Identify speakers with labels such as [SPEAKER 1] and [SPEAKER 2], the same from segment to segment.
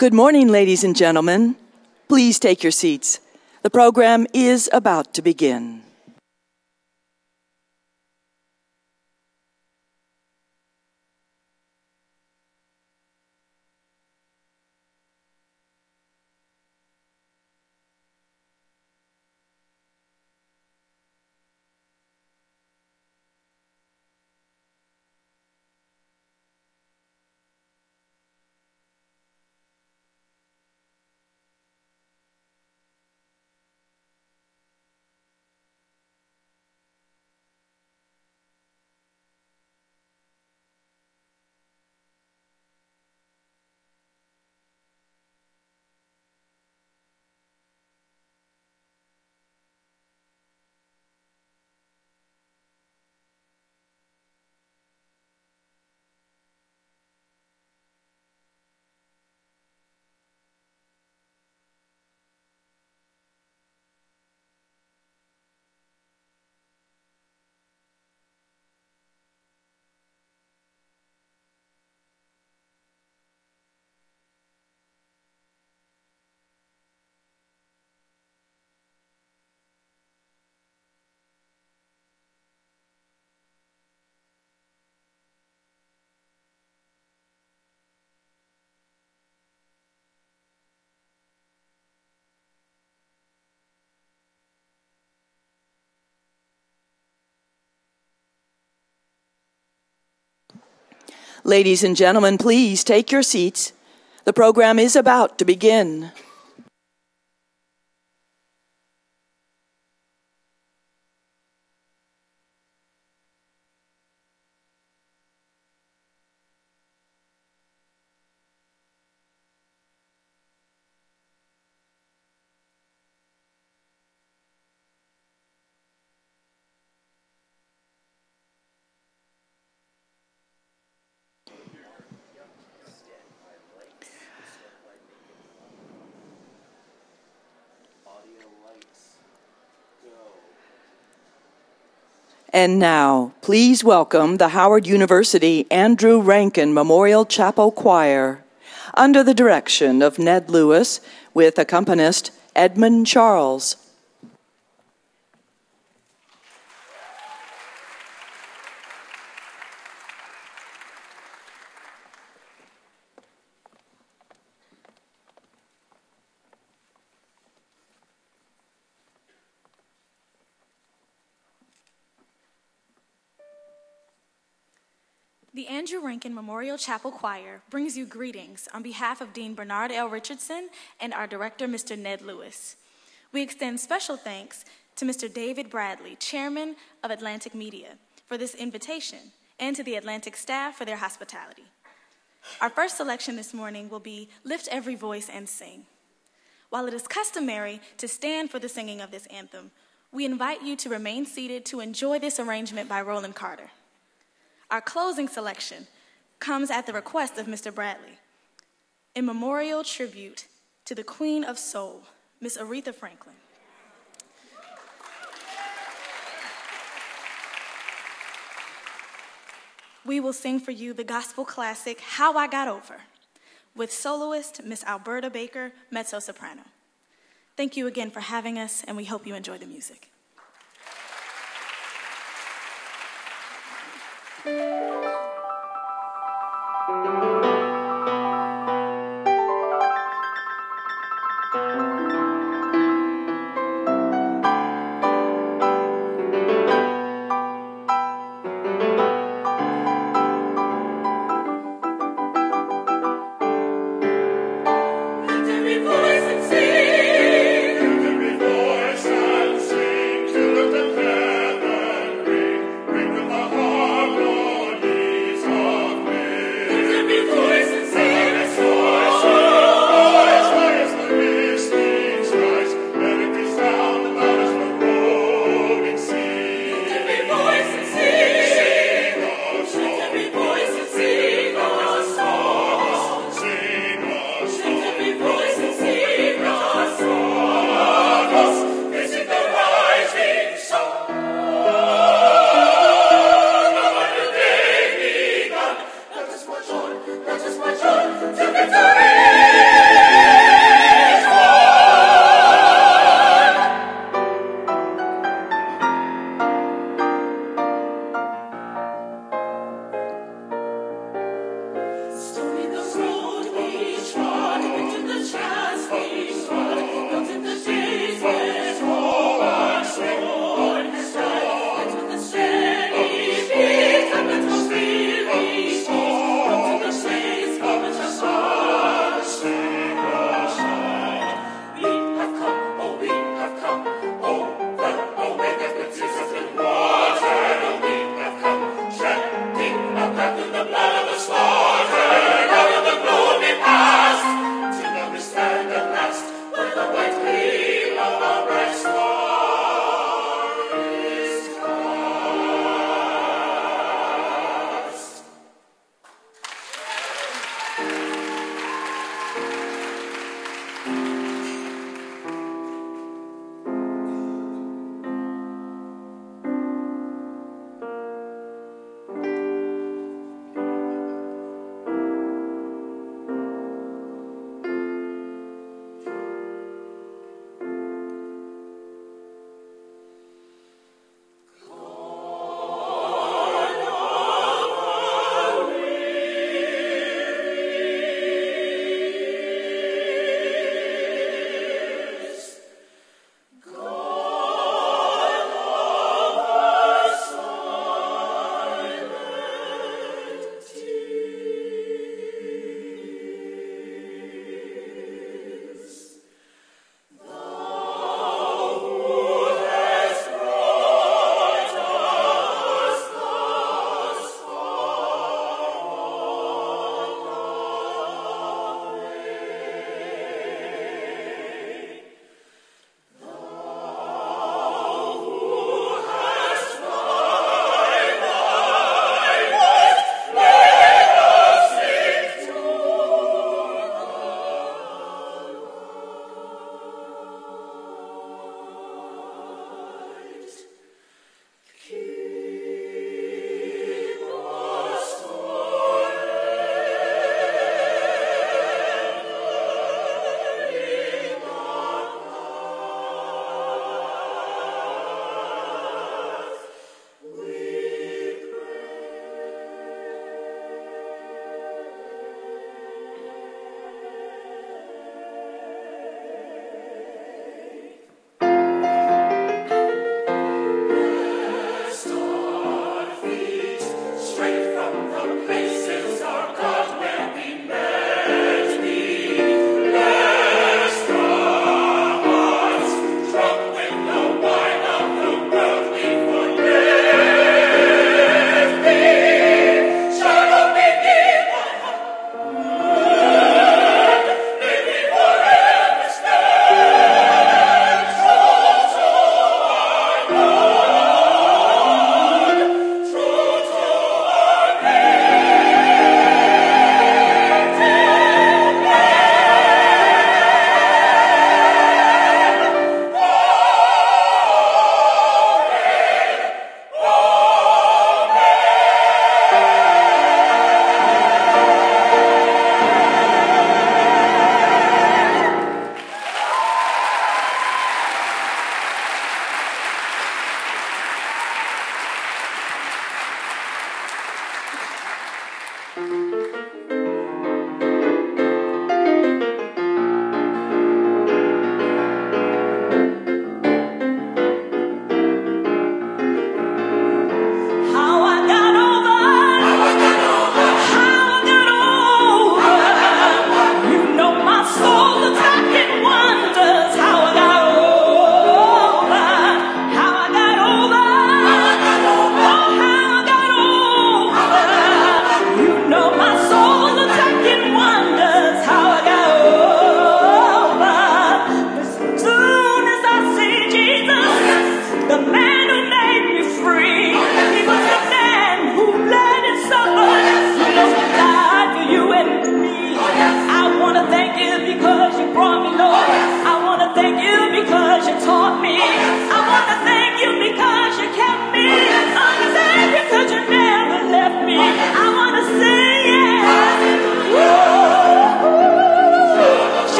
[SPEAKER 1] Good morning, ladies and gentlemen. Please take your seats. The program is about to begin. Ladies and gentlemen, please take your seats. The program is about to begin. And now, please welcome the Howard University Andrew Rankin Memorial Chapel Choir, under the direction of Ned Lewis, with accompanist Edmund Charles.
[SPEAKER 2] The Andrew Rankin Memorial Chapel Choir brings you greetings on behalf of Dean Bernard L. Richardson and our director, Mr. Ned Lewis. We extend special thanks to Mr. David Bradley, chairman of Atlantic Media, for this invitation, and to the Atlantic staff for their hospitality. Our first selection this morning will be Lift Every Voice and Sing. While it is customary to stand for the singing of this anthem, we invite you to remain seated to enjoy this arrangement by Roland Carter. Our closing selection comes at the request of Mr. Bradley, a memorial tribute to the Queen of Soul, Miss Aretha Franklin. We will sing for you the gospel classic, How I Got Over, with soloist Miss Alberta Baker, mezzo-soprano. Thank you again for having us, and we hope you enjoy the music.
[SPEAKER 3] Lord.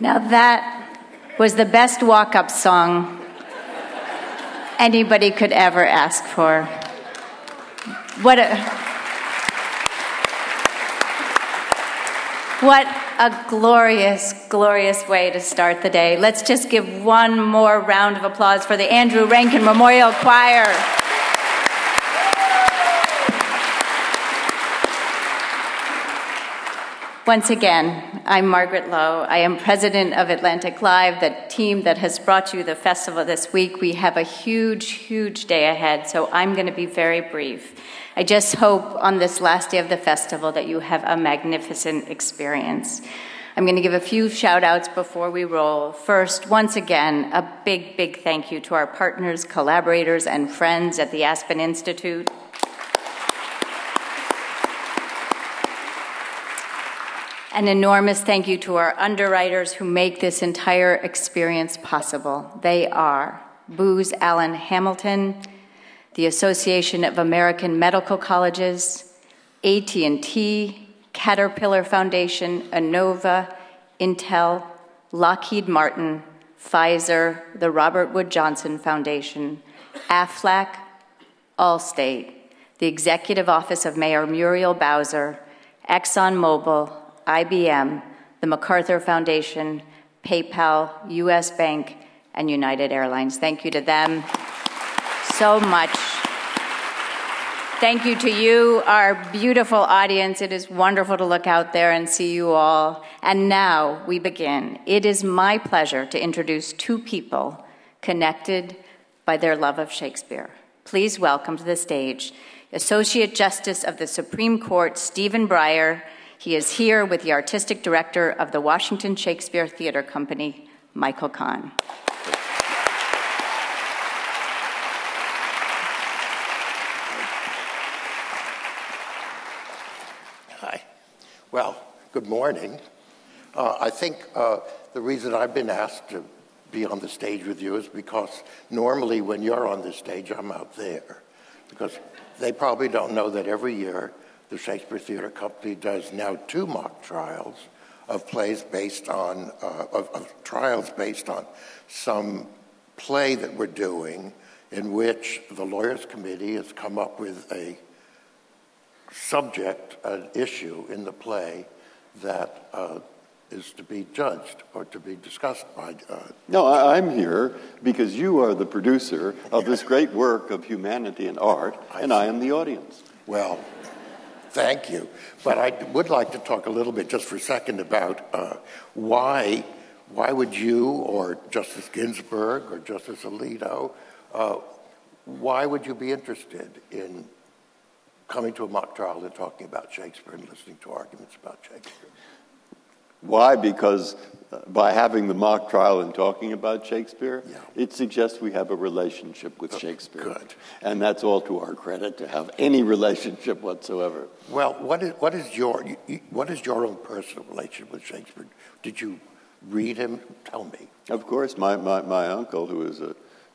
[SPEAKER 3] Now that was the best walk-up song anybody could ever ask for. What a glorious, glorious way to start the day. Let's just give one more round of applause for the Andrew Rankin Memorial Choir. Once again, I'm Margaret Lowe. I am president of AtlanticLIVE, the team that has brought you the festival this week. We have a huge, huge day ahead, so I'm going to be very brief. I just hope on this last day of the festival that you have a magnificent experience. I'm going to give a few shout-outs before we roll. First, once again, a big, big thank you to our partners, collaborators, and friends at the Aspen Institute. An enormous thank you to our underwriters who make this entire experience possible. They are Booz Allen Hamilton, the Association of American Medical Colleges, AT&T, Caterpillar Foundation, Inova, Intel, Lockheed Martin, Pfizer, the Robert Wood Johnson Foundation, AFLAC, Allstate, the Executive Office of Mayor Muriel Bowser, ExxonMobil, IBM, the MacArthur Foundation, PayPal, US Bank, and United Airlines. Thank you to them so much. Thank you to you, our beautiful audience. It is wonderful to look out there and see you all. And now we begin. It is my pleasure to introduce two people connected by their love of Shakespeare. Please welcome to the stage Associate Justice of the Supreme Court, Stephen Breyer. He is here with the Artistic Director of the Washington Shakespeare Theater Company, Michael Kahn.
[SPEAKER 4] Hi. Well, good morning. I think the reason I've been asked to be on the stage with you is because normally when you're on the stage, I'm out there. Because they probably don't know that every year the Shakespeare Theater Company does now 2 mock trials of plays based on, of trials based on some play that we're doing in which the Lawyers Committee has come up with a subject, an issue in the play that is to be judged or to be discussed by...
[SPEAKER 5] No, I'm here because you are the producer of this great work of humanity and art, and I am the audience.
[SPEAKER 4] Well... Thank you. But I would like to talk a little bit just for a second about why would you or Justice Ginsburg or Justice Alito, why would you be interested in coming to a mock trial and talking about Shakespeare and listening to arguments about Shakespeare?
[SPEAKER 5] Why? Because by having the mock trial and talking about Shakespeare, it suggests we have a relationship with Shakespeare.
[SPEAKER 4] Good.
[SPEAKER 5] And that's all to our credit, to have any relationship whatsoever.
[SPEAKER 4] Well, what is your own personal relationship with Shakespeare? Did you read him? Tell me.
[SPEAKER 5] Of course, my uncle, who was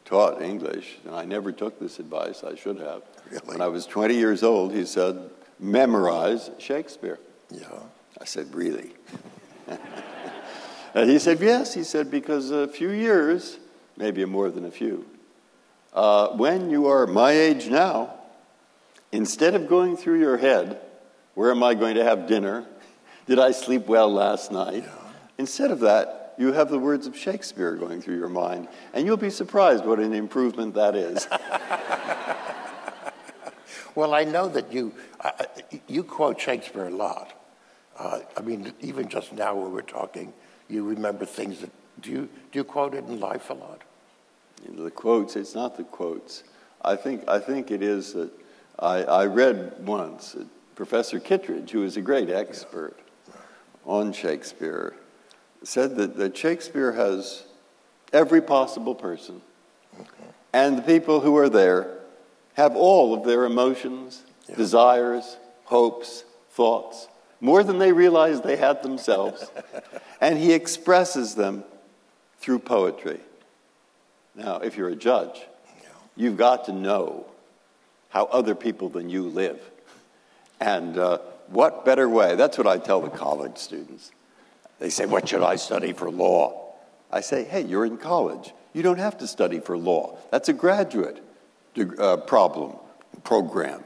[SPEAKER 5] taught English, and I never took this advice, I should have.
[SPEAKER 4] Really?
[SPEAKER 5] When I was 20 years old, he said, memorize Shakespeare.
[SPEAKER 4] Yeah.
[SPEAKER 5] I said, really? And he said, yes. He said, because a few years, maybe more than a few, when you are my age now, instead of going through your head, where am I going to have dinner? Did I sleep well last night? Yeah. Instead of that, you have the words of Shakespeare going through your mind, and you'll be surprised what an improvement that is.
[SPEAKER 4] Well, I know that you quote Shakespeare a lot. I mean, even just now when we're talking, you remember things that, do you quote it in life a lot?
[SPEAKER 5] The quotes, it's not the quotes. I think it is that I read once, Professor Kittredge, who is a great expert on Shakespeare, said that Shakespeare has every possible person, and the people who are there have all of their emotions, desires, hopes, thoughts, more than they realize they had themselves. And he expresses them through poetry. Now, if you're a judge, you've got to know how other people than you live. And what better way? That's what I tell the college students. They say, what should I study for law? I say, hey, you're in college. You don't have to study for law. That's a graduate program.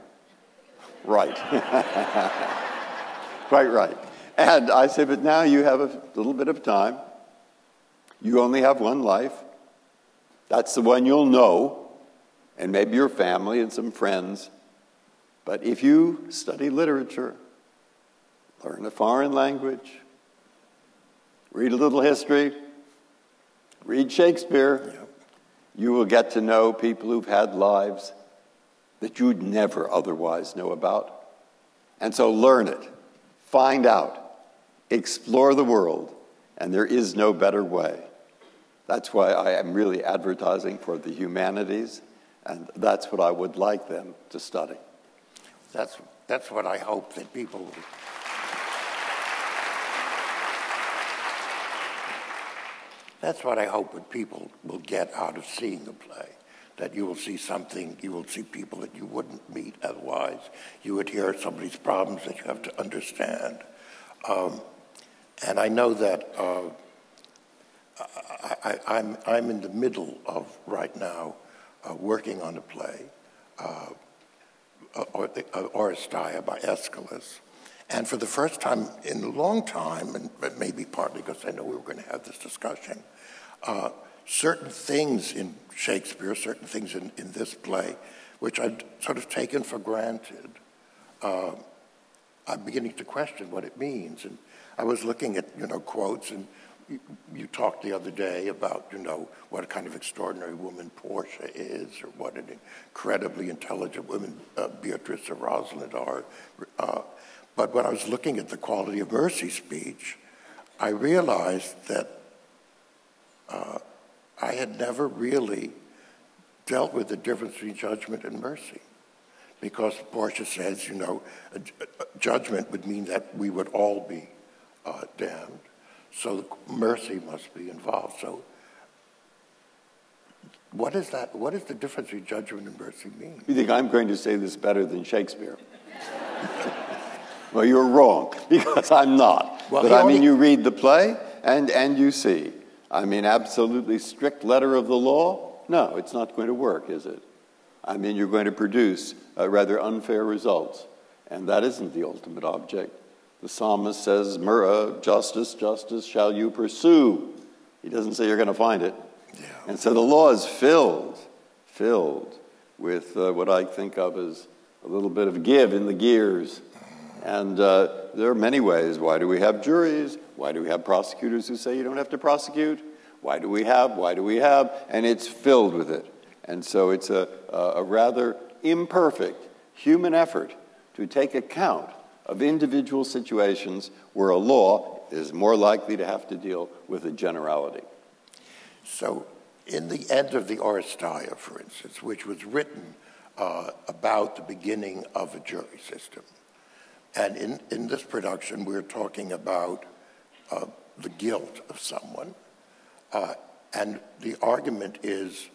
[SPEAKER 5] Right. Quite right. And I say, but now you have a little bit of time. You only have one life. That's the one you'll know, and maybe your family and some friends. But if you study literature, learn a foreign language, read a little history, read Shakespeare, you will get to know people who've had lives that you'd never otherwise know about. And so learn it, find out, explore the world, and there is no better way. That's why I am really advertising for the humanities, and that's what I would like them to study.
[SPEAKER 4] That's what I hope that people will. That's what I hope that people will get out of seeing the play. That you will see something, you will see people that you wouldn't meet otherwise. You would hear somebody's problems that you have to understand. And I know that I'm in the middle of, right now, working on a play, Oresteia by Aeschylus. And for the first time in a long time, and maybe partly because I know we were going to have this discussion, certain things in Shakespeare, certain things in this play, which I'd sort of taken for granted, I'm beginning to question what it means. And I was looking at, quotes, and you talked the other day about, what a kind of extraordinary woman Portia is, or what an incredibly intelligent woman Beatrice or Rosalind are. But when I was looking at the quality of Mercy's speech, I realized that I had never really dealt with the difference between judgment and mercy. Because Portia says, judgment would mean that we would all be damned. So mercy must be involved. So what is that? What does the difference between judgment and mercy mean?
[SPEAKER 5] You think I'm going to say this better than Shakespeare? Well, you're wrong, because I'm not. Well, but you read the play, and you see. Absolutely strict letter of the law? No, it's not going to work, is it? You're going to produce rather unfair results, and that isn't the ultimate object. The psalmist says, justice, justice shall you pursue. He doesn't say you're going to find it. Yeah. And so the law is filled with what I think of as a little bit of give in the gears. And there are many ways. Why do we have juries? Why do we have prosecutors who say you don't have to prosecute? Why do we have? And it's filled with it. And so it's a rather imperfect human effort to take account of individual situations where a law is more likely to have to deal with a generality.
[SPEAKER 4] So in the end of the Oresteia, for instance, which was written about the beginning of a jury system, and in this production we're talking about the guilt of someone, and the argument is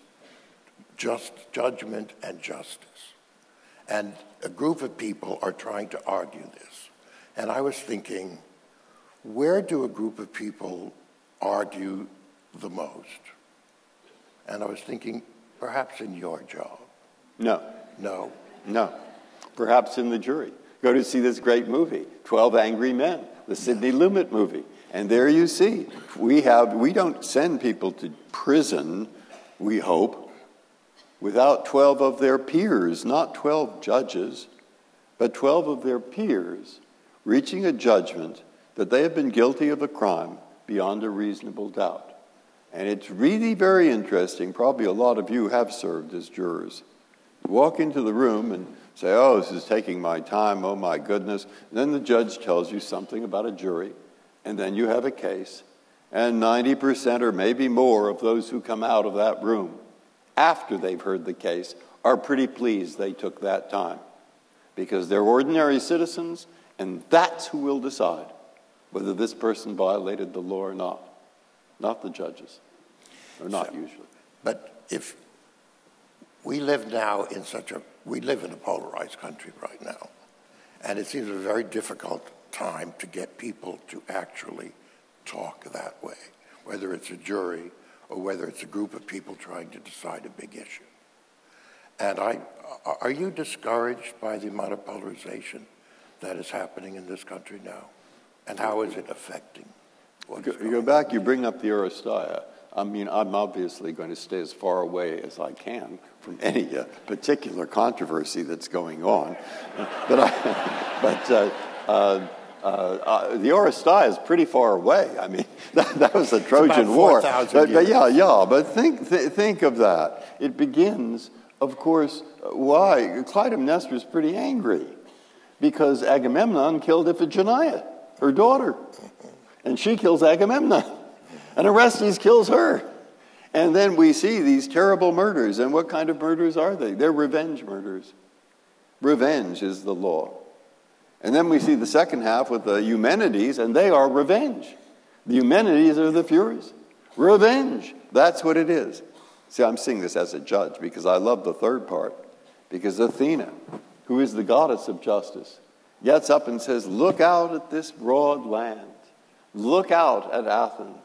[SPEAKER 4] just judgment and justice. And a group of people are trying to argue this. And I was thinking, where do a group of people argue the most? And I was thinking, perhaps in your job.
[SPEAKER 5] No. Perhaps in the jury. Go to see this great movie, 12 Angry Men, the Sidney Lumet movie. And there you see, we don't send people to prison, we hope, without 12 of their peers, not 12 judges, but 12 of their peers reaching a judgment that they have been guilty of a crime beyond a reasonable doubt. And it's really very interesting. Probably a lot of you have served as jurors. You walk into the room and say, oh, this is taking my time, oh my goodness. And then the judge tells you something about a jury, and then you have a case. And 90% or maybe more of those who come out of that room after they've heard the case are pretty pleased they took that time, because they're ordinary citizens, and that's who will decide whether this person violated the law or not the judges, or not usually.
[SPEAKER 4] But if we live now we live in a polarized country right now, and it seems a very difficult time to get people to actually talk that way, whether it's a jury or whether it's a group of people trying to decide a big issue. And are you discouraged by the amount of polarization that is happening in this country now? And how is it affecting what's going on?
[SPEAKER 5] You go back, you bring up the Aristoia. I mean, I'm obviously going to stay as far away as I can from any particular controversy that's going on. The Aristoia is pretty far away. I mean, that was the Trojan War. But But think of that. It begins, of course, why? Clytemnestra is pretty angry because Agamemnon killed Iphigenia, her daughter, and she kills Agamemnon. And Orestes kills her. And then we see these terrible murders. And what kind of murders are they? They're revenge murders. Revenge is the law. And then we see the second half with the Eumenides, and they are revenge. The Eumenides are the Furies. Revenge. That's what it is. See, I'm seeing this as a judge because I love the third part. Because Athena, who is the goddess of justice, gets up and says, look out at this broad land. Look out at Athens.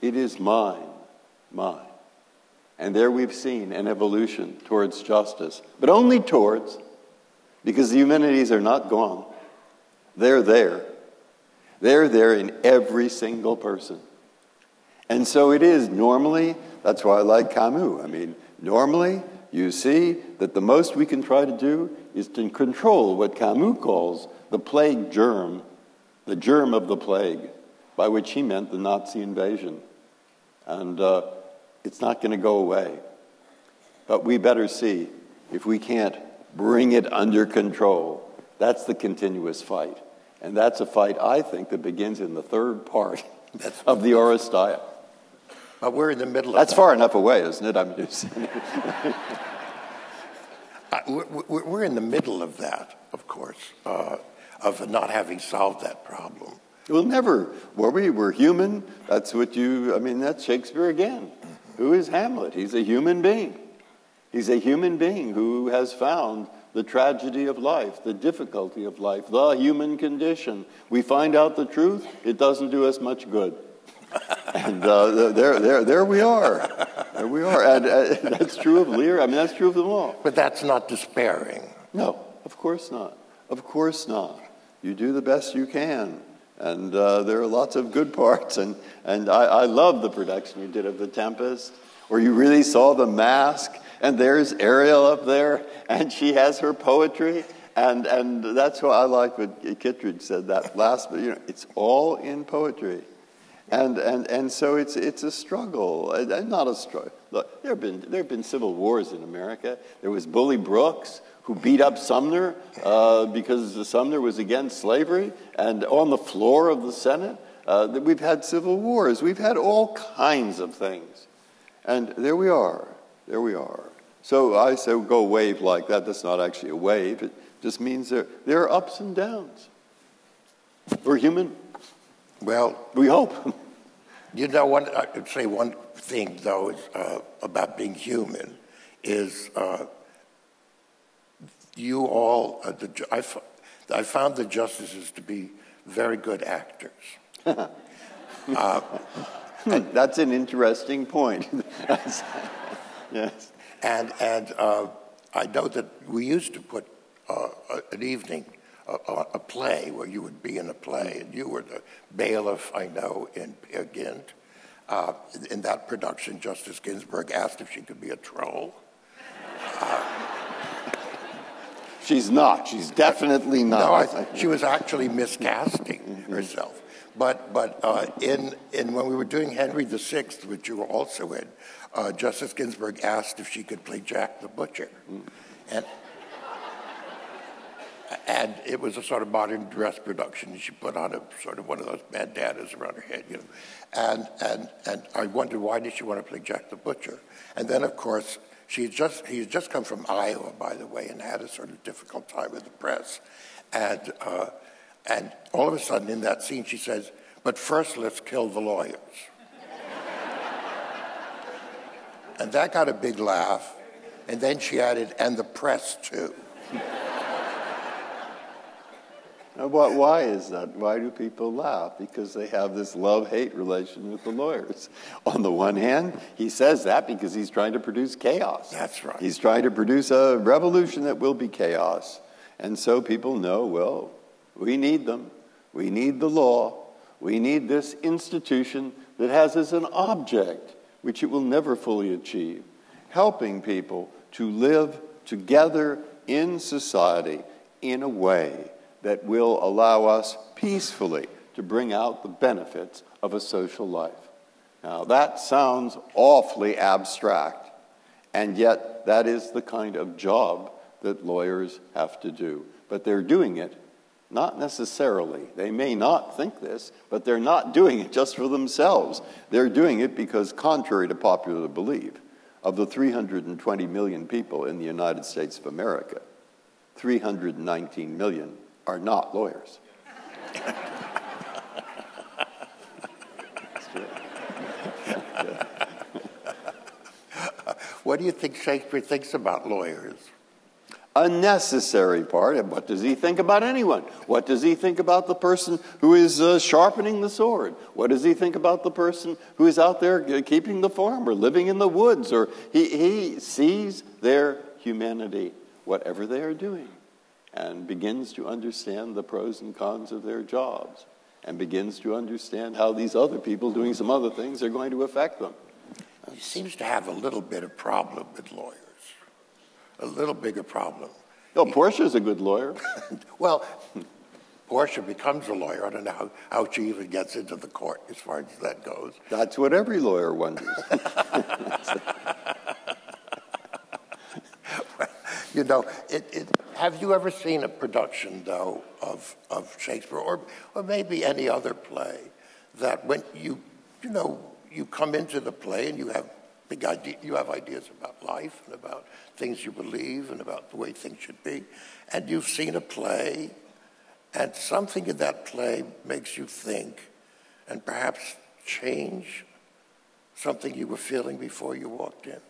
[SPEAKER 5] It is mine, mine. And there we've seen an evolution towards justice, but only towards, because the Eumenides are not gone. They're there. They're there in every single person. And so it is normally, that's why I like Camus. I mean, normally you see that the most we can try to do is to control what Camus calls the plague germ, the germ of the plague, by which he meant the Nazi invasion. And it's not going to go away. But we better see if we can't bring it under control. That's the continuous fight. And that's a fight, I think, that begins in the third part of the Aristoia.
[SPEAKER 4] But we're in the middle of
[SPEAKER 5] That's far enough away, isn't it? I'm just
[SPEAKER 4] we're in the middle of that, of course, of not having solved that problem.
[SPEAKER 5] We'll never. We're human. That's what that's Shakespeare again. Who is Hamlet? He's a human being. He's a human being who has found the tragedy of life, the difficulty of life, the human condition. We find out the truth, it doesn't do us much good. And there we are. There we are. And that's true of Lear. I mean, that's true of them all.
[SPEAKER 4] But that's not despairing.
[SPEAKER 5] No, of course not. Of course not. You do the best you can. And there are lots of good parts. And I love the production you did of The Tempest, where you really saw the mask. And there's Ariel up there, and she has her poetry. And that's why I like what Kittredge said that last, but it's all in poetry. And so it's a struggle, and not a struggle. Look, there have been civil wars in America. There was Bully Brooks, who beat up Sumner because Sumner was against slavery, and on the floor of the Senate, we've had civil wars. We've had all kinds of things, and there we are. There we are. So I say go wave like that. That's not actually a wave. It just means there are ups and downs. We're human.
[SPEAKER 4] Well,
[SPEAKER 5] we hope.
[SPEAKER 4] I would say one thing, though, is, about being human is you all, I found the justices to be very good actors.
[SPEAKER 5] That's an interesting point. Yes.
[SPEAKER 4] And I know that we used to put an evening, a play where you would be in a play, and you were the bailiff, I know, in Peer Gynt. In that production, Justice Ginsburg asked if she could be a troll.
[SPEAKER 5] She's not. She's definitely not.
[SPEAKER 4] No, she was actually miscasting herself. But in when we were doing Henry VI, which you were also in, Justice Ginsburg asked if she could play Jack the Butcher. And it was a sort of modern dress production. She put on a sort of one of those bandanas around her head, And I wondered, why did she want to play Jack the Butcher? And then, of course, he had just come from Iowa, by the way, and had a sort of difficult time with the press. And all of a sudden, in that scene, she says, "But first, let's kill the lawyers." And that got a big laugh. And then she added, "and the press, too."
[SPEAKER 5] Why is that? Why do people laugh? Because they have this love-hate relation with the lawyers. On the one hand, he says that because he's trying to produce chaos.
[SPEAKER 4] That's right.
[SPEAKER 5] He's trying to produce a revolution that will be chaos. And so people know, well, we need them. We need the law. We need this institution that has as an object, which it will never fully achieve, helping people to live together in society in a way that will allow us peacefully to bring out the benefits of a social life. Now, that sounds awfully abstract, and yet that is the kind of job that lawyers have to do. But they're doing it not necessarily. They may not think this, but they're not doing it just for themselves. They're doing it because, contrary to popular belief, of the 320 million people in the United States of America, 319 million are not lawyers.
[SPEAKER 4] What do you think Shakespeare thinks about lawyers?
[SPEAKER 5] A necessary part. And what does he think about anyone? What does he think about the person who is sharpening the sword? What does he think about the person who is out there keeping the farm or living in the woods? Or he sees their humanity, whatever they are doing, and begins to understand the pros and cons of their jobs, and begins to understand how these other people doing some other things are going to affect them.
[SPEAKER 4] He seems to have a little bit of problem with lawyers. A little bigger problem.
[SPEAKER 5] No, Portia's a good lawyer.
[SPEAKER 4] Well, Portia becomes a lawyer. I don't know how she even gets into the court as far as that goes.
[SPEAKER 5] That's what every lawyer wonders.
[SPEAKER 4] You know, have you ever seen a production, though, of Shakespeare or maybe any other play that when you come into the play and you have ideas about life and about things you believe and about the way things should be, and you've seen a play and something in that play makes you think and perhaps change something you were feeling before you walked in?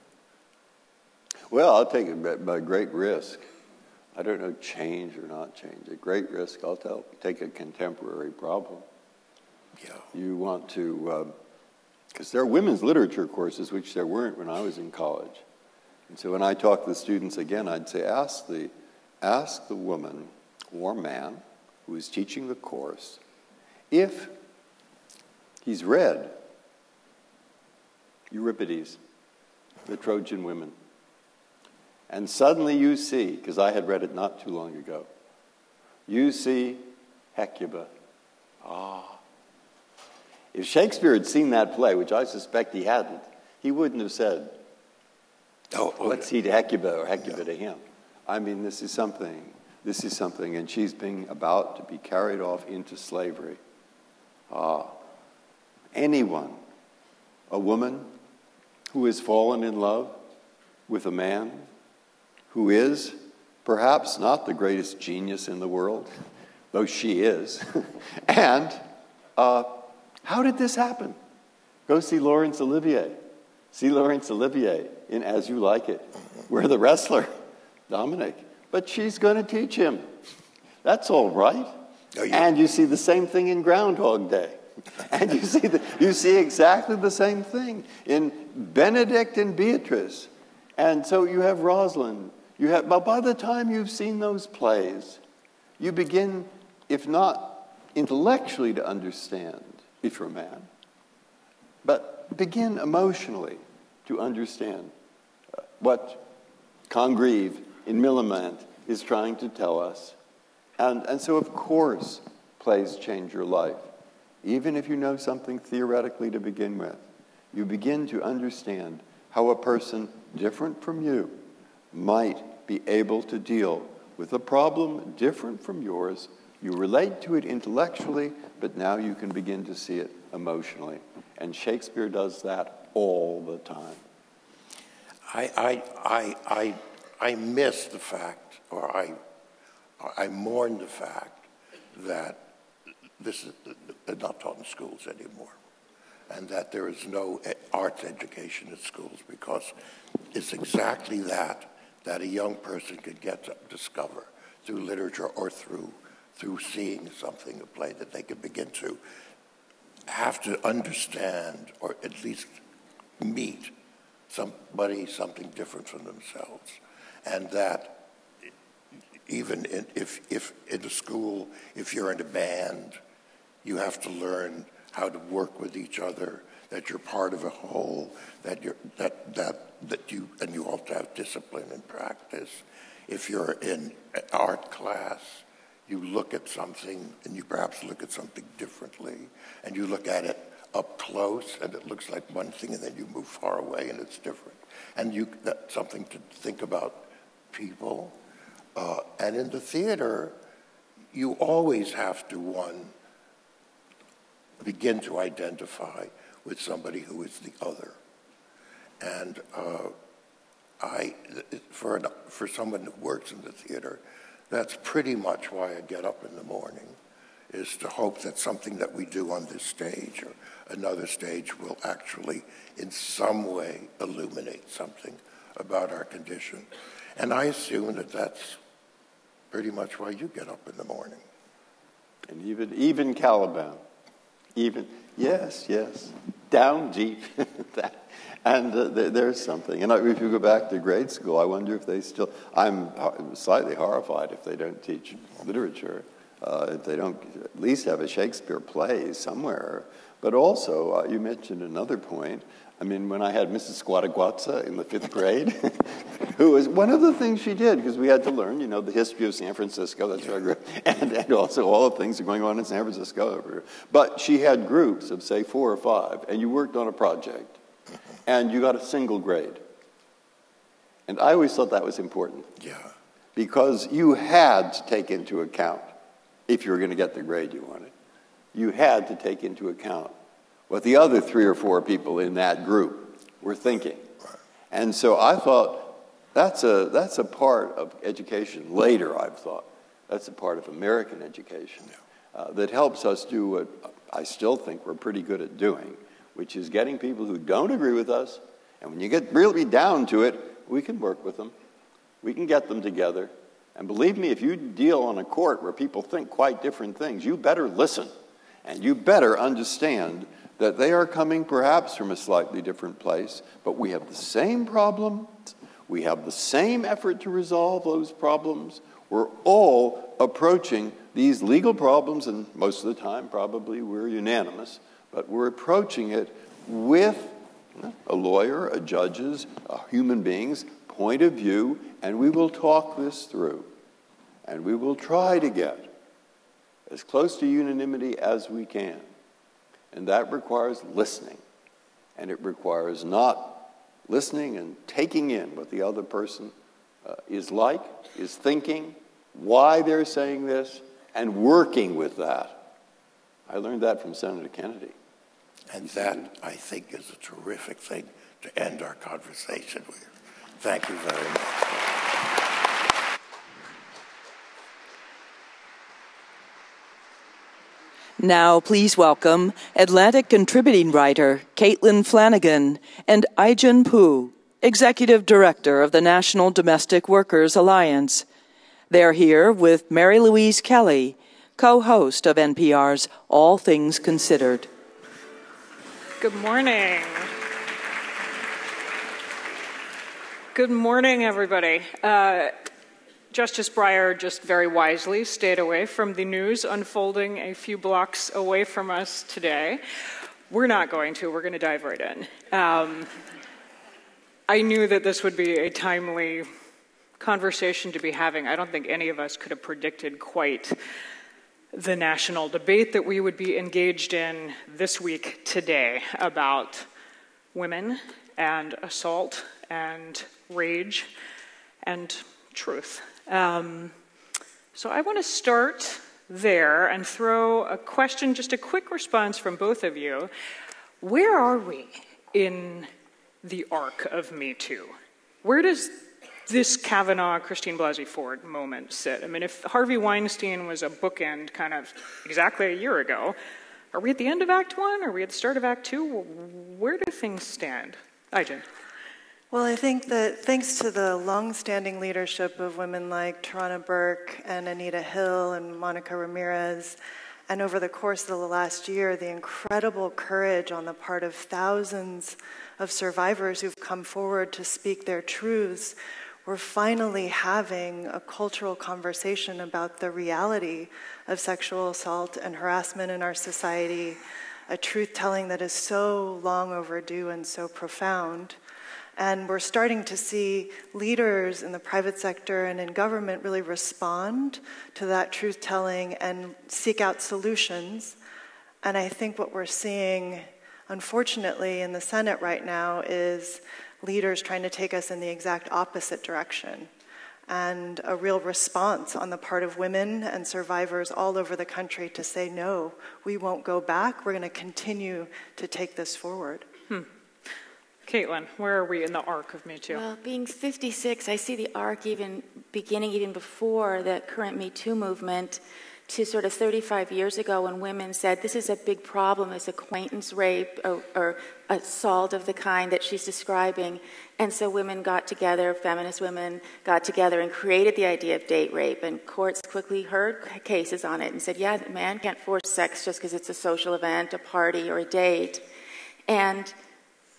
[SPEAKER 5] Well, I'll take a great risk. I don't know, change or not change. A great risk, take a contemporary problem.
[SPEAKER 4] Yeah.
[SPEAKER 5] You want to, because there are women's literature courses, which there weren't when I was in college. And so when I talk to the students again, I'd say, ask the woman or man who is teaching the course if he's read Euripides, the Trojan Women. And suddenly you see, because I had read it not too long ago, you see Hecuba. If Shakespeare had seen that play, which I suspect he hadn't, he wouldn't have said, what's he to Hecuba or Hecuba to him? I mean, this is something, and she's being about to be carried off into slavery. Anyone, a woman who has fallen in love with a man who is perhaps not the greatest genius in the world, though she is, and how did this happen? Go see Laurence Olivier. See Laurence Olivier in As You Like It, where the wrestler, Dominic, but she's going to teach him. That's all right. Oh, yeah. And you see the same thing in Groundhog Day. And you see exactly the same thing in Benedict and Beatrice. And so you have Rosalind. But by the time you've seen those plays, you begin, if not intellectually to understand, if you're a man, but begin emotionally to understand what Congreve in Millamant is trying to tell us. And so, of course, plays change your life. Even if you know something theoretically to begin with, you begin to understand how a person different from you might be able to deal with a problem different from yours. You relate to it intellectually, but now you can begin to see it emotionally. And Shakespeare does that all the time.
[SPEAKER 4] I miss the fact, or I mourn the fact that this is not taught in schools anymore, and that there is no arts education in schools, because it's exactly that a young person could get to discover through literature or through through seeing something, a play, that they can begin to have to understand, or at least meet something different from themselves. And that even if in a school, if you're in a band, you have to learn how to work with each other, that you're part of a whole, that you also have discipline and practice. If you're in an art class, you look at something and you perhaps look at something differently, and you look at it up close and it looks like one thing, and then you move far away and it's different. And that's something to think about people. And in the theater, you always have to, begin to identify with somebody who is the other. And for someone that works in the theater, that's pretty much why I get up in the morning, is to hope that something that we do on this stage or another stage will actually in some way illuminate something about our condition. And I assume that that's pretty much why you get up in the morning.
[SPEAKER 5] And even Caliban, yes, down deep. And there's something. And if you go back to grade school, I wonder if they still, I'm slightly horrified if they don't teach literature, if they don't at least have a Shakespeare play somewhere. But also, you mentioned another point. I mean, when I had Mrs. Squataquatza in the 5th grade, who was one of the things she did, because we had to learn, the history of San Francisco, that's where I grew up, and also all the things that are going on in San Francisco. But she had groups of, say, 4 or 5, and you worked on a project, and you got a single grade. And I always thought that was important.
[SPEAKER 4] Yeah. Because
[SPEAKER 5] you had to take into account, if you were going to get the grade you wanted, you had to take into account what the other 3 or 4 people in that group were thinking. Right. And so I thought, that's a part of education. Later, I've thought, that's a part of American education that helps us do what I still think we're pretty good at doing, which is getting people who don't agree with us, and when you get really down to it, we can work with them. We can get them together. And believe me, if you deal on a court where people think quite different things, you better listen, and you better understand that they are coming perhaps from a slightly different place, but we have the same problems. We have the same effort to resolve those problems. We're all approaching these legal problems, and most of the time probably we're unanimous, but we're approaching it with a lawyer, a judge's, a human being's point of view, and we will talk this through. And we will try to get as close to unanimity as we can. And that requires listening. And it requires not listening and taking in what the other person is thinking, why they're saying this, and working with that. I learned that from Senator Kennedy.
[SPEAKER 4] And that, I think, is a terrific thing to end our conversation with. Thank you very much.
[SPEAKER 1] Now, please welcome Atlantic contributing writer Caitlin Flanagan and Ai-jen Poo, Executive Director of the National Domestic Workers Alliance. They're here with Mary Louise Kelly, co-host of NPR's All Things Considered.
[SPEAKER 6] Good morning. Good morning, everybody. Justice Breyer just very wisely stayed away from the news unfolding a few blocks away from us today. We're not going to. We're going to dive right in. I knew that this would be a timely conversation to be having. I don't think any of us could have predicted quite the national debate that we would be engaged in this week today about women and assault and rage and truth. So I want to start there and throw a question, just a quick response from both of you. Where are we in the arc of Me Too? Where does this Kavanaugh, Christine Blasey Ford moment sit? I mean, if Harvey Weinstein was a bookend kind of exactly a year ago, are we at the end of Act 1? Are we at the start of Act 2? Where do things stand? Ai-jen.
[SPEAKER 7] Well, I think that thanks to the long-standing leadership of women like Tarana Burke and Anita Hill and Monica Ramirez, and over the course of the last year, the incredible courage on the part of thousands of survivors who've come forward to speak their truths, we're finally having a cultural conversation about the reality of sexual assault and harassment in our society, a truth-telling that is so long overdue and so profound. And we're starting to see leaders in the private sector and in government really respond to that truth-telling and seek out solutions. And I think what we're seeing, unfortunately, in the Senate right now is leaders trying to take us in the exact opposite direction. And a real response on the part of women and survivors all over the country to say, no, we won't go back. We're going to continue to take this forward.
[SPEAKER 6] Caitlin, where are we in the arc of Me Too?
[SPEAKER 8] Well, being 56, I see the arc beginning even before the current Me Too movement to sort of 35 years ago when women said this is a big problem, it's acquaintance rape or assault of the kind that she's describing. And so women got together, feminist women got together and created the idea of date rape, and courts quickly heard cases on it and said, yeah, the man can't force sex just because it's a social event, a party, or a date. And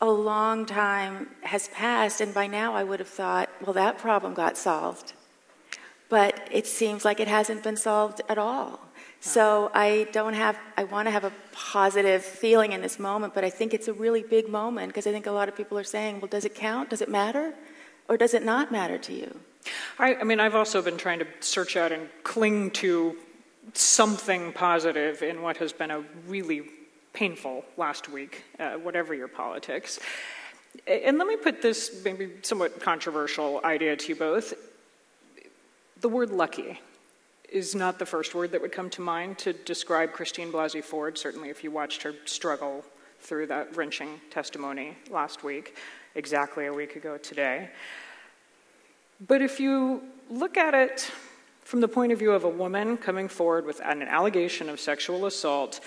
[SPEAKER 8] a long time has passed, and by now I would have thought, well, that problem got solved. But it seems like it hasn't been solved at all. So I want to have a positive feeling in this moment, but I think it's a really big moment because I think a lot of people are saying, well, does it count? Does it matter? Or does it not matter to you?
[SPEAKER 6] I mean, I've also been trying to search out and cling to something positive in what has been a really painful last week, whatever your politics. And let me put this maybe somewhat controversial idea to you both. The word lucky is not the first word that would come to mind to describe Christine Blasey Ford, certainly if you watched her struggle through that wrenching testimony last week, exactly a week ago today. But if you look at it from the point of view of a woman coming forward with an allegation of sexual assault,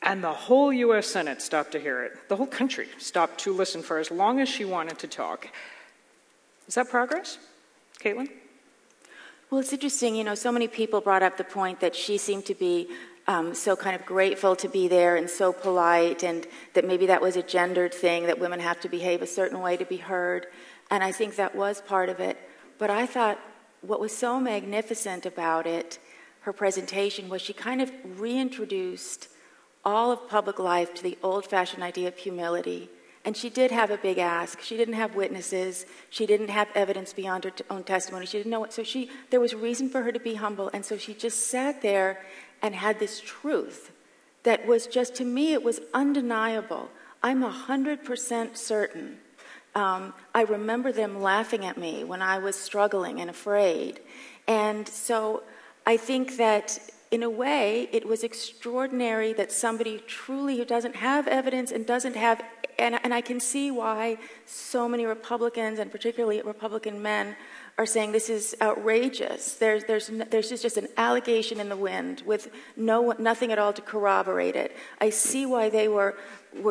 [SPEAKER 6] and the whole U.S. Senate stopped to hear it, the whole country stopped to listen for as long as she wanted to talk, is that progress? Caitlin?
[SPEAKER 8] Well, it's interesting, so many people brought up the point that she seemed to be so kind of grateful to be there and so polite, and that maybe that was a gendered thing, that women have to behave a certain way to be heard. And I think that was part of it. But I thought what was so magnificent about it, her presentation, was she kind of reintroduced all of public life to the old-fashioned idea of humility. And she did have a big ask. She didn't have witnesses. She didn't have evidence beyond her own testimony. She didn't know it. So there was reason for her to be humble. And so she just sat there and had this truth that was just, to me, it was undeniable. I'm 100% certain. I remember them laughing at me when I was struggling and afraid. And so I think that, in a way, it was extraordinary that somebody truly who doesn't have evidence and doesn't have, and I can see why so many Republicans, and particularly Republican men, are saying this is outrageous. There's just an allegation in the wind with nothing at all to corroborate it. I see why they were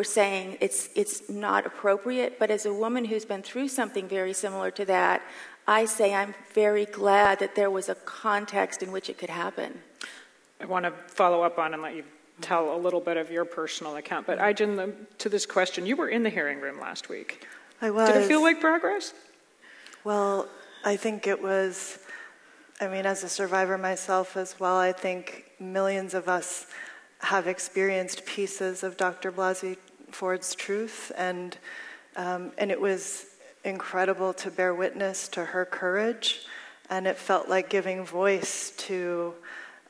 [SPEAKER 8] saying it's not appropriate, but as a woman who's been through something very similar to that, I say I'm very glad that there was a context in which it could happen.
[SPEAKER 6] I want to follow up on and let you tell a little bit of your personal account. But Ajin, to this question, you were in the hearing room last week.
[SPEAKER 7] I was.
[SPEAKER 6] Did it feel like progress?
[SPEAKER 7] Well, I think it was, as a survivor myself as well, I think millions of us have experienced pieces of Dr. Blasey Ford's truth, and it was incredible to bear witness to her courage, and it felt like giving voice to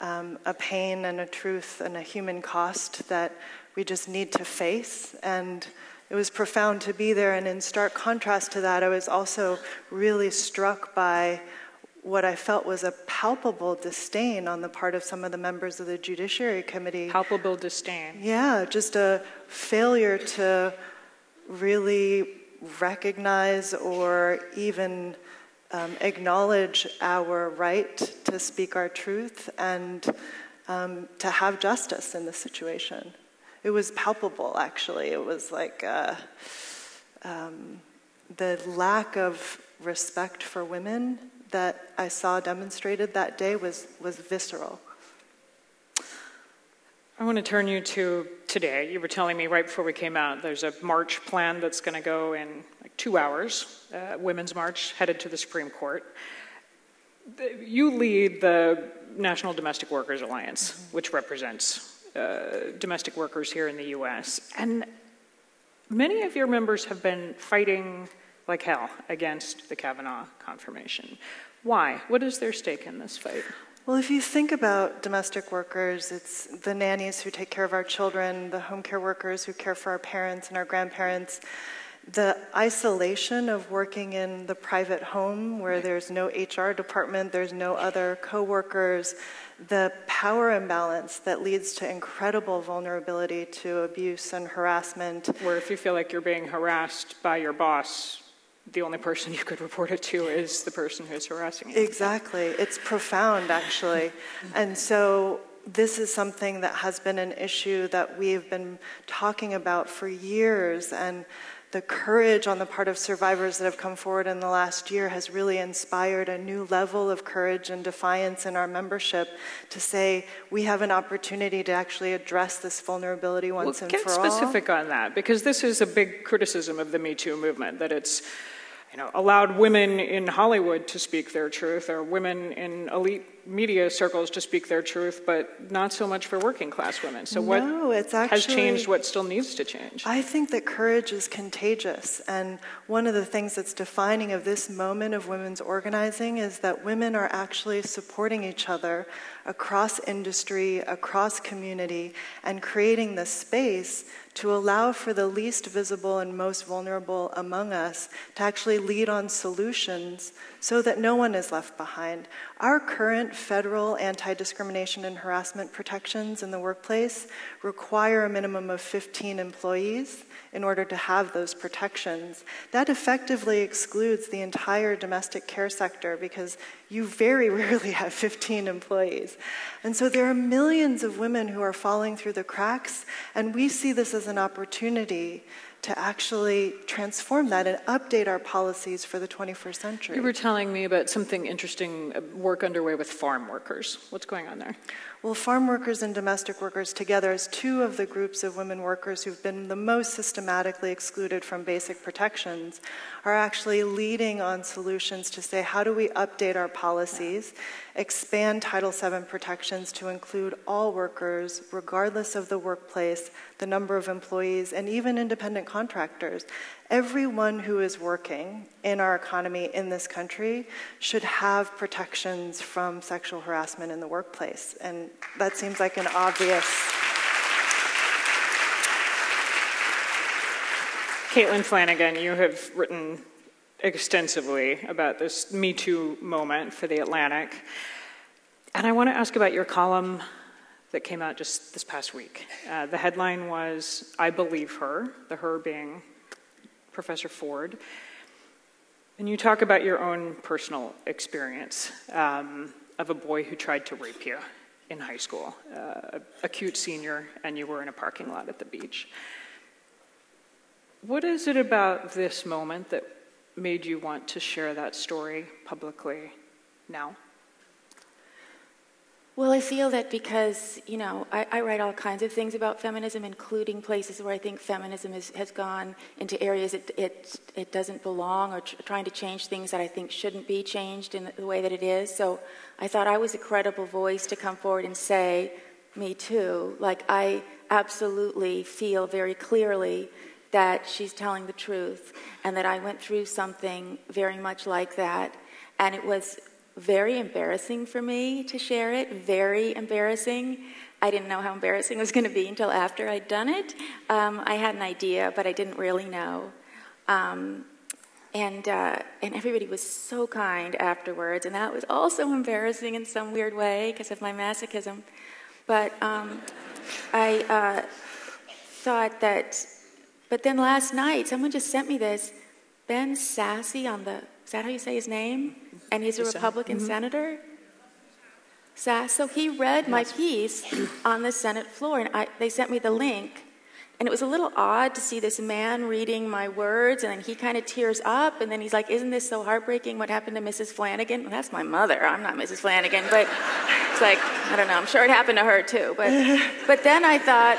[SPEAKER 7] a pain and a truth and a human cost that we just need to face. And it was profound to be there. And in stark contrast to that, I was also really struck by what I felt was a palpable disdain on the part of some of the members of the Judiciary Committee.
[SPEAKER 6] Palpable disdain.
[SPEAKER 7] Yeah, just a failure to really recognize or even acknowledge our right to speak our truth and to have justice in this situation. It was palpable, actually. It was like the lack of respect for women that I saw demonstrated that day was visceral.
[SPEAKER 6] I want to turn you to today. You were telling me right before we came out, there's a march planned that's going to go in like 2 hours, women's march headed to the Supreme Court. You lead the National Domestic Workers Alliance, which represents domestic workers here in the U.S. And many of your members have been fighting like hell against the Kavanaugh confirmation. Why? What is their stake in this fight?
[SPEAKER 7] Well, if you think about domestic workers, it's the nannies who take care of our children, the home care workers who care for our parents and our grandparents, the isolation of working in the private home where there's no HR department, there's no other coworkers, the power imbalance that leads to incredible vulnerability to abuse and harassment.
[SPEAKER 6] Where if you feel like you're being harassed by your boss, the only person you could report it to is the person who's harassing you.
[SPEAKER 7] Exactly. It's profound, actually. And so this is something that has been an issue that we've been talking about for years, and the courage on the part of survivors that have come forward in the last year has really inspired a new level of courage and defiance in our membership to say we have an opportunity to actually address this vulnerability once and for all.
[SPEAKER 6] Get specific on that, because this is a big criticism of the Me Too movement, that it's allowed women in Hollywood to speak their truth, or women in elite media circles to speak their truth, but not so much for working class women. So what has changed, what still needs to change?
[SPEAKER 7] I think that courage is contagious, and one of the things that's defining of this moment of women's organizing is that women are actually supporting each other across industry, across community, and creating the space to allow for the least visible and most vulnerable among us to actually lead on solutions so that no one is left behind. Our current federal anti-discrimination and harassment protections in the workplace require a minimum of 15 employees in order to have those protections. That effectively excludes the entire domestic care sector because you very rarely have 15 employees. And so there are millions of women who are falling through the cracks, and we see this as an opportunity to actually transform that and update our policies for the 21st century.
[SPEAKER 6] You were telling me about something interesting, work underway with farm workers. What's going on there?
[SPEAKER 7] Well, farm workers and domestic workers together as two of the groups of women workers who've been the most systematically excluded from basic protections are actually leading on solutions to say, how do we update our policies, expand Title VII protections to include all workers, regardless of the workplace, the number of employees, and even independent contractors. Everyone who is working in our economy in this country should have protections from sexual harassment in the workplace. And that seems like an obvious.
[SPEAKER 6] Caitlin Flanagan, you have written extensively about this Me Too moment for The Atlantic. And I want to ask about your column that came out just this past week. The headline was, "I Believe Her," the her being Professor Ford. And you talk about your own personal experience of a boy who tried to rape you in high school, a cute senior, and you were in a parking lot at the beach. What is it about this moment that made you want to share that story publicly now?
[SPEAKER 8] Well, I feel that because, I write all kinds of things about feminism, including places where I think feminism has gone into areas it doesn't belong, or trying to change things that I think shouldn't be changed in the way that it is. So I thought I was a credible voice to come forward and say, me too. Like, I absolutely feel very clearly that she's telling the truth, and that I went through something very much like that. And it was very embarrassing for me to share it, very embarrassing. I didn't know how embarrassing it was going to be until after I'd done it. I had an idea, but I didn't really know. And everybody was so kind afterwards, and that was also embarrassing in some weird way because of my masochism. But I thought that, but then last night, someone just sent me this, Ben Sasse is that how you say his name? And he's a Republican senator. So he read my piece on the Senate floor, and they sent me the link. And it was a little odd to see this man reading my words, and then he kind of tears up, and then he's like, isn't this so heartbreaking? What happened to Mrs. Flanagan? Well, that's my mother. I'm not Mrs. Flanagan. But it's like, I don't know. I'm sure it happened to her, too. But then I thought,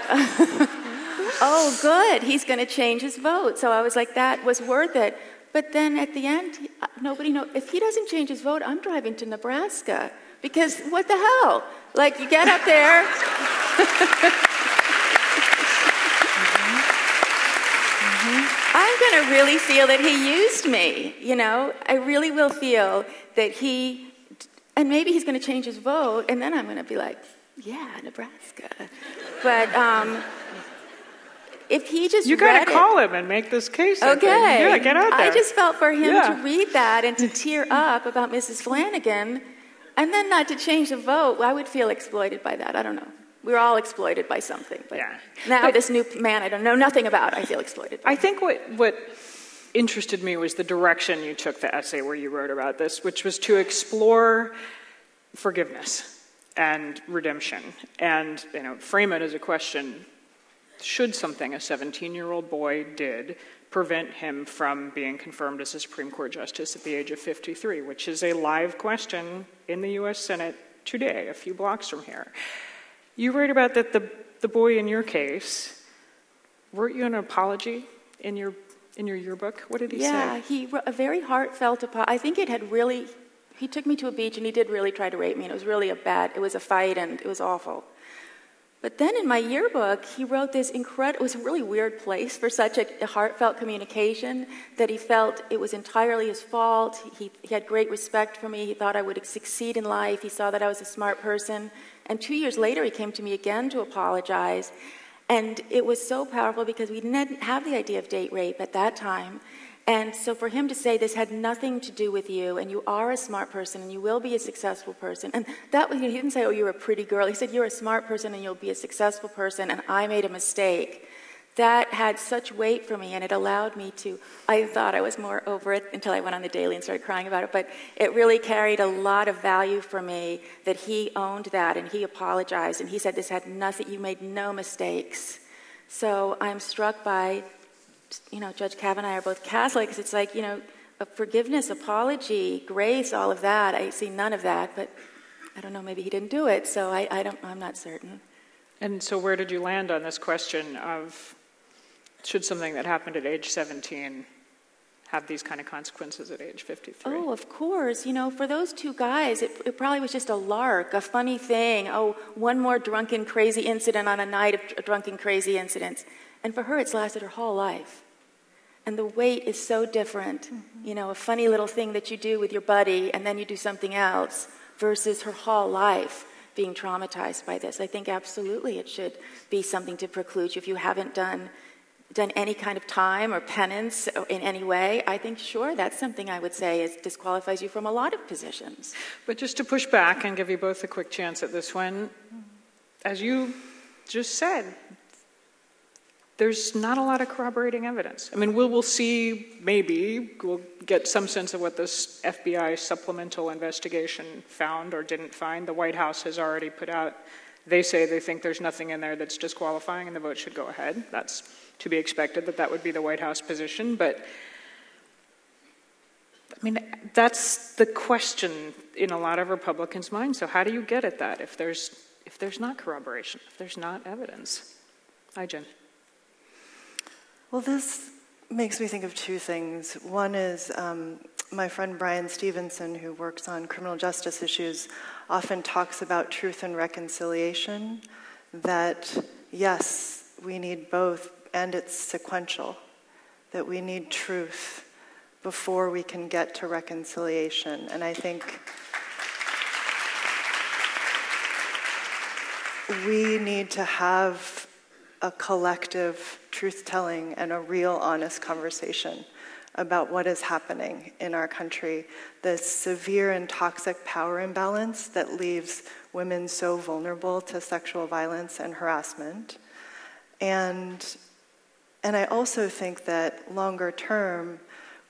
[SPEAKER 8] oh, good. He's going to change his vote. So I was like, that was worth it. But then at the end, nobody knows. If he doesn't change his vote, I'm driving to Nebraska. Because what the hell? Like, you get up there. I'm going to really feel that he used me, you know? I really will feel that and maybe he's going to change his vote, and then I'm going to be like, yeah, Nebraska. But if he just
[SPEAKER 6] You got to call him and make this case.
[SPEAKER 8] Okay.
[SPEAKER 6] Yeah, get out there.
[SPEAKER 8] I just felt for him to read that and to tear up about Mrs. Flanagan, and then not to change the vote. I would feel exploited by that. I don't know. We're all exploited by something. But now this new man I don't know nothing about, I feel exploited by.
[SPEAKER 6] I think what interested me was the direction you took the essay where you wrote about this, which was to explore forgiveness and redemption and, you know, frame it as a question: should something a 17-year-old boy did prevent him from being confirmed as a Supreme Court justice at the age of 53, which is a live question in the U.S. Senate today, a few blocks from here. You write about that the boy in your case wrote you an apology in your yearbook. What did he say?
[SPEAKER 8] Yeah, he wrote a very heartfelt apology. I think he took me to a beach and he did really try to rape me, and it was really it was a fight and it was awful. But then in my yearbook, he wrote this it was a really weird place for such a heartfelt communication, that he felt it was entirely his fault. He had great respect for me. He thought I would succeed in life. He saw that I was a smart person. And 2 years later, he came to me again to apologize. And it was so powerful because we didn't have the idea of date rape at that time. And so for him to say this had nothing to do with you, and you are a smart person, and you will be a successful person. And that was, he didn't say, oh, you're a pretty girl. He said, you're a smart person, and you'll be a successful person, and I made a mistake. That had such weight for me, and it allowed me to, I thought I was more over it until I went on the Daily and started crying about it, but it really carried a lot of value for me that he owned that, and he apologized, and he said this had nothing, you made no mistakes. So I'm struck by, you know, Judge Kavanaugh and I are both Catholics. It's like, you know, a forgiveness, apology, grace, all of that. I see none of that, but I don't know, maybe he didn't do it, so I'm not certain.
[SPEAKER 6] And so where did you land on this question of, should something that happened at age 17 have these kind of consequences at age 53?
[SPEAKER 8] Oh, of course. You know, for those two guys, it probably was just a lark, a funny thing. Oh, one more drunken, crazy incident on a night of drunken, crazy incidents. And for her, it's lasted her whole life. And the weight is so different. Mm-hmm. You know, a funny little thing that you do with your buddy, and then you do something else, versus her whole life being traumatized by this. I think absolutely it should be something to preclude you if you haven't done any kind of time or penance in any way. I think, sure, that's something I would say disqualifies you from a lot of positions.
[SPEAKER 6] But just to push back and give you both a quick chance at this one, as you just said, there's not a lot of corroborating evidence. I mean, we'll see, maybe, we'll get some sense of what this FBI supplemental investigation found or didn't find. The White House has already put out, they say they think there's nothing in there that's disqualifying and the vote should go ahead. That's to be expected, that would be the White House position. But, I mean, that's the question in a lot of Republicans' minds. So how do you get at that if there's not corroboration, if there's not evidence? Hi, Jen.
[SPEAKER 7] Well, this makes me think of two things. One is my friend Brian Stevenson, who works on criminal justice issues, often talks about truth and reconciliation, that yes, we need both, and it's sequential, that we need truth before we can get to reconciliation. And I think we need to have a collective truth-telling and a real honest conversation about what is happening in our country, the severe and toxic power imbalance that leaves women so vulnerable to sexual violence and harassment. And I also think that longer term,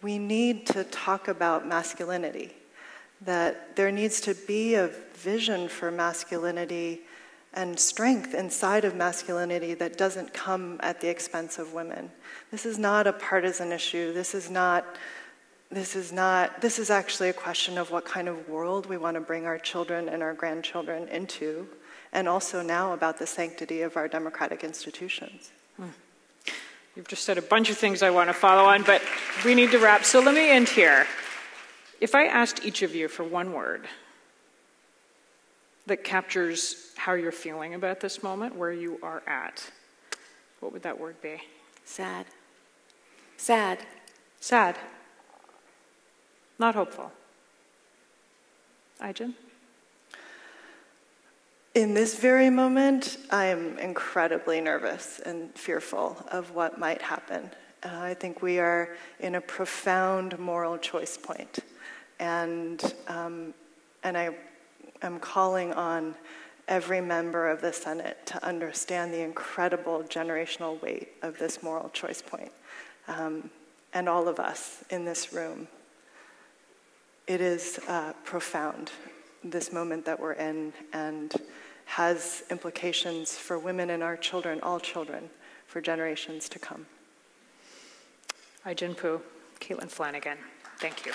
[SPEAKER 7] we need to talk about masculinity, that there needs to be a vision for masculinity and strength inside of masculinity that doesn't come at the expense of women. This is not a partisan issue. This is actually a question of what kind of world we want to bring our children and our grandchildren into, and also now about the sanctity of our democratic institutions.
[SPEAKER 6] You've just said a bunch of things I want to follow on, but we need to wrap. So let me end here. If I asked each of you for one word that captures how you're feeling about this moment, where you are at, what would that word be?
[SPEAKER 8] Sad. Sad.
[SPEAKER 6] Sad. Not hopeful. Ai-jen?
[SPEAKER 7] In this very moment, I am incredibly nervous and fearful of what might happen. I think we are in a profound moral choice point. And I am calling on every member of the Senate to understand the incredible generational weight of this moral choice point. And all of us in this room. It is profound, this moment that we're in, and has implications for women and our children, all children, for generations to come.
[SPEAKER 6] Ai-jen Poo, Caitlin Flanagan, thank you.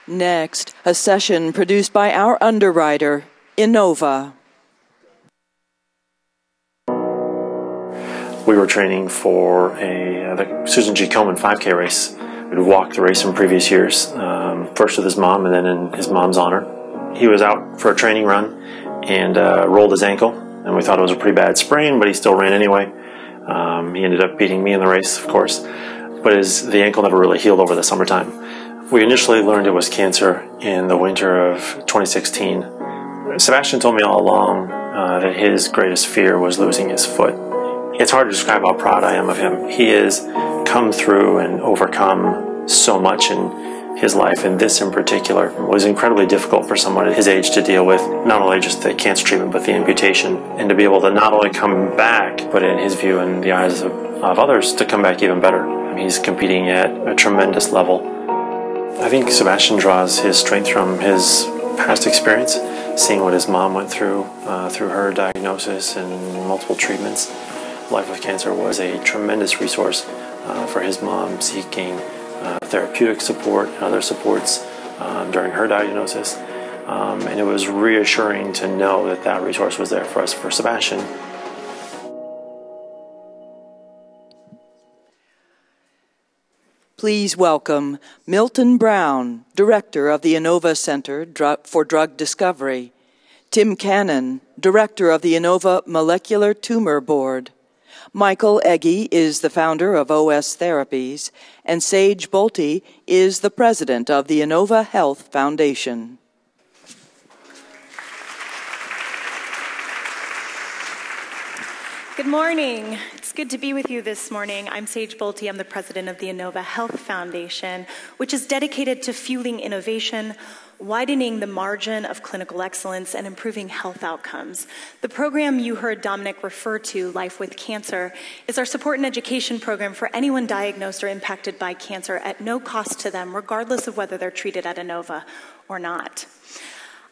[SPEAKER 1] Next, a session produced by our underwriter, Innova.
[SPEAKER 9] We were training for the Susan G. Komen 5K race. We'd walked the race in previous years, first with his mom and then in his mom's honor. He was out for a training run and rolled his ankle, and we thought it was a pretty bad sprain, but he still ran anyway. He ended up beating me in the race, of course, but the ankle never really healed over the summertime. We initially learned it was cancer in the winter of 2016. Sebastian told me all along that his greatest fear was losing his foot. It's hard to describe how proud I am of him. He has come through and overcome so much in his life, and this in particular was incredibly difficult for someone at his age to deal with, not only just the cancer treatment, but the amputation, and to be able to not only come back, but in his view and the eyes of others, to come back even better. He's competing at a tremendous level. I think Sebastian draws his strength from his past experience, seeing what his mom went through her diagnosis and multiple treatments. Life with Cancer was a tremendous resource for his mom, seeking therapeutic support and other supports during her diagnosis. And it was reassuring to know that that resource was there for us, for Sebastian.
[SPEAKER 1] Please welcome Milton Brown, Director of the Innova Center for Drug Discovery, Tim Cannon, Director of the Innova Molecular Tumor Board, Michael Eggy is the founder of OS Therapies, and Sage Bolte is the president of the Innova Health Foundation.
[SPEAKER 10] Good morning. It's good to be with you this morning. I'm Sage Bolte. I'm the president of the Innova Health Foundation, which is dedicated to fueling innovation, widening the margin of clinical excellence, and improving health outcomes. The program you heard Dominic refer to, Life with Cancer, is our support and education program for anyone diagnosed or impacted by cancer at no cost to them, regardless of whether they're treated at Innova or not.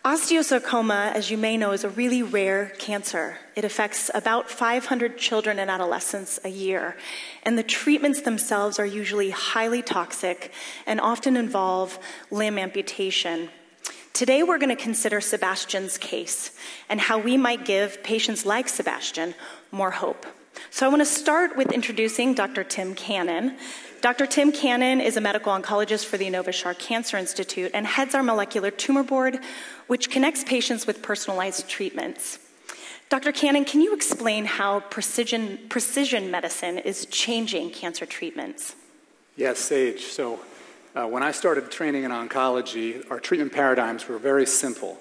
[SPEAKER 10] Osteosarcoma, as you may know, is a really rare cancer. It affects about 500 children and adolescents a year, and the treatments themselves are usually highly toxic and often involve limb amputation. Today we're going to consider Sebastian's case and how we might give patients like Sebastian more hope. So I want to start with introducing Dr. Tim Cannon. Dr. Tim Cannon is a medical oncologist for the Innova Shar Cancer Institute and heads our molecular tumor board, which connects patients with personalized treatments. Dr. Cannon, can you explain how precision medicine is changing cancer treatments?
[SPEAKER 11] Yes, Sage. So when I started training in oncology, our treatment paradigms were very simple.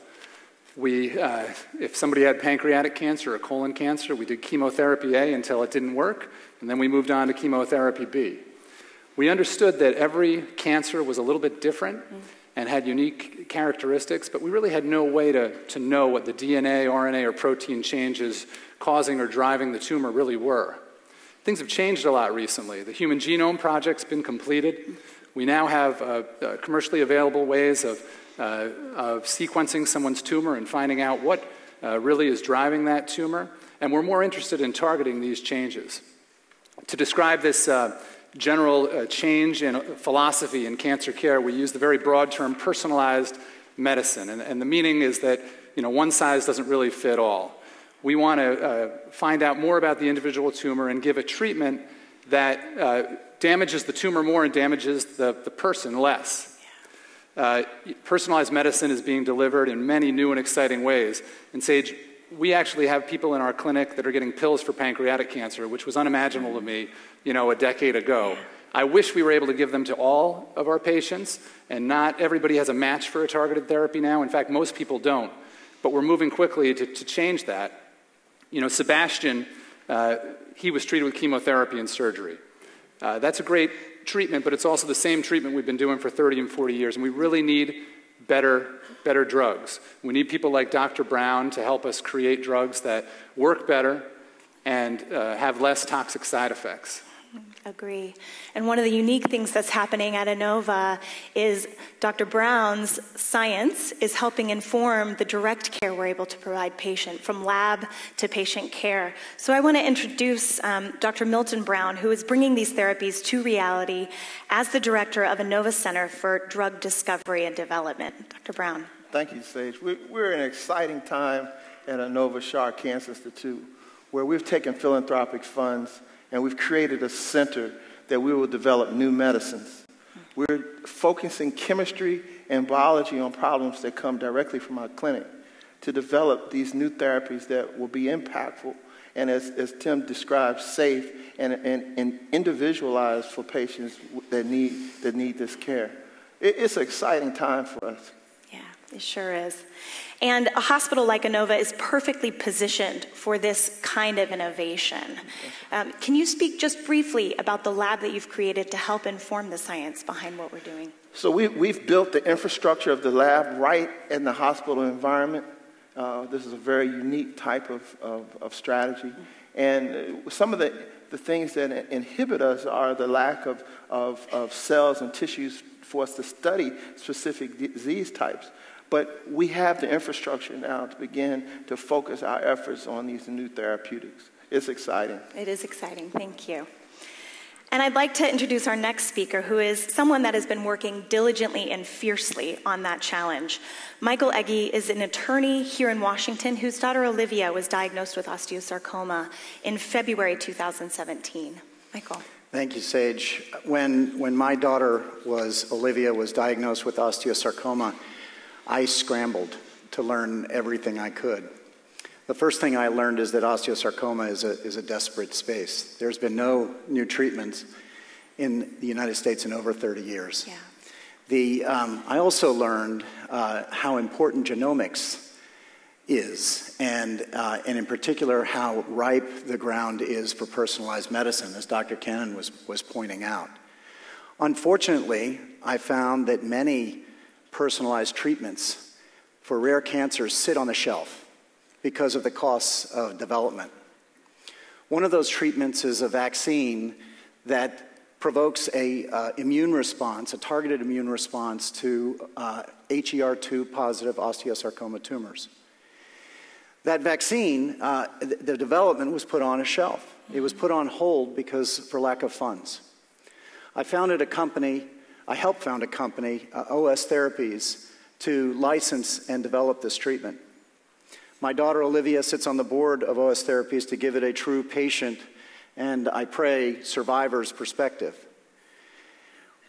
[SPEAKER 11] If somebody had pancreatic cancer or colon cancer, we did chemotherapy A until it didn't work, and then we moved on to chemotherapy B. We understood that every cancer was a little bit different and had unique characteristics, but we really had no way to know what the DNA, RNA, or protein changes causing or driving the tumor really were. Things have changed a lot recently. The Human Genome Project's been completed. We now have commercially available ways of sequencing someone's tumor and finding out what really is driving that tumor, and we're more interested in targeting these changes. To describe this general change in philosophy in cancer care, we use the very broad term personalized medicine, and the meaning is that one size doesn't really fit all. We want to find out more about the individual tumor and give a treatment that damages the tumor more and damages the person less. Personalized medicine is being delivered in many new and exciting ways. And Sage, we actually have people in our clinic that are getting pills for pancreatic cancer, which was unimaginable to me, a decade ago. I wish we were able to give them to all of our patients, and not everybody has a match for a targeted therapy now. In fact, most people don't. But we're moving quickly to change that. Sebastian, he was treated with chemotherapy and surgery. That's a great treatment, but it's also the same treatment we've been doing for 30 and 40 years, and we really need better drugs. We need people like Dr. Brown to help us create drugs that work better and have less toxic side effects.
[SPEAKER 10] Agree. And one of the unique things that's happening at Inova is Dr. Brown's science is helping inform the direct care we're able to provide patient, from lab to patient care. So I want to introduce Dr. Milton Brown, who is bringing these therapies to reality as the director of Inova Center for Drug Discovery and Development. Dr. Brown.
[SPEAKER 12] Thank you, Sage. We're in an exciting time at Inova Shah Cancer Institute, where we've taken philanthropic funds and we've created a center that we will develop new medicines. We're focusing chemistry and biology on problems that come directly from our clinic to develop these new therapies that will be impactful and, as Tim described, safe and individualized for patients that need this care. It's an exciting time for us.
[SPEAKER 10] Yeah, it sure is. And a hospital like Inova is perfectly positioned for this kind of innovation. Can you speak just briefly about the lab that you've created to help inform the science behind what we're doing?
[SPEAKER 12] So we've built the infrastructure of the lab right in the hospital environment. This is a very unique type of strategy. And some of the things that inhibit us are the lack of cells and tissues for us to study specific disease types. But we have the infrastructure now to begin to focus our efforts on these new therapeutics. It's exciting.
[SPEAKER 10] It is exciting. Thank you. And I'd like to introduce our next speaker, who is someone that has been working diligently and fiercely on that challenge. Michael Eggy is an attorney here in Washington whose daughter Olivia was diagnosed with osteosarcoma in February 2017. Michael.
[SPEAKER 13] Thank you, Sage. When my daughter Olivia was diagnosed with osteosarcoma, I scrambled to learn everything I could. The first thing I learned is that osteosarcoma is a desperate space. There's been no new treatments in the United States in over 30 years. Yeah. I also learned how important genomics is, and in particular how ripe the ground is for personalized medicine, as Dr. Cannon was pointing out. Unfortunately, I found that many personalized treatments for rare cancers sit on the shelf because of the costs of development. One of those treatments is a vaccine that provokes a immune response, a targeted immune response to HER2 positive osteosarcoma tumors. That vaccine, the development was put on a shelf. It was put on hold for lack of funds. I helped found a company, OS Therapies, to license and develop this treatment. My daughter Olivia sits on the board of OS Therapies to give it a true patient and, I pray, survivor's perspective.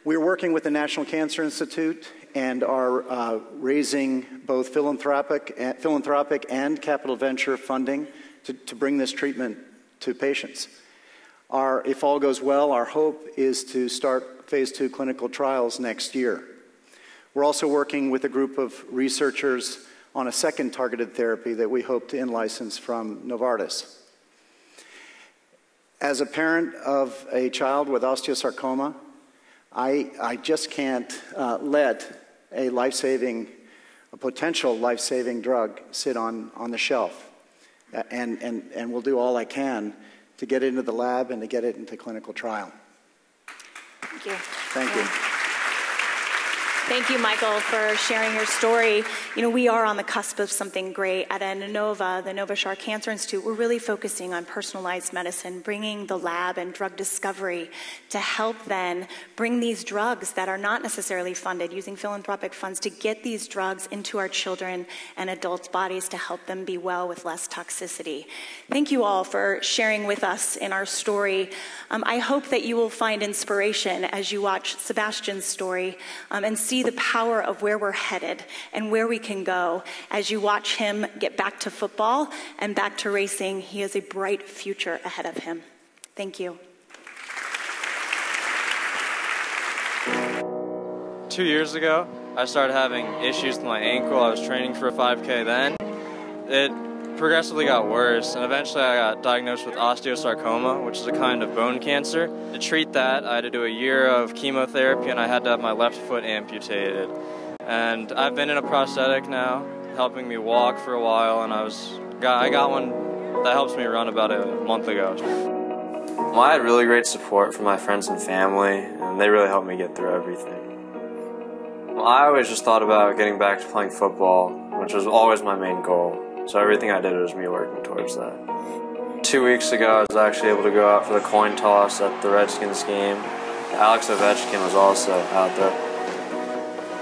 [SPEAKER 13] We're working with the National Cancer Institute and are raising both philanthropic and capital venture funding to bring this treatment to patients. If all goes well, our hope is to start phase 2 clinical trials next year. We're also working with a group of researchers on a second targeted therapy that we hope to in-license from Novartis. As a parent of a child with osteosarcoma, I just can't let a potential life-saving drug sit on the shelf. And we'll do all I can to get it into the lab and to get it into clinical trial.
[SPEAKER 10] Thank you.
[SPEAKER 13] Thank you.
[SPEAKER 10] Thank you, Michael, for sharing your story. You know, we are on the cusp of something great. At Inova, the Nova Shar Cancer Institute, we're really focusing on personalized medicine, bringing the lab and drug discovery to help then bring these drugs that are not necessarily funded, using philanthropic funds to get these drugs into our children and adults' bodies to help them be well with less toxicity. Thank you all for sharing with us in our story. I hope that you will find inspiration as you watch Sebastian's story and see the power of where we're headed and where we can go. As you watch him get back to football and back to racing, he has a bright future ahead of him. Thank you.
[SPEAKER 14] 2 years ago, I started having issues with my ankle. I was training for a 5K then. It progressively got worse, and eventually I got diagnosed with osteosarcoma, which is a kind of bone cancer. To treat that, I had to do a year of chemotherapy, and I had to have my left foot amputated. And I've been in a prosthetic now, helping me walk for a while, and I got one that helps me run about a month ago.
[SPEAKER 9] Well, I had really great support from my friends and family, and they really helped me get through everything. Well, I always just thought about getting back to playing football, which was always my main goal. So everything I did was me working towards that. 2 weeks ago, I was actually able to go out for the coin toss at the Redskins game. Alex Ovechkin was also out there.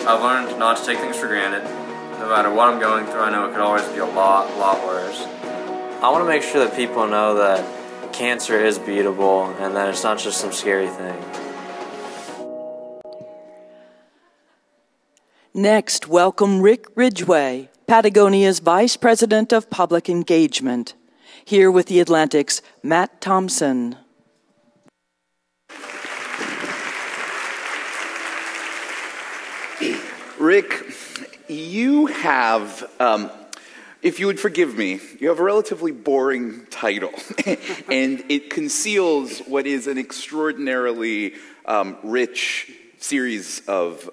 [SPEAKER 9] I've learned not to take things for granted. No matter what I'm going through, I know it could always be a lot worse. I want to make sure that people know that cancer is beatable and that it's not just some scary thing.
[SPEAKER 1] Next, welcome Rick Ridgway, Patagonia's Vice President of Public Engagement. Here with the Atlantic's Matt Thompson.
[SPEAKER 15] Rick, you have, if you would forgive me, you have a relatively boring title, and it conceals what is an extraordinarily rich series of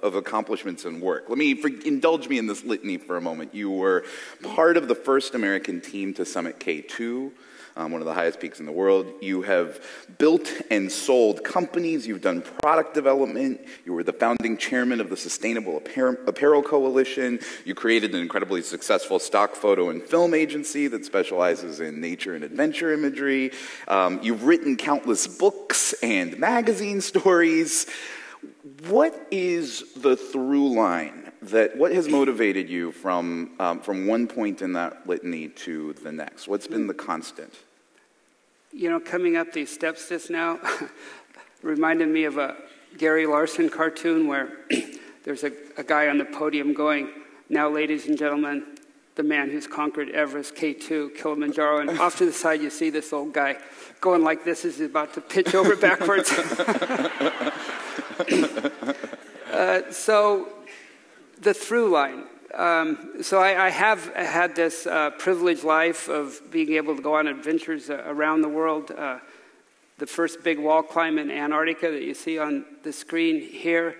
[SPEAKER 15] accomplishments and work. Indulge me in this litany for a moment. You were part of the first American team to summit K2, one of the highest peaks in the world. You have built and sold companies. You've done product development. You were the founding chairman of the Sustainable Apparel Coalition. You created an incredibly successful stock photo and film agency that specializes in nature and adventure imagery. You've written countless books and magazine stories. What is the through line what has motivated you from one point in that litany to the next? What's been the constant?
[SPEAKER 16] You know, coming up these steps just now reminded me of a Gary Larson cartoon where there's a guy on the podium going, "Now, ladies and gentlemen, the man who's conquered Everest, K2, Kilimanjaro," and off to the side you see this old guy going like this as he's about to pitch over backwards. So the through line. So I have had this privileged life of being able to go on adventures around the world. The first big wall climb in Antarctica that you see on the screen here.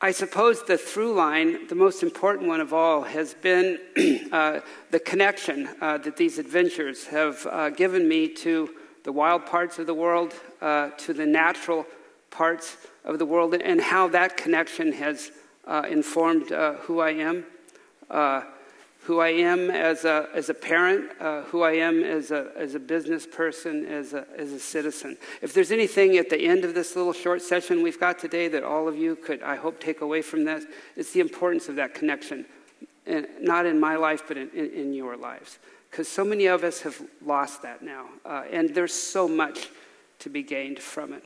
[SPEAKER 16] I suppose the through line, the most important one of all, has been the connection that these adventures have given me to the wild parts of the world, to the natural parts of the world, and how that connection has informed who I am as a parent, who I am as a business person, as a citizen. If there's anything at the end of this little short session we've got today that all of you could, I hope, take away from this, it's the importance of that connection, and not in my life, but in your lives. Because so many of us have lost that now, and there's so much to be gained from it.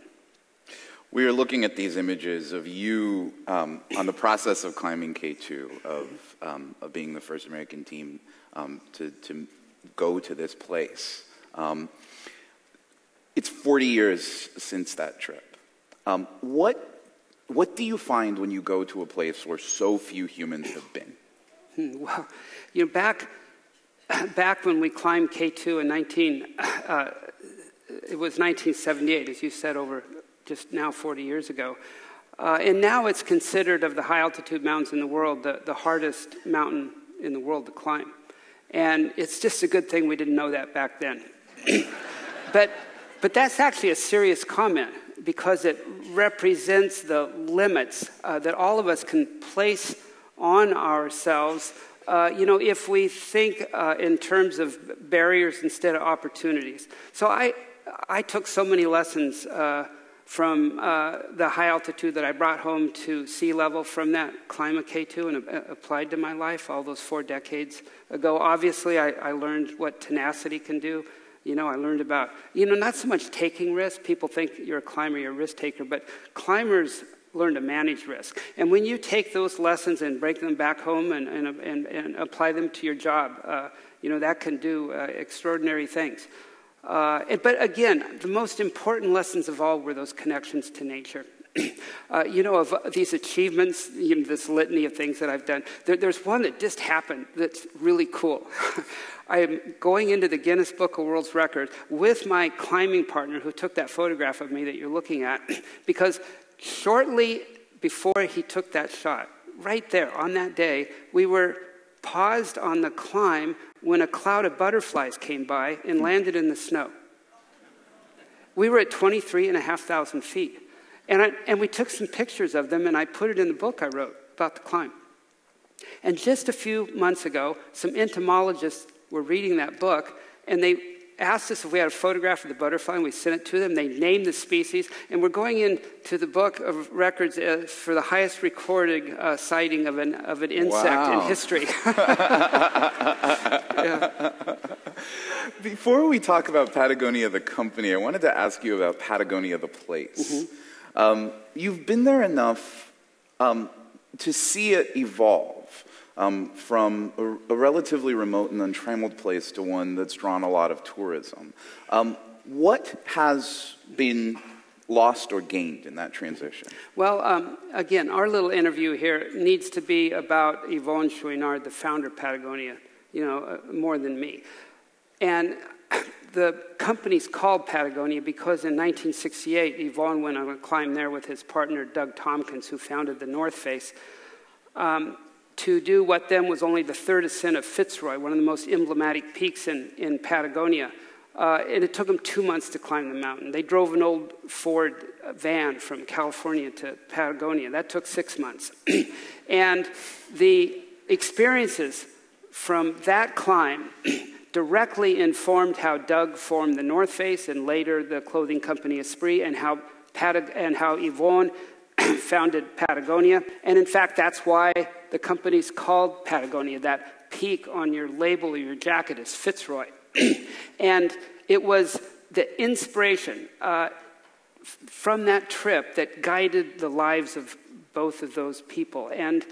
[SPEAKER 15] We are looking at these images of you on the process of climbing K2, of being the first American team to go to this place. It's 40 years since that trip. What do you find when you go to a place where so few humans have been?
[SPEAKER 16] Well, you know, back when we climbed K2 in 1978, as you said, over just now 40 years ago. And now it's considered, of the high altitude mountains in the world, the hardest mountain in the world to climb. And it's just a good thing we didn't know that back then. But that's actually a serious comment, because it represents the limits that all of us can place on ourselves, if we think in terms of barriers instead of opportunities. So I took so many lessons from the high altitude that I brought home to sea level from that climb of K2 and applied to my life all those 4 decades ago. Obviously, I learned what tenacity can do. I learned about, not so much taking risks. People think you're a climber, you're a risk taker, but climbers learn to manage risk. And when you take those lessons and break them back home and apply them to your job, that can do extraordinary things. But again, the most important lessons of all were those connections to nature. Of these achievements, this litany of things that I've done, there's one that just happened that's really cool. I am going into the Guinness Book of World Records with my climbing partner who took that photograph of me that you're looking at, because shortly before he took that shot, right there on that day, we were paused on the climb when a cloud of butterflies came by and landed in the snow. We were at 23,500 feet. And we took some pictures of them, and I put it in the book I wrote about the climb. And just a few months ago, some entomologists were reading that book, and they asked us if we had a photograph of the butterfly, and we sent it to them. They named the species, and we're going into the book of records for the highest recorded sighting of an insect in history.
[SPEAKER 15] Yeah. Before we talk about Patagonia, the company, I wanted to ask you about Patagonia, the place. Mm-hmm. You've been there enough to see it evolve from a relatively remote and untrammeled place to one that's drawn a lot of tourism. What has been lost or gained in that transition? Well,
[SPEAKER 16] Again, our little interview here needs to be about Yvonne Chouinard, the founder of Patagonia, more than me. And the company's called Patagonia because in 1968, Yvonne went on a climb there with his partner, Doug Tompkins, who founded the North Face, to do what then was only the third ascent of Fitzroy, one of the most emblematic peaks in Patagonia. And it took them 2 months to climb the mountain. They drove an old Ford van from California to Patagonia. That took 6 months. And the experiences from that climb directly informed how Doug formed the North Face and later the clothing company Esprit, and how Yvonne founded Patagonia. And in fact, that's why the company's called Patagonia. That peak on your label or your jacket is Fitzroy. And it was the inspiration from that trip that guided the lives of both of those people. And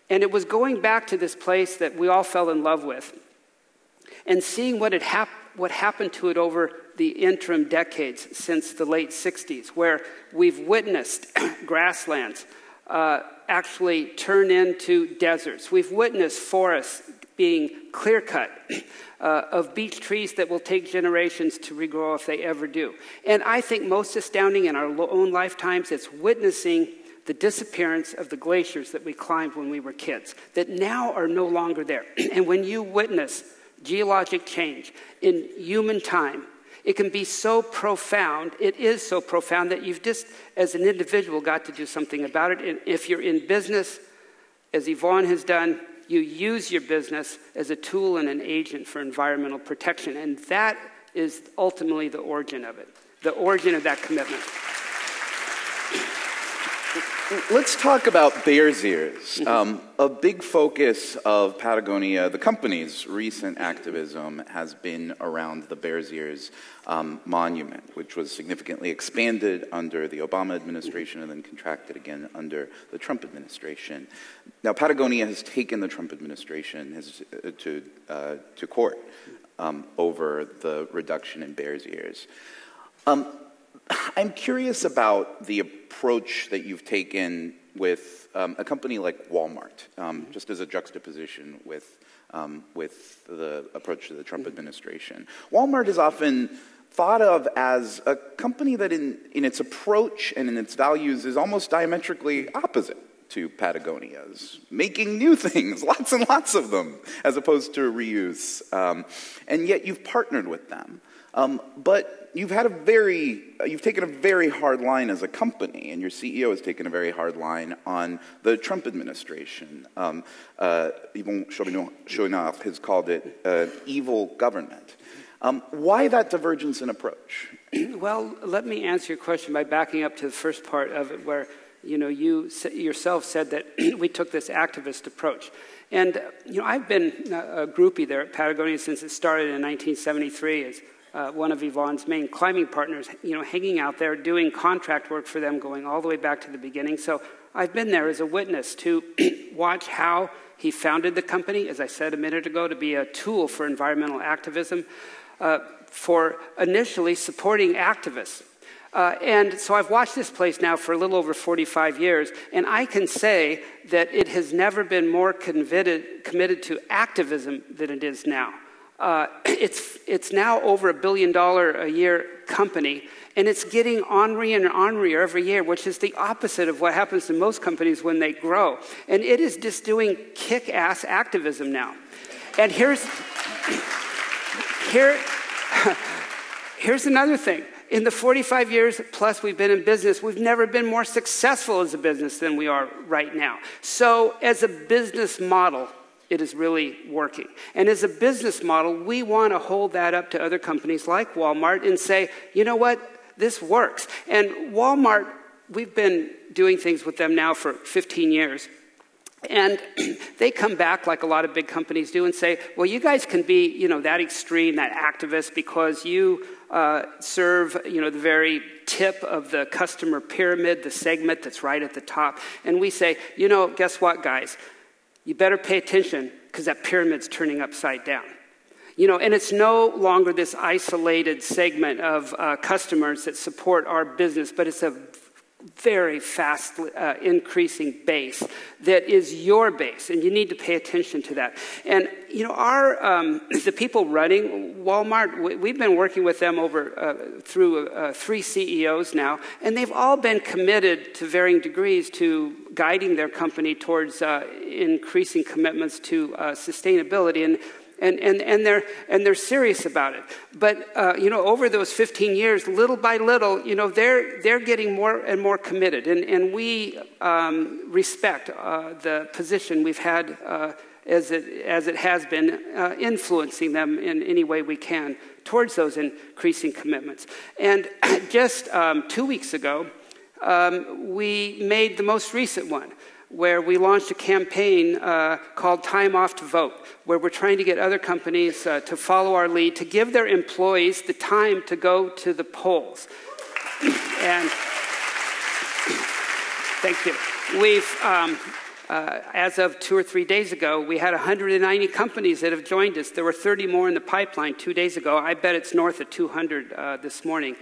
[SPEAKER 16] it was going back to this place that we all fell in love with and seeing what happened to it over the interim decades since the late 60s, where we've witnessed grasslands actually turn into deserts. We've witnessed forests being clear-cut of beech trees that will take generations to regrow if they ever do. And I think most astounding in our own lifetimes, it's witnessing the disappearance of the glaciers that we climbed when we were kids, that now are no longer there. And when you witness geologic change in human time, it can be so profound, it is so profound that you've just, as an individual, got to do something about it. And if you're in business, as Yvonne has done, you use your business as a tool and an agent for environmental protection. And that is ultimately the origin of it, the origin of that commitment.
[SPEAKER 15] Let's talk about Bears Ears. A big focus of Patagonia, the company's recent activism, has been around the Bears Ears monument, which was significantly expanded under the Obama administration and then contracted again under the Trump administration. Now, Patagonia has taken the Trump administration to court over the reduction in Bears Ears. I'm curious about the approach that you've taken with a company like Walmart, just as a juxtaposition with the approach to the Trump administration. Walmart is often thought of as a company that in its approach and in its values is almost diametrically opposite to Patagonia's, making new things, lots and lots of them, as opposed to reuse. And yet you've partnered with them. But you've taken a very hard line as a company, and your CEO has taken a very hard line on the Trump administration. Even Chouinard has called it evil government. Why that divergence in approach?
[SPEAKER 16] Well, let me answer your question by backing up to the first part of it, where you yourself said that we took this activist approach. And I've been a groupie there at Patagonia since it started in 1973 as one of Yvonne's main climbing partners, hanging out there doing contract work for them going all the way back to the beginning. So I've been there as a witness to watch how he founded the company, as I said a minute ago, to be a tool for environmental activism, for initially supporting activists. And so I've watched this place now for a little over 45 years, and I can say that it has never been more committed to activism than it is now. It's now over $1 billion a year company, and it's getting ornerier and ornerier every year, which is the opposite of what happens to most companies when they grow. And it is just doing kick-ass activism now. And here's another thing. In the 45 years plus we've been in business, we've never been more successful as a business than we are right now. So as a business model, it is really working. And as a business model, we want to hold that up to other companies like Walmart and say, you know what, this works. And Walmart, we've been doing things with them now for 15 years. And they come back like a lot of big companies do and say, well, you guys can be, that extreme, that activist, because you serve, the very tip of the customer pyramid, the segment that's right at the top. And we say, guess what, guys? You better pay attention because that pyramid's turning upside down. And it's no longer this isolated segment of customers that support our business, but it's a very fast increasing base that is your base, and you need to pay attention to that. And the people running Walmart, we've been working with them through 3 CEOs now, and they've all been committed to varying degrees to guiding their company towards increasing commitments to sustainability. And they're serious about it. But over those 15 years, little by little, they're getting more and more committed, and we respect the position we've had as it has been, influencing them in any way we can towards those increasing commitments. And just 2 weeks ago, we made the most recent one, where we launched a campaign called Time Off to Vote, where we're trying to get other companies to follow our lead, to give their employees the time to go to the polls. And thank you. We've, as of 2 or 3 days ago, we had 190 companies that have joined us. There were 30 more in the pipeline 2 days ago. I bet it's north of 200 this morning.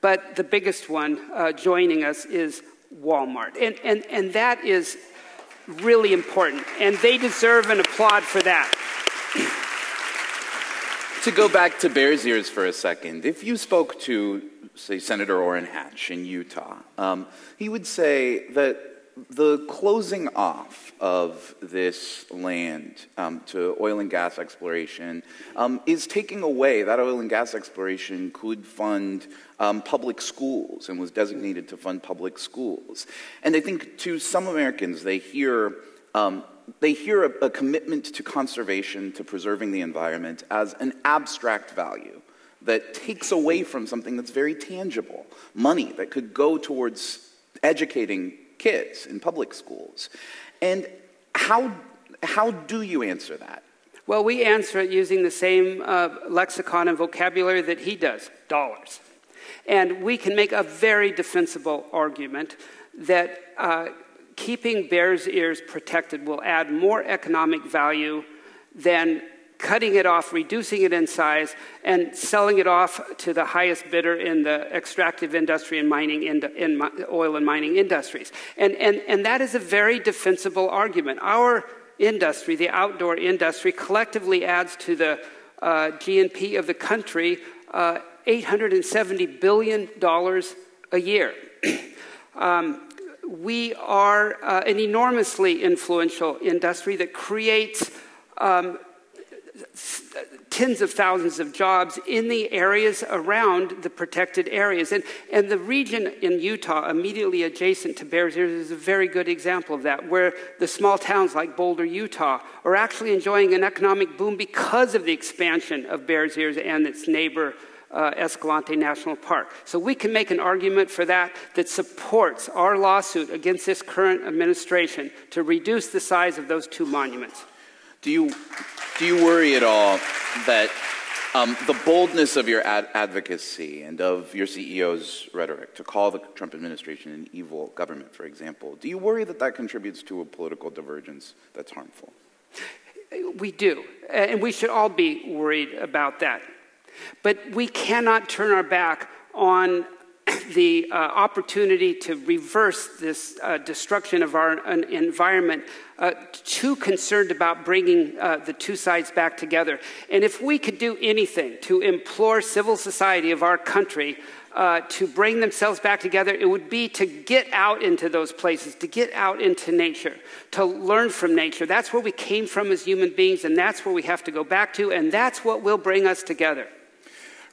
[SPEAKER 16] But the biggest one joining us is Walmart. And that is really important. And they deserve an applaud for that.
[SPEAKER 15] To go back to Bears Ears for a second, if you spoke to, say, Senator Orrin Hatch in Utah, he would say that the closing off of this land to oil and gas exploration is taking away, that oil and gas exploration could fund public schools and was designated to fund public schools. And I think to some Americans, they hear a commitment to conservation, to preserving the environment as an abstract value that takes away from something that's very tangible, money that could go towards educating kids in public schools. And how do you answer that?
[SPEAKER 16] Well, we answer it using the same lexicon and vocabulary that he does, dollars. And we can make a very defensible argument that keeping Bears Ears protected will add more economic value than cutting it off, reducing it in size, and selling it off to the highest bidder in the extractive industry and mining, in oil and mining industries. And that is a very defensible argument. Our industry, the outdoor industry, collectively adds to the GNP of the country $870 billion a year. We are an enormously influential industry that creates tens of thousands of jobs in the areas around the protected areas. And the region in Utah immediately adjacent to Bears Ears is a very good example of that, where the small towns like Boulder, Utah, are actually enjoying an economic boom because of the expansion of Bears Ears and its neighbor, Escalante National Park. So we can make an argument for that supports our lawsuit against this current administration to reduce the size of those two monuments.
[SPEAKER 15] Do you worry at all that the boldness of your advocacy and of your CEO's rhetoric to call the Trump administration an evil government, for example, do you worry that that contributes to a political divergence that's harmful?
[SPEAKER 16] We do, and we should all be worried about that. But we cannot turn our back on the opportunity to reverse this destruction of our environment, too concerned about bringing the two sides back together. And if we could do anything to implore civil society of our country to bring themselves back together, it would be to get out into those places, to get out into nature, to learn from nature. That's where we came from as human beings, and that's where we have to go back to, and that's what will bring us together.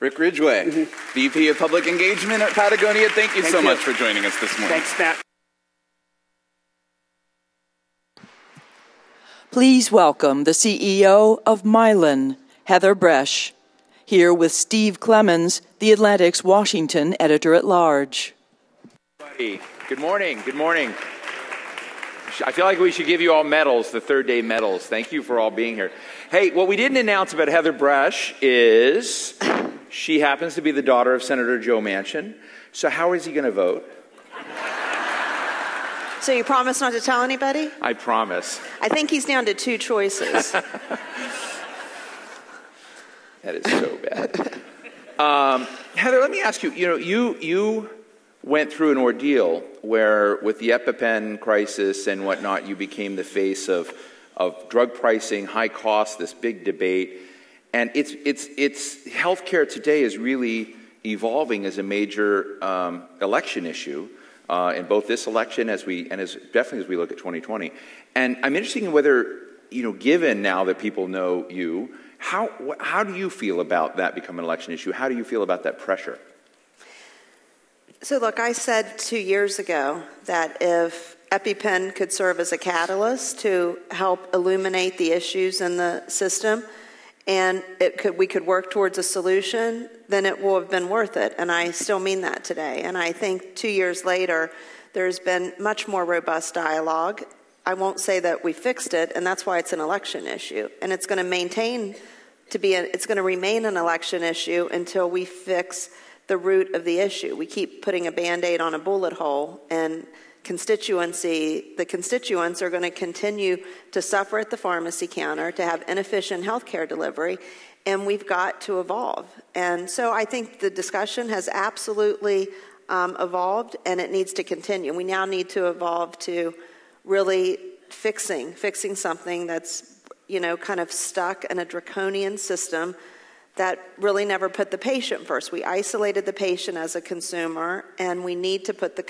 [SPEAKER 15] Rick Ridgway, VP of Public Engagement at Patagonia, thank you so much for joining us this morning.
[SPEAKER 16] Thanks, Matt.
[SPEAKER 1] Please welcome the CEO of Mylan, Heather Bresch, here with Steve Clemens, the Atlantic's Washington editor-at-large.
[SPEAKER 17] Good morning. Good morning. I feel like we should give you all medals, the third day medals. Thank you for all being here. Hey, what we didn't announce about Heather Bresch is she happens to be the daughter of Senator Joe Manchin. So how is he going to vote?
[SPEAKER 18] So you promise not to tell anybody?
[SPEAKER 17] I promise.
[SPEAKER 18] I think he's down to two choices.
[SPEAKER 17] That is so bad. Heather, let me ask you, you went through an ordeal where with the EpiPen crisis and whatnot, you became the face of drug pricing, high costs, this big debate. And it's healthcare today is really evolving as a major election issue in both this election as definitely as we look at 2020. And I'm interested in whether, given now that people know you, how do you feel about that becoming an election issue? How do you feel about that pressure?
[SPEAKER 18] So look, I said 2 years ago that if EpiPen could serve as a catalyst to help illuminate the issues in the system, and we could work towards a solution, then it will have been worth it. And I still mean that today. And I think 2 years later, there's been much more robust dialogue. I won't say that we fixed it, and that's why it's an election issue. And it's going to it's going to remain an election issue until we fix the root of the issue. We keep putting a Band-Aid on a bullet hole, and the constituents are going to continue to suffer at the pharmacy counter, to have inefficient healthcare delivery, and we've got to evolve. And so I think the discussion has absolutely evolved, and it needs to continue. We now need to evolve to really fixing something that's, kind of stuck in a draconian system that really never put the patient first. We isolated the patient as a consumer, and we need to put the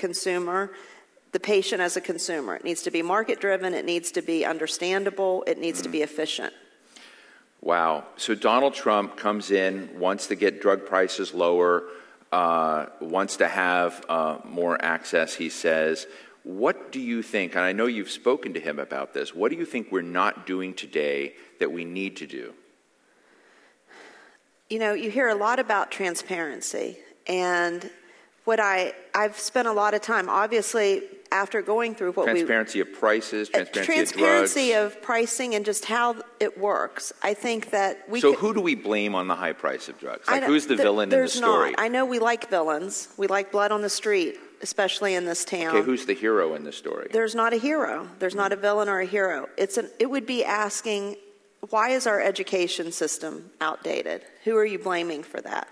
[SPEAKER 18] patient as a consumer. It needs to be market-driven, it needs to be understandable, it needs to be efficient.
[SPEAKER 17] Wow. So Donald Trump comes in, wants to get drug prices lower, wants to have more access, he says. What do you think, and I know you've spoken to him about this, what do you think we're not doing today that we need to do?
[SPEAKER 18] You hear a lot about transparency, and I've spent a lot of time, obviously, after going through what
[SPEAKER 17] transparency of prices,
[SPEAKER 18] transparency
[SPEAKER 17] of drugs.
[SPEAKER 18] of pricing, and just how it works. I think that
[SPEAKER 17] who do we blame on the high price of drugs? Who's the villain in the story?
[SPEAKER 18] I know we like villains. We like blood on the street, especially in this town.
[SPEAKER 17] Okay, who's the hero in the story?
[SPEAKER 18] There's not a hero. There's not a villain or a hero. It would be asking, why is our education system outdated? Who are you blaming for that?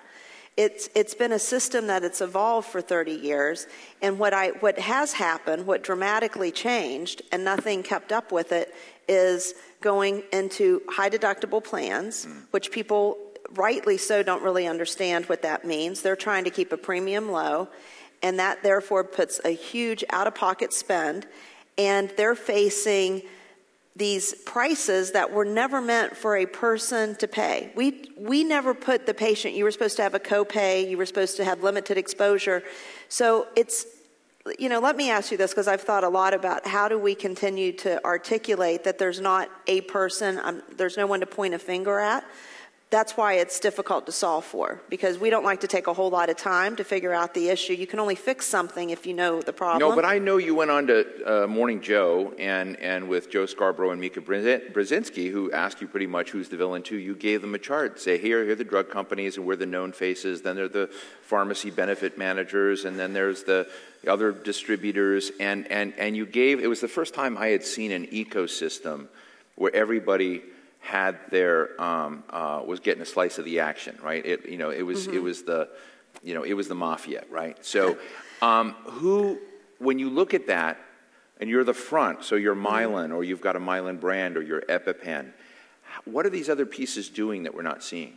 [SPEAKER 18] It's been a system that it's evolved for 30 years, and what has happened, what dramatically changed, and nothing kept up with it, is going into high deductible plans, which people rightly so don't really understand what that means. They're trying to keep a premium low, and that therefore puts a huge out-of-pocket spend, and they're facing these prices that were never meant for a person to pay. We never put the patient, you were supposed to have a copay, you were supposed to have limited exposure. So it's, let me ask you this, because I've thought a lot about how do we continue to articulate that there's not a person, there's no one to point a finger at. That's why it's difficult to solve for, because we don't like to take a whole lot of time to figure out the issue. You can only fix something if you know the problem.
[SPEAKER 17] No, but I know you went on to Morning Joe and with Joe Scarborough and Mika Brzezinski, who asked you pretty much who's the villain too. You gave them a chart. Say, here are the drug companies, and we're the known faces. Then there are the pharmacy benefit managers, and then there's the other distributors. And you gave, it was the first time I had seen an ecosystem where everybody had their was getting a slice of the action, right? It was the mafia, right? So when you look at that and you're the front, so you're Mylan or you've got a Mylan brand or you're EpiPen, what are these other pieces doing that we're not seeing?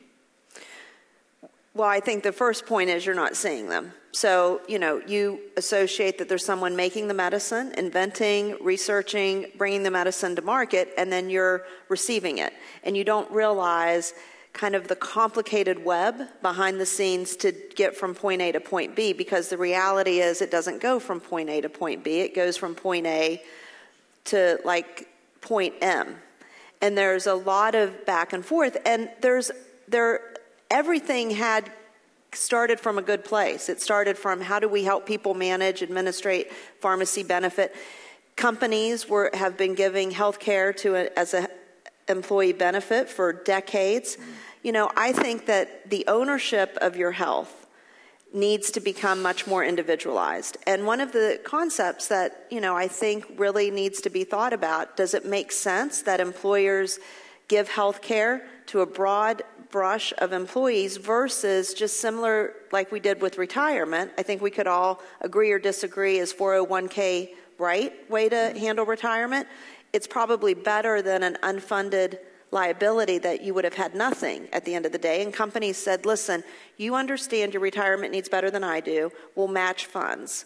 [SPEAKER 18] Well, I think the first point is you're not seeing them. So, you associate that there's someone making the medicine, inventing, researching, bringing the medicine to market, and then you're receiving it. And you don't realize kind of the complicated web behind the scenes to get from point A to point B, because the reality is it doesn't go from point A to point B. It goes from point A to like point M. And there's a lot of back and forth. And everything had started from a good place. It started from how do we help people manage, administrate pharmacy benefit. Companies have been giving health care as an employee benefit for decades. I think that the ownership of your health needs to become much more individualized. And one of the concepts that, I think really needs to be thought about, does it make sense that employers give health care to a broad brush of employees versus just similar like we did with retirement? I think we could all agree or disagree, is 401k right way to handle retirement? It's probably better than an unfunded liability that you would have had nothing at the end of the day. And companies said, listen, you understand your retirement needs better than I do, we'll match funds.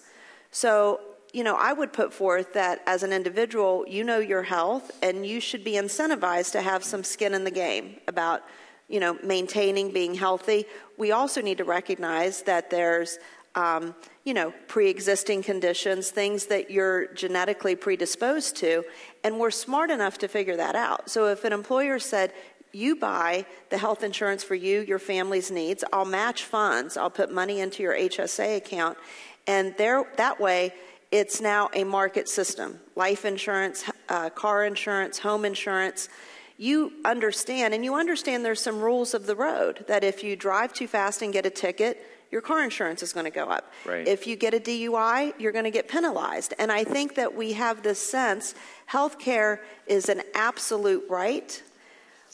[SPEAKER 18] So I would put forth that as an individual, your health, and you should be incentivized to have some skin in the game about, maintaining, being healthy. We also need to recognize that there's, pre-existing conditions, things that you're genetically predisposed to, and we're smart enough to figure that out. So if an employer said, you buy the health insurance for you, your family's needs, I'll match funds, I'll put money into your HSA account, and that way, it's now a market system. Life insurance, car insurance, home insurance. You understand there's some rules of the road, that if you drive too fast and get a ticket, your car insurance is going to go up.
[SPEAKER 17] Right.
[SPEAKER 18] If you get a DUI, you're going to get penalized. And I think that we have this sense, healthcare is an absolute right,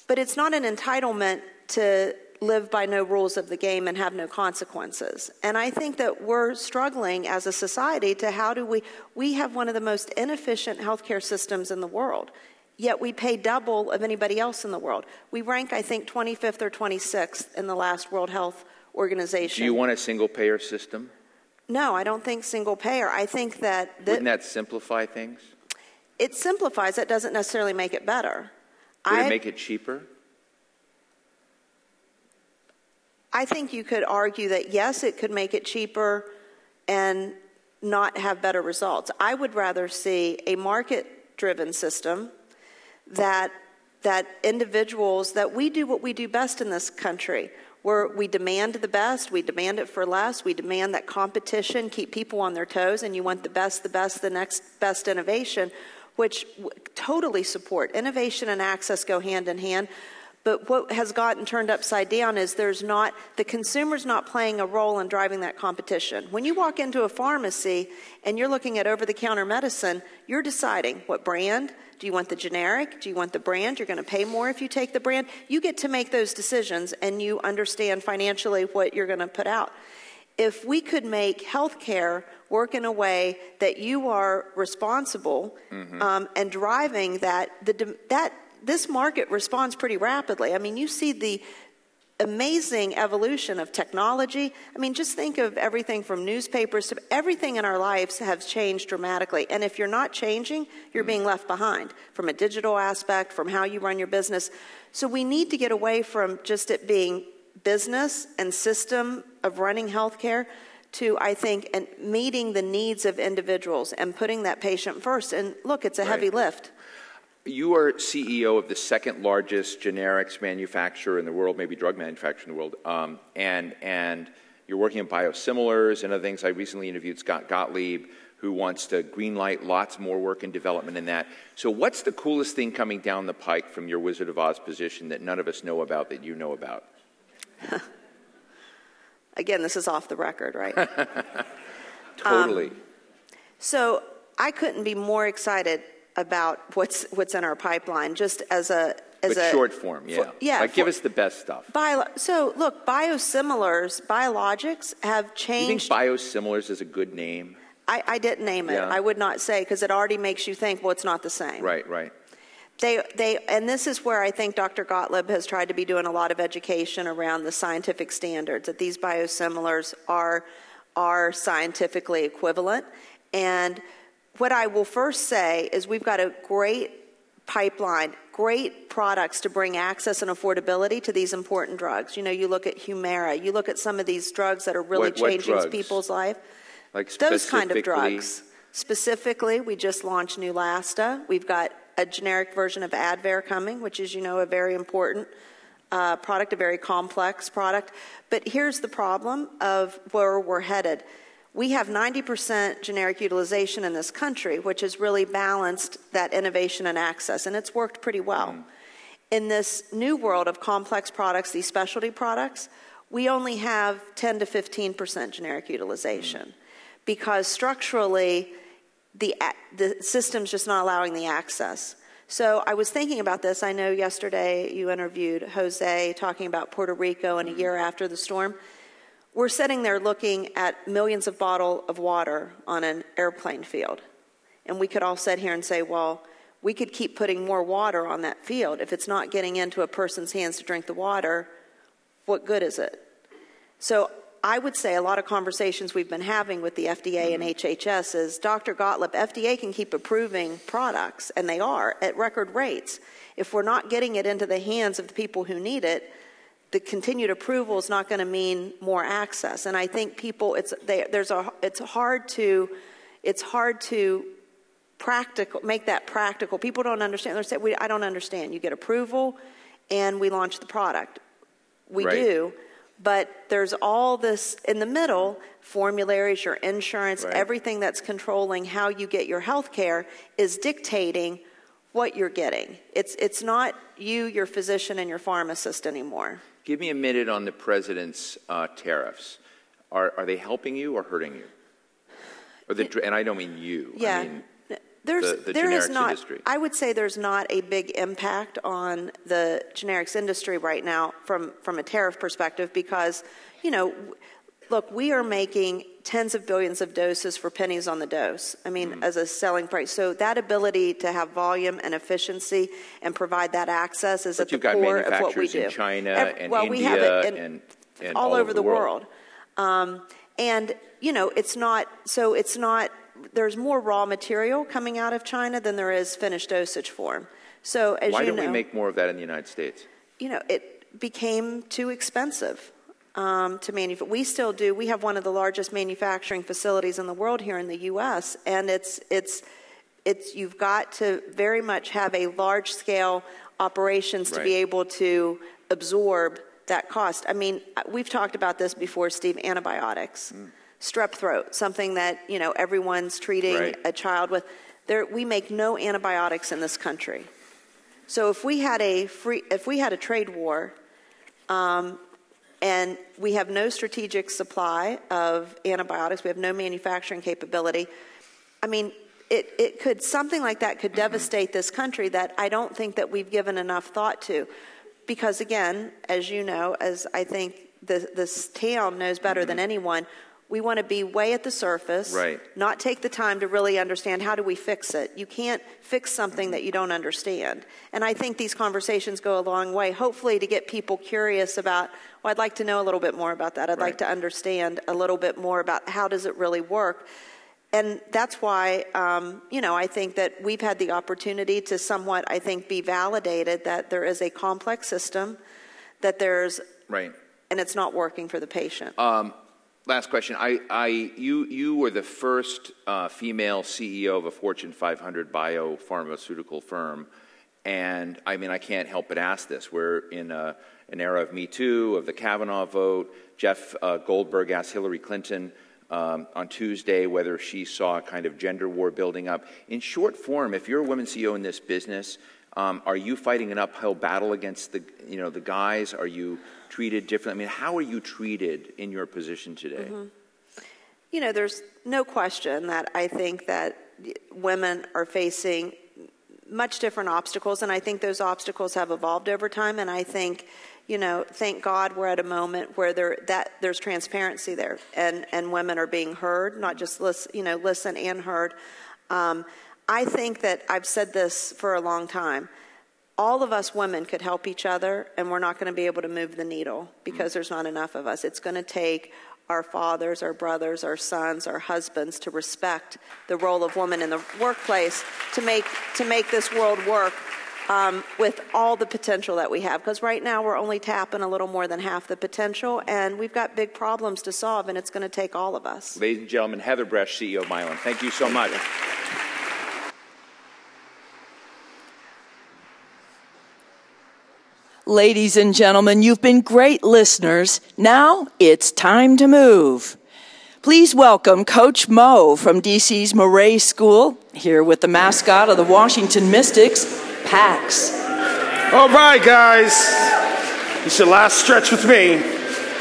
[SPEAKER 18] but it's not an entitlement to live by no rules of the game and have no consequences. And I think that we're struggling as a society to how do we have one of the most inefficient healthcare systems in the world, yet we pay double of anybody else in the world. We rank, I think, 25th or 26th in the last World Health Organization.
[SPEAKER 17] Do you want a single payer system?
[SPEAKER 18] No, I don't think single payer. I think that...
[SPEAKER 17] Wouldn't that simplify things?
[SPEAKER 18] It simplifies. That doesn't necessarily make it better.
[SPEAKER 17] Would it make it cheaper?
[SPEAKER 18] I think you could argue that, yes, it could make it cheaper and not have better results. I would rather see a market-driven system that individuals, that we do what we do best in this country, where we demand the best, we demand it for less, we demand that competition, keep people on their toes, and you want the best, the next best innovation, which totally support. Innovation and access go hand in hand. But what has gotten turned upside down is the consumer's not playing a role in driving that competition. When you walk into a pharmacy and you're looking at over-the-counter medicine, you're deciding what brand. Do you want the generic? Do you want the brand? You're going to pay more if you take the brand. You get to make those decisions, and you understand financially what you're going to put out. If we could make healthcare work in a way that you are responsible and driving that, this market responds pretty rapidly. I mean, you see amazing evolution of technology. I mean, just think of everything from newspapers to everything in our lives has changed dramatically. And if you're not changing, you're being left behind from a digital aspect, from how you run your business. So we need to get away from just it being business and system of running healthcare to, I think, and meeting the needs of individuals and putting that patient first. And look, it's a heavy lift.
[SPEAKER 17] You are CEO of the second largest generics manufacturer in the world, maybe drug manufacturer in the world, and you're working on biosimilars and other things. I recently interviewed Scott Gottlieb, who wants to greenlight lots more work and development in that. So what's the coolest thing coming down the pike from your Wizard of Oz position that none of us know about that you know about?
[SPEAKER 18] Again, this is off the record, right?
[SPEAKER 17] Totally.
[SPEAKER 18] So I couldn't be more excited about what's in our pipeline, just as a
[SPEAKER 17] short form, yeah. Like, give us the best stuff.
[SPEAKER 18] So look, biosimilars, biologics have changed.
[SPEAKER 17] Do you think biosimilars is a good name?
[SPEAKER 18] I didn't name it. I would not say, because it already makes you think, well, it's not the same.
[SPEAKER 17] Right.
[SPEAKER 18] And this is where I think Dr. Gottlieb has tried to be doing a lot of education around the scientific standards, that these biosimilars are scientifically equivalent. And what I will first say is we've got a great pipeline, great products to bring access and affordability to these important drugs. You know, you look at Humira, you look at some of these drugs that are really changing people's life.
[SPEAKER 17] Like
[SPEAKER 18] those kind of drugs. Specifically, we just launched Neulasta. We've got a generic version of Advair coming, which is, you know, a very important product, a very complex product. But here's the problem of where we're headed. We have 90% generic utilization in this country, which has really balanced that innovation and access, and it's worked pretty well. In this new world of complex products, these specialty products, we only have 10 to 15% generic utilization because structurally the system's just not allowing the access. So I was thinking about this. I know yesterday you interviewed Jose talking about Puerto Rico and a year after the storm. We're sitting there looking at millions of bottles of water on an airplane field. And we could all sit here and say, well, we could keep putting more water on that field. If it's not getting into a person's hands to drink the water, what good is it? So I would say a lot of conversations we've been having with the FDA and HHS is, Dr. Gottlieb, FDA can keep approving products, and they are at record rates. If we're not getting it into the hands of the people who need it, the continued approval is not going to mean more access. And I think people, it's hard to make that practical. People don't understand. They say, I don't understand. You get approval, and we launch the product. We do, but there's all this in the middle: formularies, your insurance, everything that's controlling how you get your health care is dictating what you're getting. It's not you, your physician, and your pharmacist anymore.
[SPEAKER 17] Give me a minute on the president's tariffs. Are they helping you or hurting you? And I don't mean you.
[SPEAKER 18] Yeah.
[SPEAKER 17] I mean
[SPEAKER 18] there
[SPEAKER 17] generics
[SPEAKER 18] is not,
[SPEAKER 17] industry.
[SPEAKER 18] I would say there's not a big impact on the generics industry right now from a tariff perspective because, you know, look, we are making tens of billions of doses for pennies on the dose. I mean, as a selling price. So that ability to have volume and efficiency and provide that access is at the core of what we do.
[SPEAKER 17] You've got manufacturers in China and India
[SPEAKER 18] we have it
[SPEAKER 17] and
[SPEAKER 18] all over the world. And, you know, it's not, there's more raw material coming out of China than there is finished dosage form. So as
[SPEAKER 17] Why
[SPEAKER 18] you know.
[SPEAKER 17] Why don't we make more of that in the United States?
[SPEAKER 18] You know, it became too expensive. To manufacture. We still do. We have one of the largest manufacturing facilities in the world here in the U.S., and you've got to very much have a large-scale operations to be able to absorb that cost. I mean, we've talked about this before, Steve, antibiotics. Strep throat, something that, you know, everyone's treating a child with. We make no antibiotics in this country. So if we had a trade war, and we have no strategic supply of antibiotics, we have no manufacturing capability, I mean, something like that could devastate this country that I don't think that we've given enough thought to. Because again, as you know, as I think this town knows better than anyone, We want to be way at the surface,
[SPEAKER 17] Right.
[SPEAKER 18] not take the time to really understand how do we fix it. You can't fix something that you don't understand. And I think these conversations go a long way, hopefully to get people curious about, well, I'd like to know a little bit more about that. I'd like to understand a little bit more about how does it really work. And that's why, I think that we've had the opportunity to somewhat, I think, be validated that there is a complex system, that there's,
[SPEAKER 17] Right.
[SPEAKER 18] and it's not working for the patient.
[SPEAKER 17] Last question. You were the first female CEO of a Fortune 500 biopharmaceutical firm, and I mean, I can't help but ask this. We're in an era of Me Too, of the Kavanaugh vote. Jeff Goldberg asked Hillary Clinton on Tuesday whether she saw a kind of gender war building up. In short form, if you're a woman CEO in this business, are you fighting an uphill battle against the guys? Are you treated differently? I mean, how are you treated in your position today?
[SPEAKER 18] Mm-hmm. There's no question that I think that women are facing much different obstacles, and I think those obstacles have evolved over time, and I think, thank God we're at a moment where there's transparency there, and women are being heard, not just listen and heard. I think that I've said this for a long time. All of us women could help each other, and we're not going to be able to move the needle because there's not enough of us. It's going to take our fathers, our brothers, our sons, our husbands to respect the role of women in the workplace to make this world work with all the potential that we have. Because right now we're only tapping a little more than half the potential, and we've got big problems to solve, and it's going to take all of us.
[SPEAKER 17] Ladies and gentlemen, Heather Bresch, CEO of Mylan. Thank you so much.
[SPEAKER 1] Ladies and gentlemen, you've been great listeners. Now it's time to move. Please welcome Coach Mo from DC's Murray School, here with the mascot of the Washington Mystics, Pax.
[SPEAKER 19] All right, guys. It's your last stretch with me.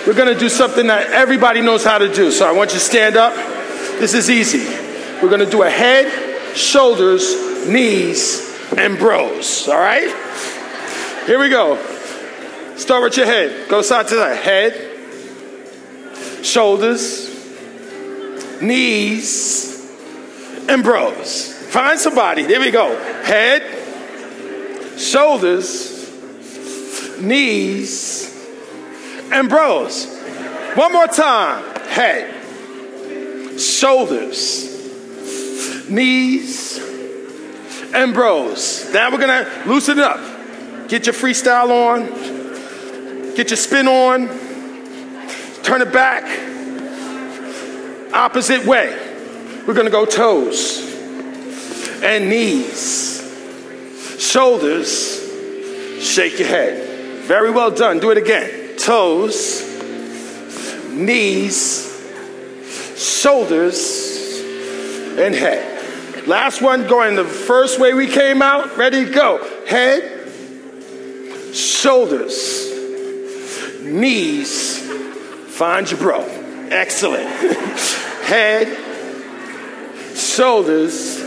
[SPEAKER 19] We're going to do something that everybody knows how to do. So I want you to stand up. This is easy. We're going to do a head, shoulders, knees, and bros. All right? Here we go. Start with your head. Go side to side. Head, shoulders, knees, and bros. Find somebody. There we go. Head, shoulders, knees, and bros. One more time. Head, shoulders, knees, and bros. Now we're going to loosen it up. Get your freestyle on. Get your spin on. Turn it back. Opposite way. We're going to go toes and knees, shoulders, shake your head. Very well done. Do it again. Toes, knees, shoulders, and head. Last one, going the first way we came out. Ready, go. Head, shoulders, knees, find your bro. Excellent. Head, shoulders,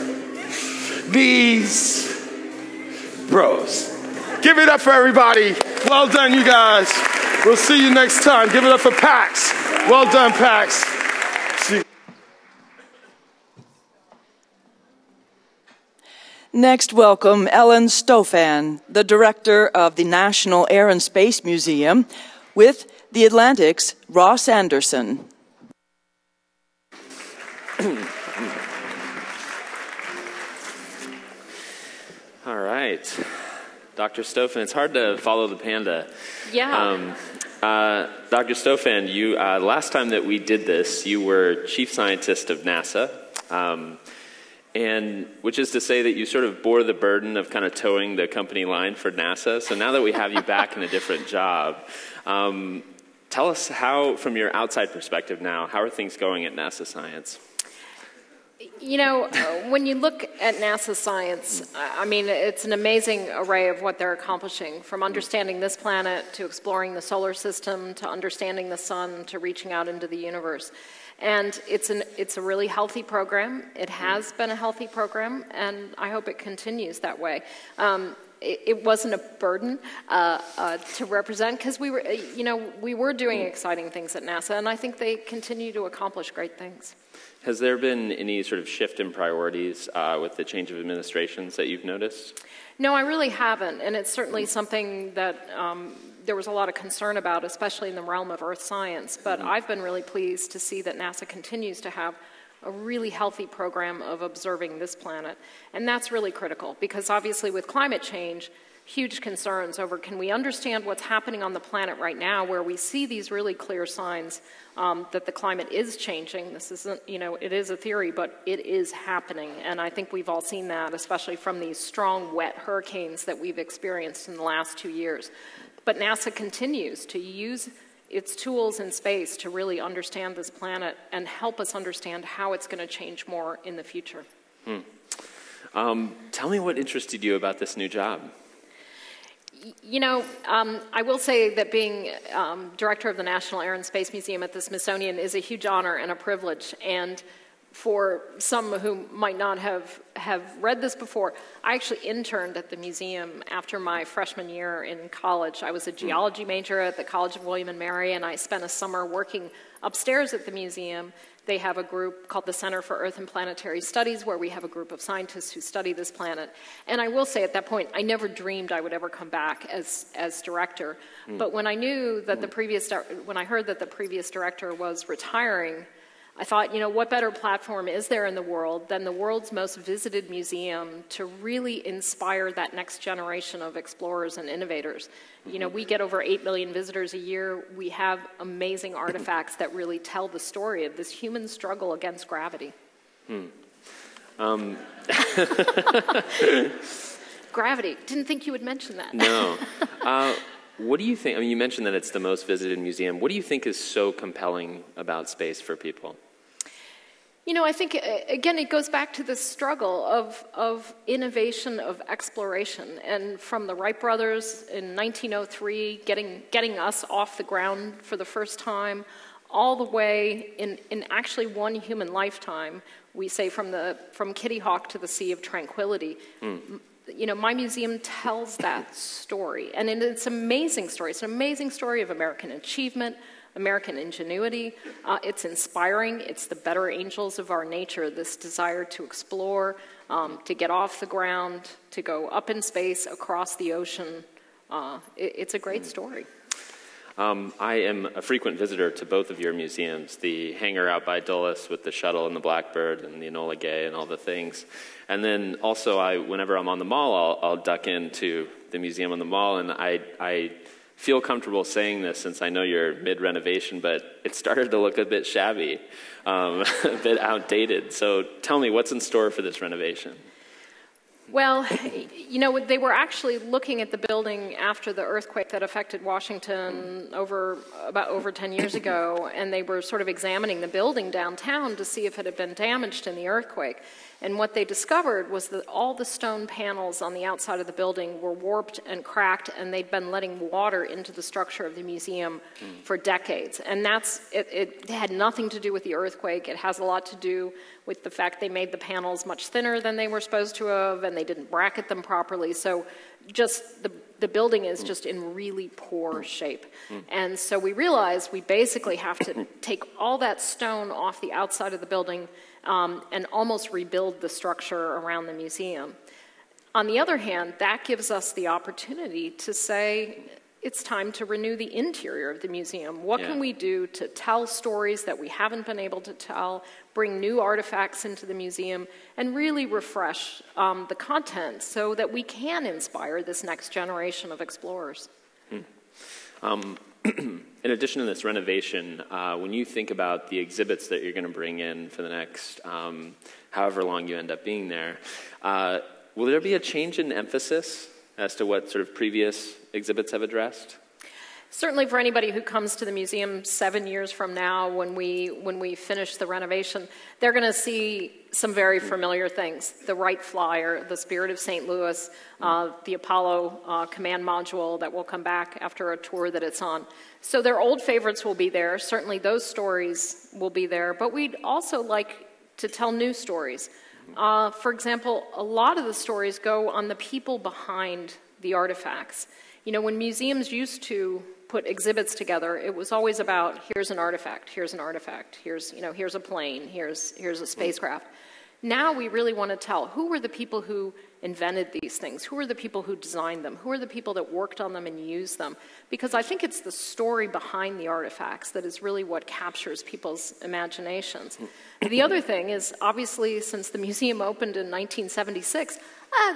[SPEAKER 19] knees, bros. Give it up for everybody. Well done, you guys. We'll see you next time. Give it up for Pax. Well done, Pax. See you.
[SPEAKER 1] Next, welcome Ellen Stofan, the director of the National Air and Space Museum, with the Atlantic's Ross Anderson.
[SPEAKER 20] All right. Dr. Stofan, it's hard to follow the panda.
[SPEAKER 21] Yeah.
[SPEAKER 20] Dr. Stofan, you last time that we did this, you were chief scientist of NASA, and which is to say that you sort of bore the burden of kind of towing the company line for NASA. So now that we have you back in a different job, tell us how, from your outside perspective now, how are things going at NASA Science?
[SPEAKER 21] You know, when you look at NASA Science, I mean, it's an amazing array of what they're accomplishing, from understanding this planet to exploring the solar system to understanding the sun to reaching out into the universe. And it's a really healthy program. It has been a healthy program, and I hope it continues that way. it wasn't a burden to represent, because we were doing exciting things at NASA, and I think they continue to accomplish great things.
[SPEAKER 20] Has there been any sort of shift in priorities with the change of administrations that you've noticed?
[SPEAKER 21] No, I really haven't, and it's certainly something that there was a lot of concern about, especially in the realm of earth science, but I've been really pleased to see that NASA continues to have a really healthy program of observing this planet, and that's really critical, because obviously with climate change, huge concerns over, can we understand what's happening on the planet right now, where we see these really clear signs that the climate is changing. This isn't, it is a theory, but it is happening. And I think we've all seen that, especially from these strong, wet hurricanes that we've experienced in the last 2 years. But NASA continues to use its tools in space to really understand this planet and help us understand how it's going to change more in the future.
[SPEAKER 20] Tell me what interested you about this new job.
[SPEAKER 21] I will say that being director of the National Air and Space Museum at the Smithsonian is a huge honor and a privilege. And for some who might not have read this before, I actually interned at the museum after my freshman year in college. I was a geology major at the College of William and Mary, and I spent a summer working upstairs at the museum. They have a group called the Center for Earth and Planetary Studies, where we have a group of scientists who study this planet. And I will say at that point, I never dreamed I would ever come back as director. But when I knew that when I heard that the previous director was retiring, I thought, what better platform is there in the world than the world's most visited museum to really inspire that next generation of explorers and innovators? We get over 8 million visitors a year. We have amazing artifacts that really tell the story of this human struggle against gravity. Gravity. Didn't think you would mention that.
[SPEAKER 20] No. What do you think? I mean, you mentioned that it's the most visited museum. What do you think is so compelling about space for people?
[SPEAKER 21] I think, again, it goes back to this struggle of innovation, of exploration. And from the Wright brothers in 1903, getting us off the ground for the first time, all the way in actually one human lifetime, we say from Kitty Hawk to the Sea of Tranquility. My museum tells that story, and it's an amazing story. It's an amazing story of American achievement, American ingenuity. It's inspiring. It's the better angels of our nature, this desire to explore, to get off the ground, to go up in space, across the ocean. It's a great story.
[SPEAKER 20] I am a frequent visitor to both of your museums, the hangar out by Dulles with the shuttle and the Blackbird and the Enola Gay and all the things. And then also, whenever I'm on the mall, I'll duck into the museum on the mall, and I feel comfortable saying this since I know you're mid-renovation, but it started to look a bit shabby, a bit outdated. So tell me, what's in store for this renovation?
[SPEAKER 21] Well, they were actually looking at the building after the earthquake that affected Washington over 10 years ago, and they were sort of examining the building downtown to see if it had been damaged in the earthquake. And what they discovered was that all the stone panels on the outside of the building were warped and cracked, and they'd been letting water into the structure of the museum for decades. And it had nothing to do with the earthquake. It has a lot to do with the fact they made the panels much thinner than they were supposed to have, and they didn't bracket them properly. So just the building is just in really poor shape. And so we realized we basically have to take all that stone off the outside of the building and almost rebuild the structure around the museum. On the other hand, that gives us the opportunity to say, it's time to renew the interior of the museum. What can we do to tell stories that we haven't been able to tell, bring new artifacts into the museum, and really refresh the content so that we can inspire this next generation of explorers?
[SPEAKER 20] In addition to this renovation, when you think about the exhibits that you're going to bring in for the next however long you end up being there, will there be a change in emphasis as to what sort of previous exhibits have addressed?
[SPEAKER 21] Certainly for anybody who comes to the museum 7 years from now when we finish the renovation, they're going to see some very familiar things. The Wright Flyer, the Spirit of St. Louis, the Apollo command module that will come back after a tour that it's on. So their old favorites will be there. Certainly those stories will be there. But we'd also like to tell new stories. For example, a lot of the stories go on the people behind the artifacts. You know, when museums used to put exhibits together, it was always about, here's an artifact, here's an artifact, here's a plane, here's a spacecraft. Now we really want to tell, who were the people who invented these things? Who are the people who designed them? Who are the people that worked on them and used them? Because I think it's the story behind the artifacts that is really what captures people's imaginations. The other thing is, obviously, since the museum opened in 1976,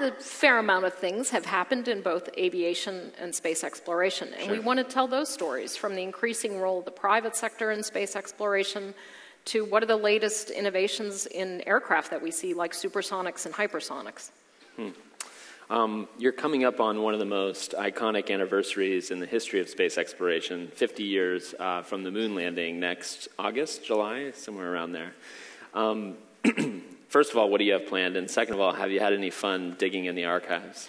[SPEAKER 21] a fair amount of things have happened in both aviation and space exploration. And we want to tell those stories, from the increasing role of the private sector in space exploration to what are the latest innovations in aircraft that we see, like supersonics and hypersonics.
[SPEAKER 20] You're coming up on one of the most iconic anniversaries in the history of space exploration, 50 years from the moon landing next August, July, somewhere around there. First of all, what do you have planned? And second of all, have you had any fun digging in the archives?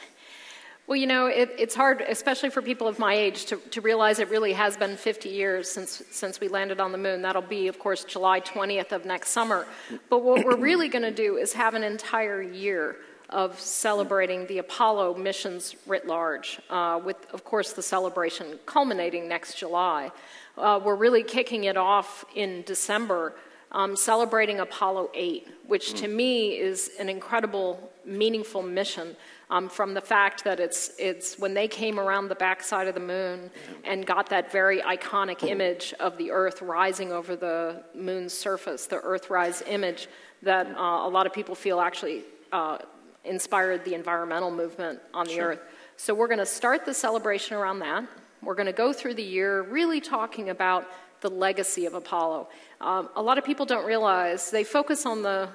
[SPEAKER 21] Well, you know, it's hard, especially for people of my age, to realize it really has been 50 years since we landed on the moon. That'll be, of course, July 20th of next summer. But what we're really going to do is have an entire year of celebrating the Apollo missions writ large, with, of course, the celebration culminating next July. We're really kicking it off in December, celebrating Apollo 8, which to me is an incredible, meaningful mission, from the fact that it's when they came around the backside of the moon and got that very iconic image of the Earth rising over the moon's surface, the Earthrise image that a lot of people feel actually inspired the environmental movement on the Earth. So we're going to start the celebration around that. We're going to go through the year really talking about the legacy of Apollo. A lot of people don't realize, they focus on the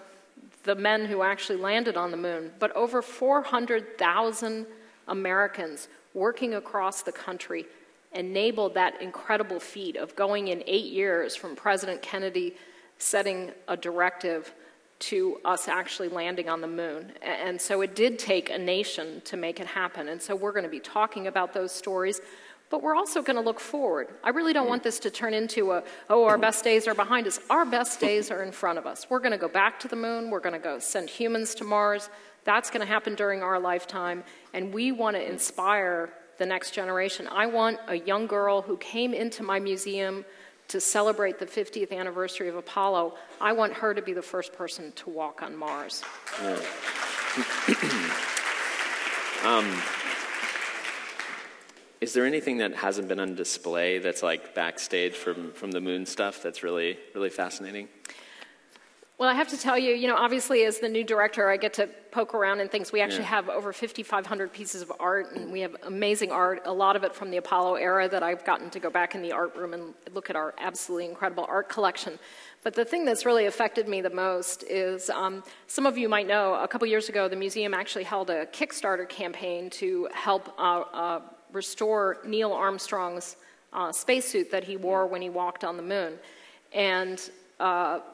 [SPEAKER 21] men who actually landed on the moon, but over 400,000 Americans working across the country enabled that incredible feat of going in 8 years from President Kennedy setting a directive to us actually landing on the moon. And so it did take a nation to make it happen. And so we're going to be talking about those stories, but we're also going to look forward. I really don't want this to turn into our best days are behind us. Our best days are in front of us. We're going to go back to the moon. We're going to go send humans to Mars. That's going to happen during our lifetime. And we want to inspire the next generation. I want a young girl who came into my museum to celebrate the 50th anniversary of Apollo. I want her to be the first person to walk on Mars.
[SPEAKER 20] Yeah. Is there anything that hasn't been on display that's like backstage from the moon stuff that's really, really fascinating?
[SPEAKER 21] Well, I have to tell you, obviously as the new director, I get to poke around in things. We actually have over 5,500 pieces of art, and we have amazing art, a lot of it from the Apollo era that I've gotten to go back in the art room and look at our absolutely incredible art collection. But the thing that's really affected me the most is, some of you might know, a couple years ago, the museum actually held a Kickstarter campaign to help restore Neil Armstrong's spacesuit that he wore when he walked on the moon. And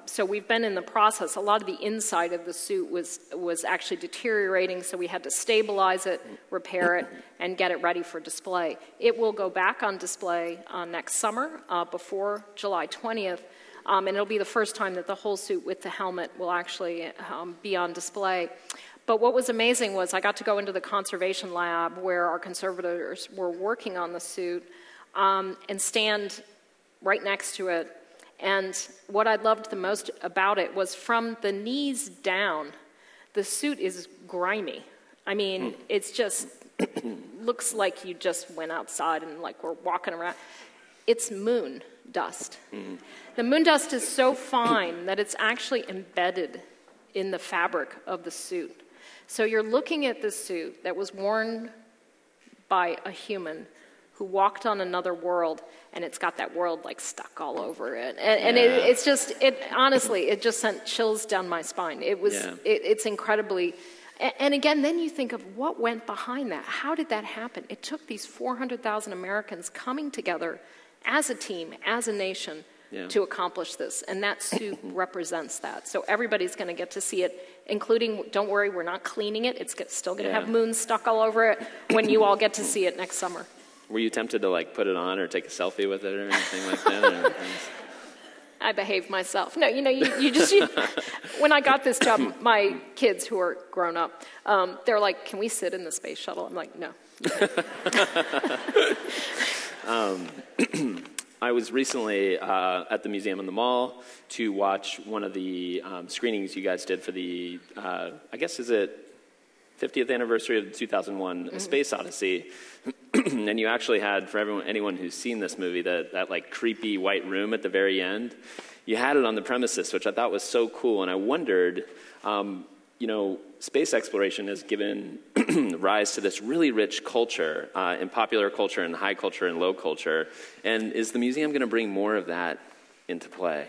[SPEAKER 21] so we've been in the process. A lot of the inside of the suit was actually deteriorating, so we had to stabilize it, repair it, and get it ready for display. It will go back on display next summer, before July 20th, and it'll be the first time that the whole suit with the helmet will actually be on display. But what was amazing was I got to go into the conservation lab where our conservators were working on the suit, and stand right next to it. And what I loved the most about it was from the knees down, the suit is grimy. I mean, it's just, looks like you just went outside and like we're walking around. It's moon dust. The moon dust is so fine that it's actually embedded in the fabric of the suit. So you're looking at this suit that was worn by a human who walked on another world, and it's got that world like stuck all over it. And it's just, honestly, it just sent chills down my spine. It was, it's incredibly, and again, then you think of what went behind that. How did that happen? It took these 400,000 Americans coming together as a team, as a nation, to accomplish this. And that suit represents that. So everybody's going to get to see it, including, don't worry, we're not cleaning it. It's still going to have moons stuck all over it when you all get to see it next summer.
[SPEAKER 20] Were you tempted to like put it on or take a selfie with it or anything like that?
[SPEAKER 21] I behaved myself. No, when I got this job, my kids who are grown up, they're like, can we sit in the space shuttle? I'm like, no.
[SPEAKER 20] I was recently at the museum in the mall to watch one of the screenings you guys did for the, I guess, is it 50th anniversary of the 2001 A Space Odyssey. And you actually had, for anyone who's seen this movie, that like creepy white room at the very end. You had it on the premises, which I thought was so cool. And I wondered, space exploration has given rise to this really rich culture in popular culture and high culture and low culture. And is the museum going to bring more of that into play?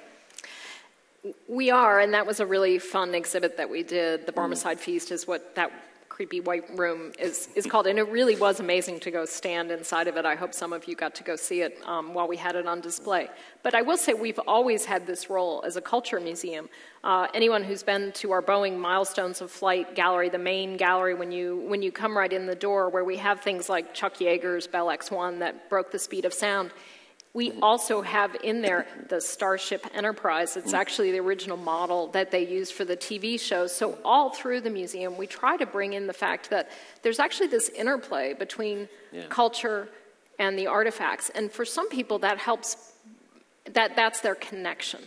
[SPEAKER 21] We are, and that was a really fun exhibit that we did. The Barmecide Feast is what that creepy white room is called, and it really was amazing to go stand inside of it. I hope some of you got to go see it while we had it on display. But I will say we've always had this role as a culture museum. Anyone who's been to our Boeing Milestones of Flight gallery, the main gallery when you come right in the door, where we have things like Chuck Yeager's Bell X-1 that broke the speed of sound, we also have in there the Starship Enterprise. It's actually the original model that they used for the TV show. So all through the museum, we try to bring in the fact that there's actually this interplay between culture and the artifacts. And for some people, that helps, that's their connection.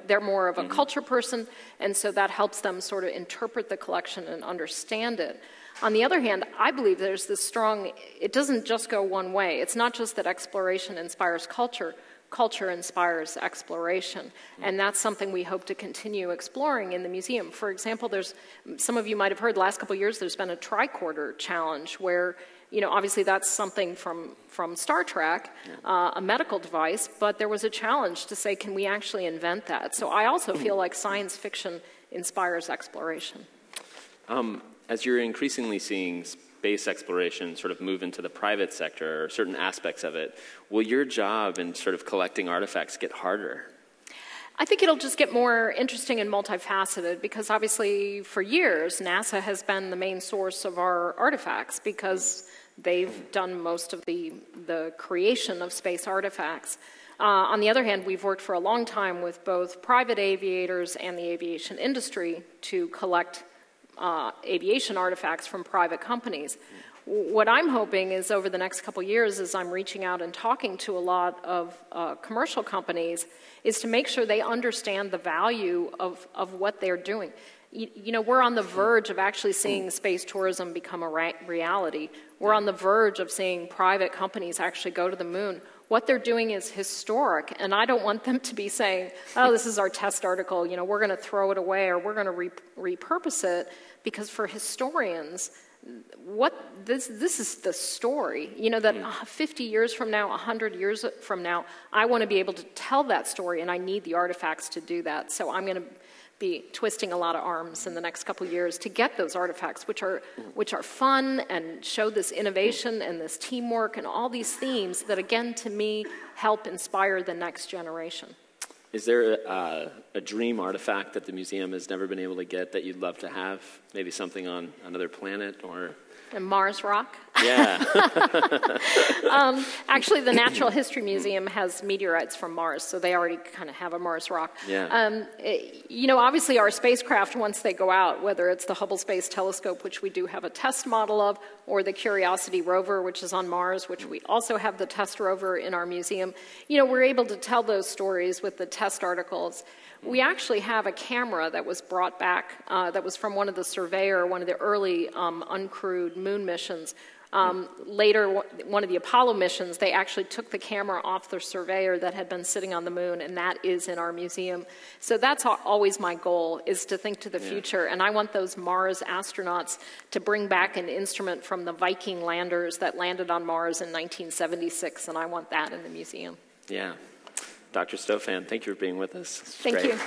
[SPEAKER 21] They're more of a culture person, and so that helps them sort of interpret the collection and understand it. On the other hand, I believe there's this strong, it doesn't just go one way. It's not just that exploration inspires culture, culture inspires exploration. And that's something we hope to continue exploring in the museum. For example, some of you might have heard the last couple of years there's been a tricorder challenge where, obviously that's something from Star Trek, a medical device, but there was a challenge to say, can we actually invent that? So I also feel like science fiction inspires exploration.
[SPEAKER 20] As you're increasingly seeing space exploration sort of move into the private sector, or certain aspects of it, will your job in sort of collecting artifacts get harder?
[SPEAKER 21] I think it'll just get more interesting and multifaceted, because obviously for years NASA has been the main source of our artifacts because they've done most of the creation of space artifacts. On the other hand, we've worked for a long time with both private aviators and the aviation industry to collect aviation artifacts from private companies. What I'm hoping is over the next couple years, as I'm reaching out and talking to a lot of commercial companies, is to make sure they understand the value of what they're doing. We're on the verge of actually seeing space tourism become a reality. We're on the verge of seeing private companies actually go to the moon. What they're doing is historic, and I don't want them to be saying, oh, this is our test article, we're going to throw it away or we're going to repurpose it, because for historians, this is the story. That 50 years from now, 100 years from now, I want to be able to tell that story, and I need the artifacts to do that. So I'm going to be twisting a lot of arms in the next couple of years to get those artifacts, which are fun and show this innovation and this teamwork and all these themes that, again, to me, help inspire the next generation.
[SPEAKER 20] Is there a dream artifact that the museum has never been able to get that you'd love to have? Maybe something on another planet or...
[SPEAKER 21] A Mars rock?
[SPEAKER 20] Yeah.
[SPEAKER 21] Actually, the Natural History Museum has meteorites from Mars, so they already kind of have a Mars rock.
[SPEAKER 20] Yeah.
[SPEAKER 21] Obviously our spacecraft, once they go out, whether it's the Hubble Space Telescope, which we do have a test model of, or the Curiosity rover, which is on Mars, which we also have the test rover in our museum, we're able to tell those stories with the test articles. We actually have a camera that was brought back, that was from one of the early uncrewed moon missions. Later, one of the Apollo missions, they actually took the camera off the surveyor that had been sitting on the moon, and that is in our museum. So that's always my goal, is to think to the future, and I want those Mars astronauts to bring back an instrument from the Viking landers that landed on Mars in 1976, and I want that in the museum.
[SPEAKER 20] Yeah. Dr. Stofan, thank you for being with us.
[SPEAKER 21] Thank you.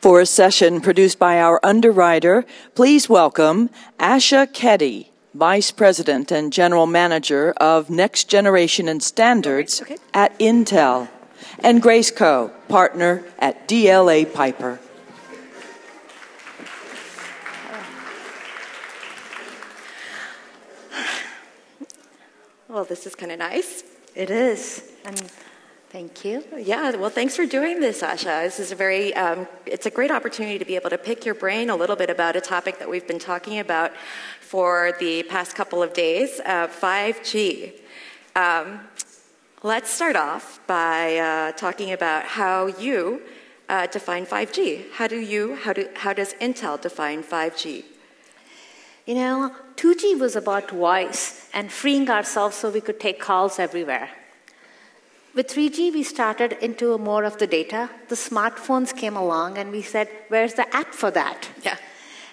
[SPEAKER 1] For a session produced by our underwriter, please welcome Asha Keddy, Vice President and General Manager of Next Generation and Standards at Intel, and Grace Coe, Partner at DLA Piper.
[SPEAKER 2] well, this is kind of nice.
[SPEAKER 22] It is. And thank you.
[SPEAKER 2] Yeah, well, thanks for doing this, Asha. This is it's a great opportunity to be able to pick your brain a little bit about a topic that we've been talking about for the past couple of days, 5G. Let's start off by talking about how you define 5G. How does Intel define 5G?
[SPEAKER 22] 2G was about voice and freeing ourselves so we could take calls everywhere. With 3G, we started into more of the data. The smartphones came along and we said, where's the app for that?
[SPEAKER 2] Yeah.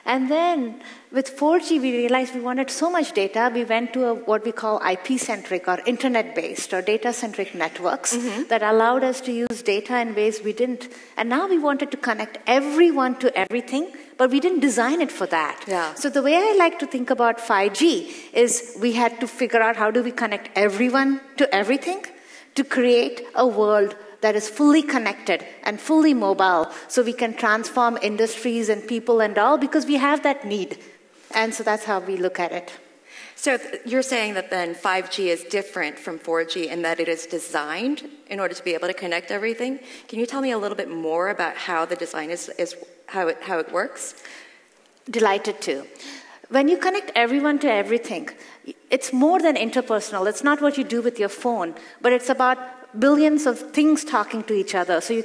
[SPEAKER 22] And then with 4G, we realized we wanted so much data, we went to what we call IP-centric or internet-based or data-centric networks that allowed us to use data in ways we didn't. And now we wanted to connect everyone to everything, but we didn't design it for that.
[SPEAKER 2] Yeah.
[SPEAKER 22] So the way I like to think about 5G is we had to figure out how do we connect everyone to everything to create a world that is fully connected and fully mobile so we can transform industries and people and all because we have that need. And so that's how we look at it.
[SPEAKER 2] So you're saying that then 5G is different from 4G in that it is designed in order to be able to connect everything. Can you tell me a little bit more about how the design is how it works?
[SPEAKER 22] Delighted to. When you connect everyone to everything, it's more than interpersonal. It's not what you do with your phone, but it's about billions of things talking to each other. So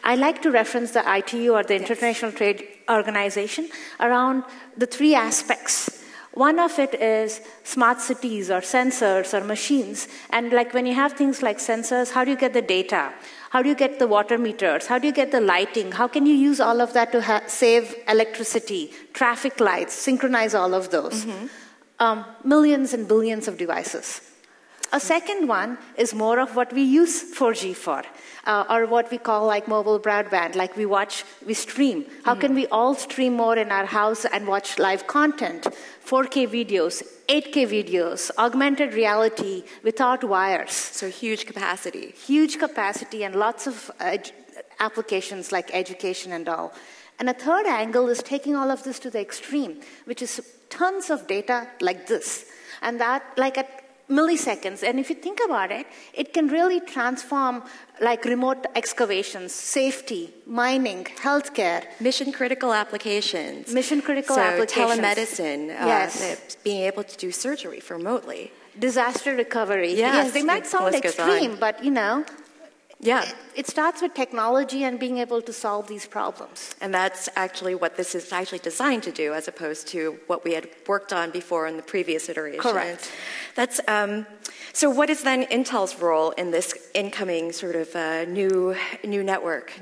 [SPEAKER 22] I like to reference the ITU or the International Trade Organization around the three aspects. One of it is smart cities or sensors or machines. And like when you have things like sensors, how do you get the data? How do you get the water meters? How do you get the lighting? How can you use all of that to save electricity, traffic lights, synchronize all of those? Millions and billions of devices. A second one is more of what we use 4G for, or what we call like mobile broadband, like we stream. How can we all stream more in our house and watch live content? 4K videos, 8K videos, augmented reality without wires.
[SPEAKER 2] So huge capacity.
[SPEAKER 22] Huge capacity and lots of applications like education and all. And a third angle is taking all of this to the extreme, which is tons of data like this. And that like at milliseconds. And if you think about it, it can really transform like remote excavations, safety, mining, healthcare.
[SPEAKER 2] Mission-critical applications.
[SPEAKER 22] Mission-critical applications.
[SPEAKER 2] Telemedicine.
[SPEAKER 22] Yes.
[SPEAKER 2] Being able to do surgery remotely.
[SPEAKER 22] Disaster recovery.
[SPEAKER 2] Yes,
[SPEAKER 22] they might sound extreme, but
[SPEAKER 2] yeah.
[SPEAKER 22] It starts with technology and being able to solve these problems.
[SPEAKER 2] And that's actually what this is actually designed to do, as opposed to what we had worked on before in the previous iteration.
[SPEAKER 22] Correct.
[SPEAKER 2] That's so. What is then Intel's role in this incoming sort of new network,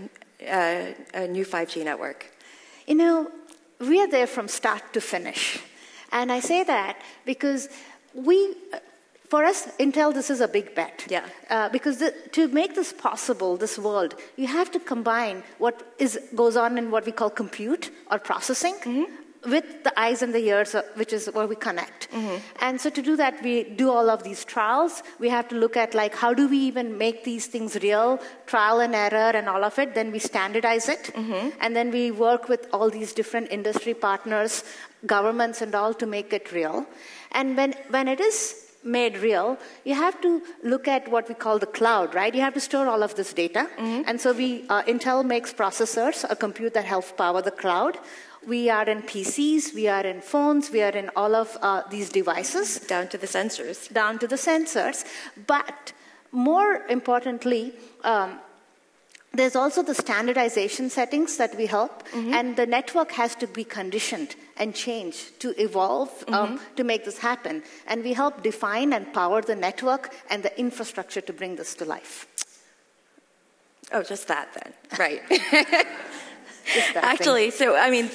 [SPEAKER 2] a new 5G network?
[SPEAKER 22] We are there from start to finish, and I say that because for us, Intel, this is a big bet.
[SPEAKER 2] Yeah.
[SPEAKER 22] Because to make this possible, this world, you have to combine what goes on in what we call compute or processing with the eyes and the ears, which is where we connect. And so to do that, we do all of these trials. We have to look at like how do we even make these things real, trial and error and all of it. Then we standardize it. And then we work with all these different industry partners, governments and all to make it real. And when it is made real, you have to look at what we call the cloud, right? You have to store all of this data. And so Intel makes processors, a compute that helps power the cloud. We are in PCs, we are in phones, we are in all of these devices.
[SPEAKER 2] Down to the sensors.
[SPEAKER 22] Down to the sensors. But more importantly, there's also the standardization settings that we help, and the network has to be conditioned and change to evolve to make this happen. And we help define and power the network and the infrastructure to bring this to life.
[SPEAKER 2] Oh, just that then. Right.
[SPEAKER 22] Actually,
[SPEAKER 2] so I mean,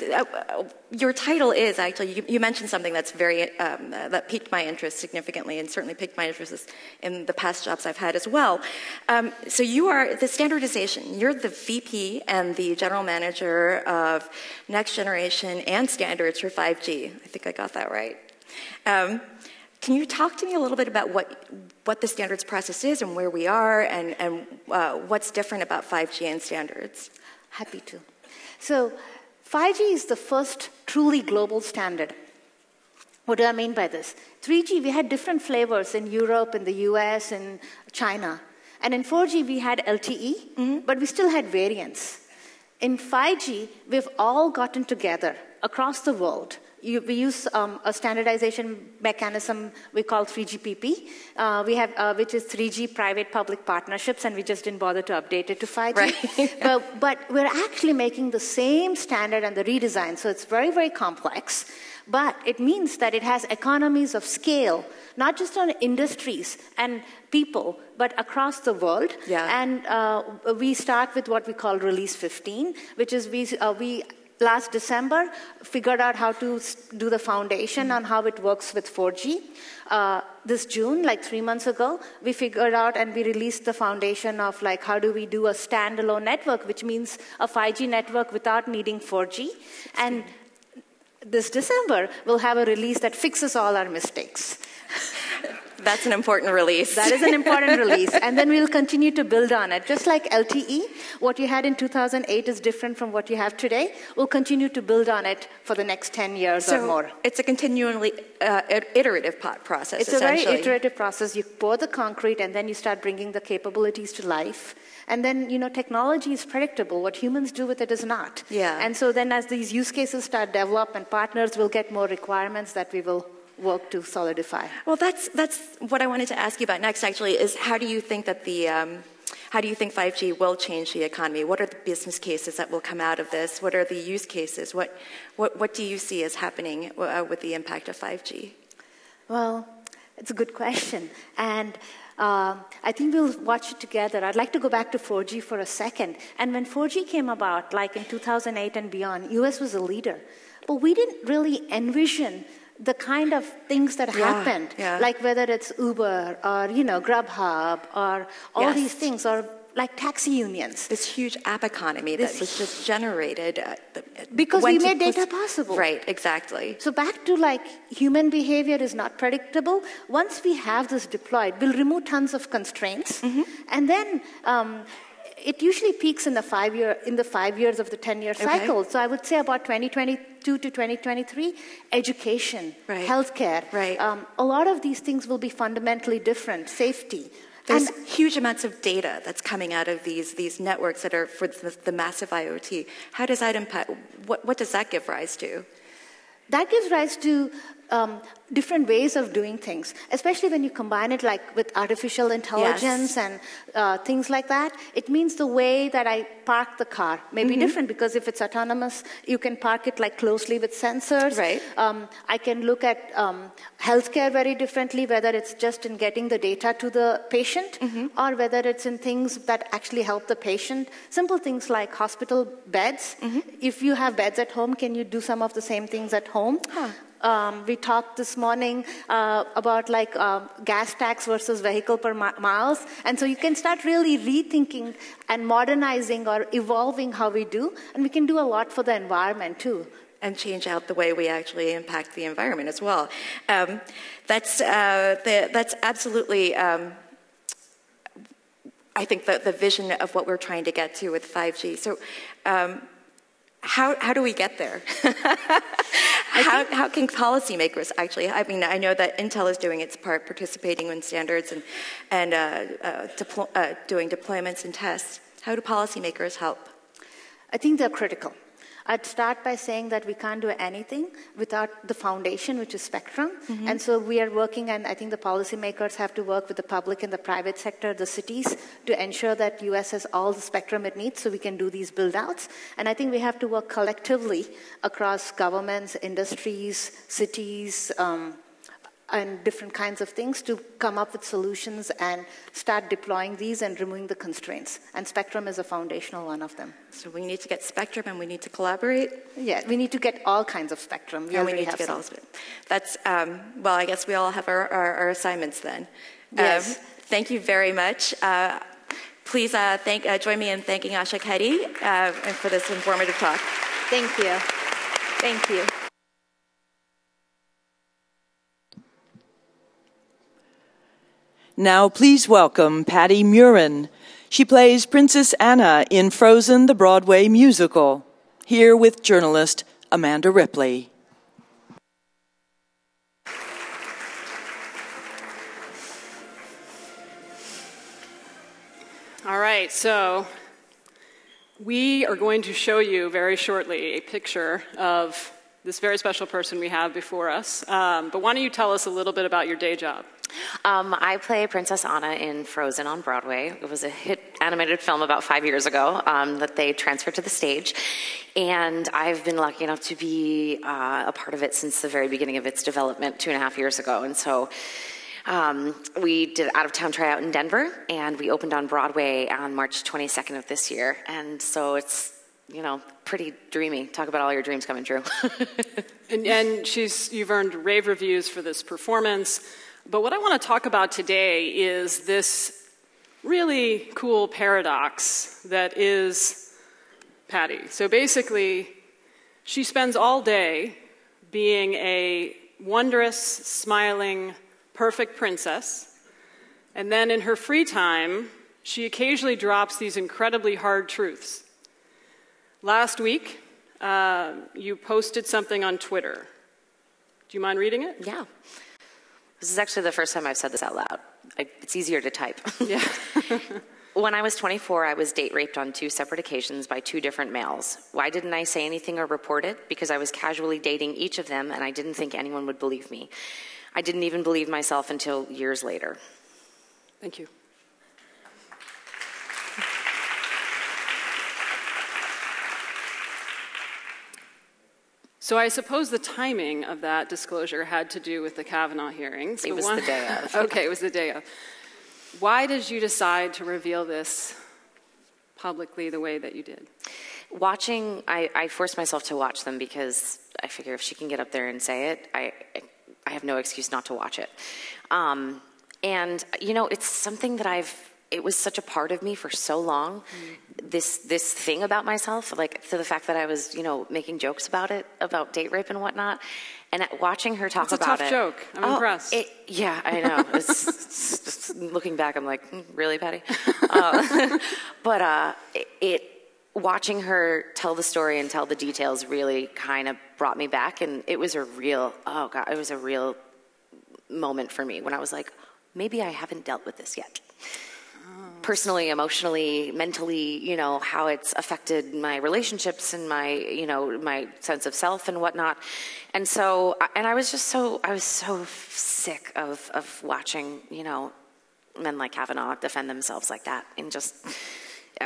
[SPEAKER 2] your title is actually, you mentioned something that's very, that piqued my interest significantly and certainly piqued my interest in the past jobs I've had as well. So you are the standardization, you're the VP and the general manager of next generation and standards for 5G. I think I got that right. Can you talk to me a little bit about what the standards process is and where we are and what's different about 5G and standards?
[SPEAKER 22] Happy to. So 5G is the first truly global standard. What do I mean by this? 3G, we had different flavors in Europe, in the US, in China. And in 4G, we had LTE, but we still had variants. In 5G, we've all gotten together across the world. We use a standardization mechanism we call 3GPP, which is 3G private-public partnerships, and we just didn't bother to update it to 5G. Right. But we're actually making the same standard and the redesign, so it's very, very complex. But it means that it has economies of scale, not just on industries and people, but across the world. Yeah. And we start with what we call Release 15, which is we last December figured out how to do the foundation on how it works with 4G. This June, like 3 months ago, we figured out and we released the foundation of like how do we do a standalone network, which means a 5G network without needing 4G. And this December, we'll have a release that fixes all our mistakes.
[SPEAKER 2] That's an important release.
[SPEAKER 22] That is an important release. And then we'll continue to build on it. Just like LTE, what you had in 2008 is different from what you have today. We'll continue to build on it for the next 10 years or more.
[SPEAKER 2] It's a continually iterative process,
[SPEAKER 22] It's a very iterative process. You pour the concrete and then you start bringing the capabilities to life. And then, technology is predictable. What humans do with it is not. Yeah. And so then as these use cases start develop and partners will get more requirements that we will work to solidify.
[SPEAKER 2] Well, that's what I wanted to ask you about next, actually, is how do you think that how do you think 5G will change the economy? What are the business cases that will come out of this? What are the use cases? What do you see as happening with the impact of 5G?
[SPEAKER 22] Well, it's a good question. And I think we'll watch it together. I'd like to go back to 4G for a second. And when 4G came about, like in 2008 and beyond, US was a leader. But we didn't really envision the kind of things that happened, like whether it's Uber or, Grubhub or all these things, or like taxi unions.
[SPEAKER 2] This huge app economy that was just generated.
[SPEAKER 22] Because we made data possible.
[SPEAKER 2] Right, exactly.
[SPEAKER 22] So back to like human behavior is not predictable. Once we have this deployed, we'll remove tons of constraints. And then it usually peaks in the 5 years of the 10-year cycle. So I would say about 2022 to 2023, education, healthcare. A lot of these things will be fundamentally different. Safety.
[SPEAKER 2] There's huge amounts of data that's coming out of these networks that are for the massive IoT. How does that impact? What does that give rise to?
[SPEAKER 22] That gives rise to different ways of doing things, especially when you combine it like with artificial intelligence and things like that. It means the way that I park the car may be different, because if it's autonomous, you can park it like closely with sensors. I can look at healthcare very differently, whether it's just in getting the data to the patient or whether it's in things that actually help the patient. Simple things like hospital beds. If you have beds at home, can you do some of the same things at home? We talked this morning about like gas tax versus vehicle per miles. And so you can start really rethinking and modernizing or evolving how we do. And we can do a lot for the environment too.
[SPEAKER 2] And change out the way we actually impact the environment as well. That's absolutely, I think, the vision of what we're trying to get to with 5G. So how do we get there? How can policymakers actually? I mean, I know that Intel is doing its part, participating in standards and doing deployments and tests. How do policymakers help?
[SPEAKER 22] I think they're critical. I'd start by saying that we can't do anything without the foundation, which is spectrum. And so we are working, and I think the policymakers have to work with the public and the private sector, the cities, to ensure that US has all the spectrum it needs so we can do these build-outs. And I think we have to work collectively across governments, industries, cities, and different kinds of things to come up with solutions and start deploying these and removing the constraints. And spectrum is a foundational one of them.
[SPEAKER 2] So we need to get spectrum and we need to collaborate?
[SPEAKER 22] Yeah, we need to get all kinds of spectrum.
[SPEAKER 2] We need to get all of it. That's, well, I guess we all have our assignments then. Yes. Thank you very much. Please join me in thanking Asha Keddy for this informative talk.
[SPEAKER 22] Thank you. Thank you.
[SPEAKER 1] Now please welcome Patti Murren. She plays Princess Anna in Frozen, the Broadway musical. Here with journalist Amanda Ripley.
[SPEAKER 6] All right, so we are going to show you very shortly a picture of this very special person we have before us. But why don't you tell us a little bit about your day job?
[SPEAKER 3] I play Princess Anna in Frozen on Broadway. It was a hit animated film about 5 years ago that they transferred to the stage. And I've been lucky enough to be a part of it since the very beginning of its development 2.5 years ago. And so we did an out-of-town tryout in Denver, and we opened on Broadway on March 22nd of this year. And so it's, you know, pretty dreamy. Talk about all your dreams coming true.
[SPEAKER 6] and you've earned rave reviews for this performance. But what I want to talk about today is this really cool paradox that is Patti. So basically, she spends all day being a wondrous, smiling, perfect princess, and then in her free time, she occasionally drops these incredibly hard truths. Last week, you posted something on Twitter. Do you mind reading it?
[SPEAKER 3] Yeah. This is actually the first time I've said this out loud. It's easier to type.
[SPEAKER 6] Yeah.
[SPEAKER 3] When I was 24, I was date raped on 2 separate occasions by 2 different males. Why didn't I say anything or report it? Because I was casually dating each of them, and I didn't think anyone would believe me. I didn't even believe myself until years later.
[SPEAKER 6] Thank you. So I suppose the timing of that disclosure had to do with the Kavanaugh hearings.
[SPEAKER 3] It was the day of.
[SPEAKER 6] Okay, it was the day of. Why did you decide to reveal this publicly the way that you did?
[SPEAKER 3] Watching, I forced myself to watch them because I figure if she can get up there and say it, I have no excuse not to watch it. And, you know, it's something that it was such a part of me for so long, this thing about myself, like to the fact that I was, you know, making jokes about it, about date rape and whatnot, and watching her talk about it.
[SPEAKER 6] It's a tough joke. I'm impressed.
[SPEAKER 3] Yeah, I know. It's just looking back, I'm like, really, Patti? But watching her tell the story and tell the details really kind of brought me back, and it was a real, it was a real moment for me when I was like, maybe I haven't dealt with this yet. Personally, emotionally, mentally, you know, how it's affected my relationships and my, you know, my sense of self and whatnot. And so, and I was so sick of watching, you know, men like Kavanaugh defend themselves like that, and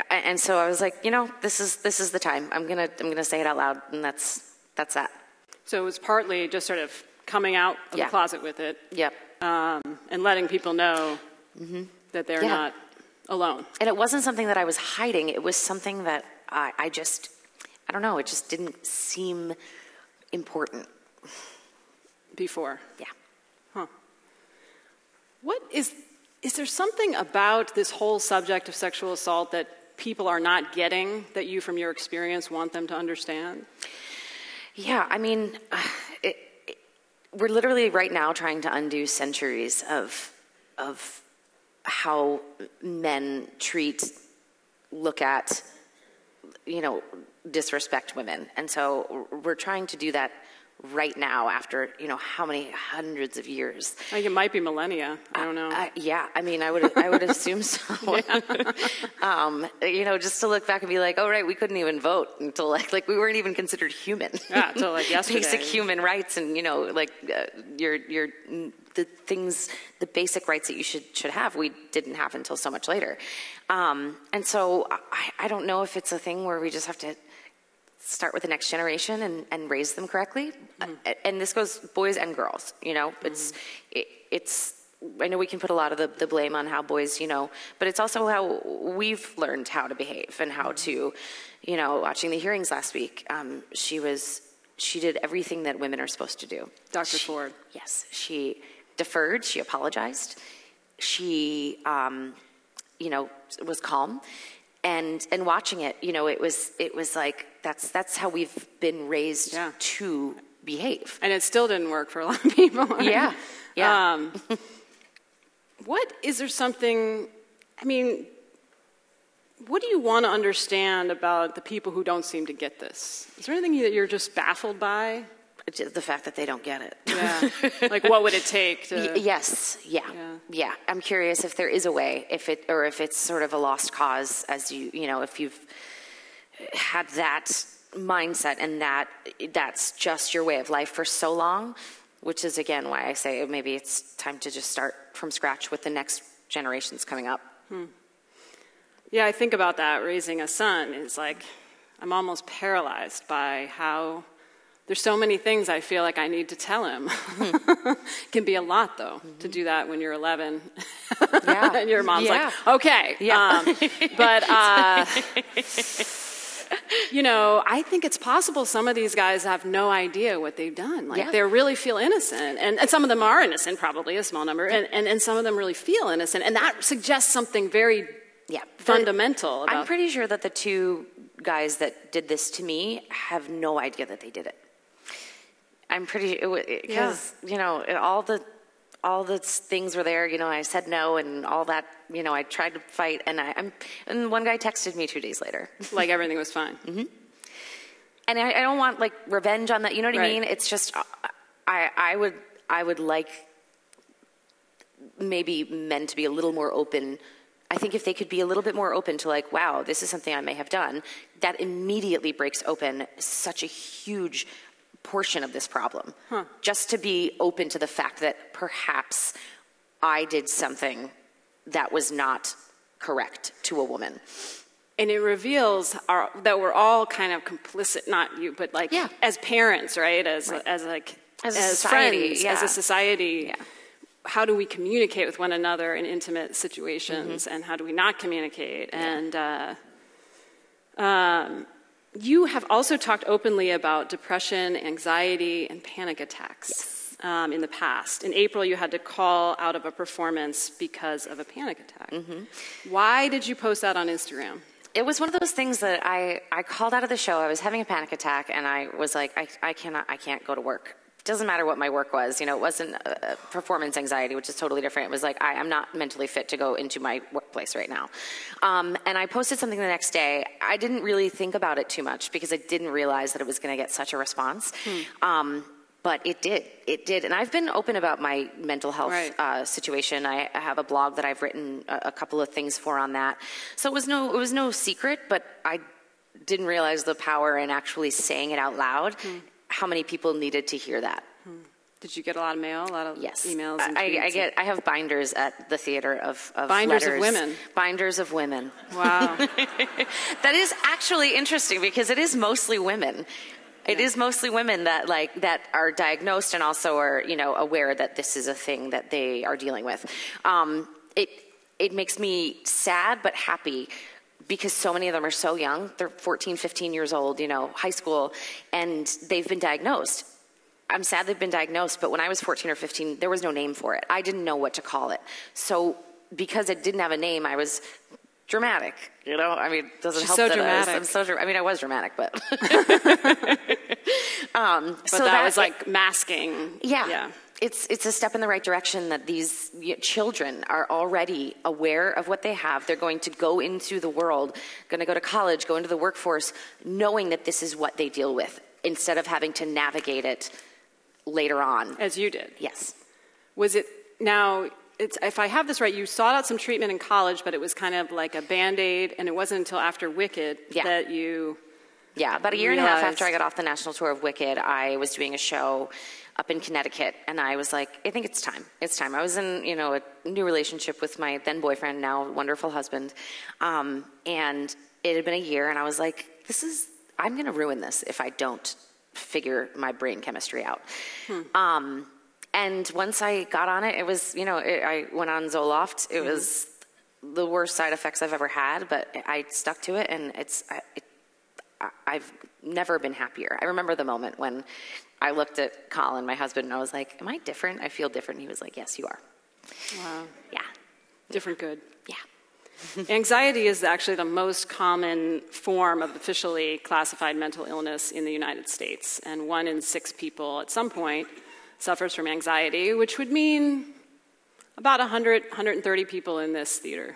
[SPEAKER 3] and so I was like, you know, this is the time. I'm gonna say it out loud, and that's that.
[SPEAKER 6] So it was partly just sort of coming out of the closet with it.
[SPEAKER 3] Yep.
[SPEAKER 6] And letting people know that they're not alone.
[SPEAKER 3] And it wasn't something that I was hiding. It was something that I don't know, it just didn't seem important.
[SPEAKER 6] Before?
[SPEAKER 3] Yeah.
[SPEAKER 6] Huh. Is there something about this whole subject of sexual assault that people are not getting that you, from your experience, want them to understand?
[SPEAKER 3] Yeah, I mean, we're literally right now trying to undo centuries of how men look at, you know, disrespect women. And so we're trying to do that right now after, you know, how many hundreds of years.
[SPEAKER 6] I think it might be millennia. I don't know.
[SPEAKER 3] Yeah, I mean, I would assume so. You know, just to look back and be like, oh, right, we couldn't even vote until like we weren't even considered human.
[SPEAKER 6] Yeah, until like yesterday.
[SPEAKER 3] Basic human rights and, you know, like the basic rights that you should have, we didn't have until so much later. And so I don't know if it's a thing where we just have to start with the next generation and raise them correctly. And this goes boys and girls, you know. It's I know we can put a lot of the blame on how boys, you know, but it's also how we've learned how to behave and how to, you know, watching the hearings last week, she did everything that women are supposed to do.
[SPEAKER 6] Dr. Ford.
[SPEAKER 3] Yes, she deferred, she apologized, she, you know, was calm. And watching it, you know, it was like that's how we've been raised to behave.
[SPEAKER 6] And it still didn't work for a lot of people.
[SPEAKER 3] Yeah.
[SPEAKER 6] Is there something, I mean, what do you want to understand about the people who don't seem to get this? Is there anything that you're just baffled by?
[SPEAKER 3] The fact that they don't get it.
[SPEAKER 4] Yeah. Like, what would it take to...
[SPEAKER 3] Yes. Yeah. I'm curious if there is a way, if it's sort of a lost cause, as if you've had that mindset and that's just your way of life for so long, which is, again, why I say maybe it's time to just start from scratch with the next generations coming up.
[SPEAKER 4] Yeah, I think about that. Raising a son is like, I'm almost paralyzed by how there's so many things I feel like I need to tell him. It can be a lot, though, to do that when you're 11.
[SPEAKER 3] Yeah.
[SPEAKER 4] And your mom's
[SPEAKER 3] Yeah.
[SPEAKER 4] like, okay.
[SPEAKER 3] Yeah.
[SPEAKER 4] But, I think it's possible some of these guys have no idea what they've done. Like, they really feel innocent. And some of them are innocent, probably a small number. And some of them really feel innocent. And that suggests something very fundamental.
[SPEAKER 3] I'm pretty sure that the two guys that did this to me have no idea that they did it. I'm pretty, because, all the things were there, I said no and all that, I tried to fight and one guy texted me 2 days later.
[SPEAKER 4] Like everything was fine.
[SPEAKER 3] Mm-hmm. And I don't want like revenge on that, you know what I mean? It's just, I would like maybe men to be a little more open. I think if they could be a little bit more open to like, wow, this is something I may have done, that immediately breaks open such a huge portion of this problem. Just to be open to the fact that perhaps I did something that was not correct to a woman.
[SPEAKER 4] And it reveals that we're all kind of complicit, not you, but like as parents, right? As
[SPEAKER 3] society,
[SPEAKER 4] friends, as a society. Yeah. How do we communicate with one another in intimate situations, and how do we not communicate? Yeah. And you have also talked openly about depression, anxiety, and panic attacks in the past. In April, you had to call out of a performance because of a panic attack. Why did you post that on Instagram?
[SPEAKER 3] It was one of those things that I called out of the show. I was having a panic attack, and I was like, I can't go to work. Doesn't matter what my work was. It wasn't performance anxiety, which is totally different. It was like, I'm not mentally fit to go into my workplace right now. And I posted something the next day. I didn't really think about it too much because I didn't realize that it was going to get such a response. But it did. It did. And I've been open about my mental health situation. I have a blog that I've written a couple of things for on that. So it was no secret, but I didn't realize the power in actually saying it out loud. How many people needed to hear that?
[SPEAKER 4] Did you get a lot of mail, a lot of emails? And
[SPEAKER 3] I have binders at the theater of
[SPEAKER 4] binders
[SPEAKER 3] letters.
[SPEAKER 4] Of women.
[SPEAKER 3] Binders of women.
[SPEAKER 4] Wow.
[SPEAKER 3] That is actually interesting because it is mostly women. It is mostly women that are diagnosed and also are aware that this is a thing that they are dealing with. It makes me sad but happy. Because so many of them are so young. They're 14, 15 years old, high school, and they've been diagnosed. I'm sad they've been diagnosed, but when I was 14 or 15, there was no name for it. I didn't know what to call it. So because it didn't have a name, I was dramatic, it doesn't
[SPEAKER 4] She's
[SPEAKER 3] help
[SPEAKER 4] so
[SPEAKER 3] that
[SPEAKER 4] dramatic.
[SPEAKER 3] I was dramatic, but...
[SPEAKER 4] so that was like masking.
[SPEAKER 3] Yeah. It's a step in the right direction that these children are already aware of what they have. They're going to go into the world, going to go to college, go into the workforce, knowing that this is what they deal with, instead of having to navigate it later on.
[SPEAKER 4] As you did.
[SPEAKER 3] Yes.
[SPEAKER 4] Was it, now, if I have this right, you sought out some treatment in college, but it was kind of like a Band-Aid, and it wasn't until after Wicked that you...
[SPEAKER 3] Yeah, about a year and a half after I got off the national tour of Wicked, I was doing a show up in Connecticut, and I was like, I think it's time. It's time. I was in, a new relationship with my then boyfriend, now wonderful husband, and it had been a year, and I was like, I'm going to ruin this if I don't figure my brain chemistry out. And once I got on it, it was, I went on Zoloft. It was the worst side effects I've ever had, but I stuck to it, and I've never been happier. I remember the moment when I looked at Colin, my husband, and I was like, am I different? I feel different. He was like, yes, you are.
[SPEAKER 4] Wow.
[SPEAKER 3] Yeah.
[SPEAKER 4] Different good.
[SPEAKER 3] Yeah.
[SPEAKER 4] Anxiety is actually the most common form of officially classified mental illness in the United States. And 1 in 6 people at some point suffers from anxiety, which would mean about 100, 130 people in this theater.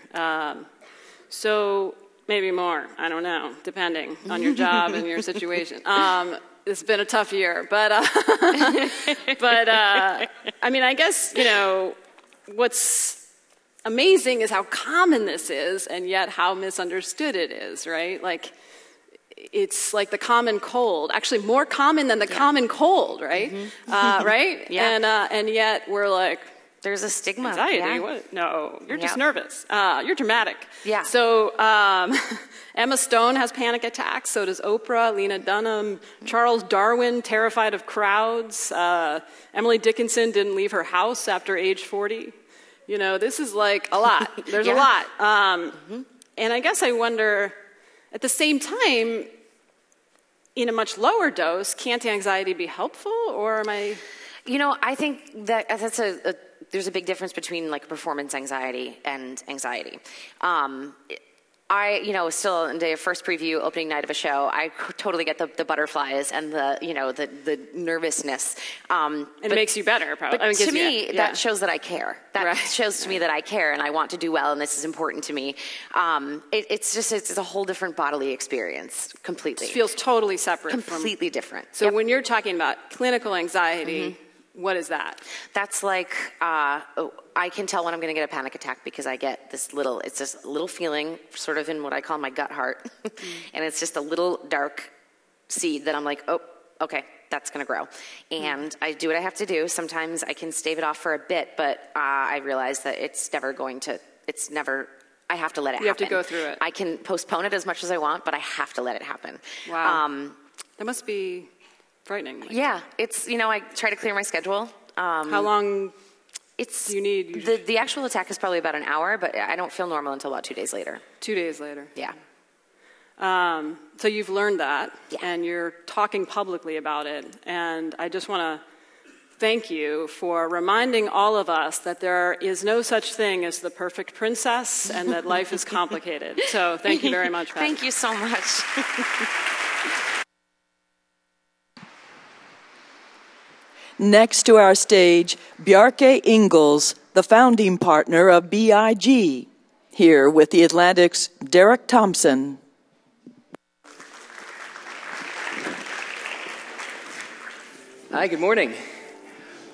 [SPEAKER 4] So maybe more, I don't know, depending on your job and your situation. it's been a tough year, but I mean, I guess, you know, what's amazing is how common this is, and yet how misunderstood it is, right? Like, it's like the common cold, actually more common than the common cold, right? Right?
[SPEAKER 3] Yeah.
[SPEAKER 4] And yet we're like,
[SPEAKER 3] there's a stigma.
[SPEAKER 4] Anxiety?
[SPEAKER 3] Yeah.
[SPEAKER 4] What? No, you're just nervous. You're dramatic.
[SPEAKER 3] Yeah.
[SPEAKER 4] So Emma Stone has panic attacks. So does Oprah, Lena Dunham, Charles Darwin, terrified of crowds. Emily Dickinson didn't leave her house after age 40. You know, this is like a lot. There's a lot. And I guess I wonder, at the same time, in a much lower dose, can't anxiety be helpful, or am I?
[SPEAKER 3] You know, I think that that's there's a big difference between like performance anxiety and anxiety. I, you know, still in the first preview, opening night of a show, I totally get the butterflies and the, you know, the nervousness.
[SPEAKER 4] It makes you better, probably.
[SPEAKER 3] But
[SPEAKER 4] I mean,
[SPEAKER 3] to me, that shows that I care. That shows to me that I care and I want to do well, and this is important to me. It's a whole different bodily experience, completely.
[SPEAKER 4] It feels totally separate.
[SPEAKER 3] Completely different.
[SPEAKER 4] So when you're talking about clinical anxiety, what is that?
[SPEAKER 3] That's like, I can tell when I'm going to get a panic attack because I get it's this little feeling sort of in what I call my gut heart. And it's just a little dark seed that I'm like, oh, okay, that's going to grow. And I do what I have to do. Sometimes I can stave it off for a bit, but I realize that I have to let it happen.
[SPEAKER 4] You have to go through it.
[SPEAKER 3] I can postpone it as much as I want, but I have to let it happen.
[SPEAKER 4] Wow. That must be frightening.
[SPEAKER 3] Yeah, it's, you know, I try to clear my schedule.
[SPEAKER 4] How long do you need?
[SPEAKER 3] The actual attack is probably about an hour, but I don't feel normal until about 2 days later.
[SPEAKER 4] 2 days later.
[SPEAKER 3] Yeah.
[SPEAKER 4] So you've learned that, and you're talking publicly about it. And I just want to thank you for reminding all of us that there is no such thing as the perfect princess, and that life is complicated. So thank you very much, Pat.
[SPEAKER 3] Thank you so much.
[SPEAKER 1] Next to our stage, Bjarke Ingels, the founding partner of BIG, here with the Atlantic's Derek Thompson.
[SPEAKER 5] Hi, good morning.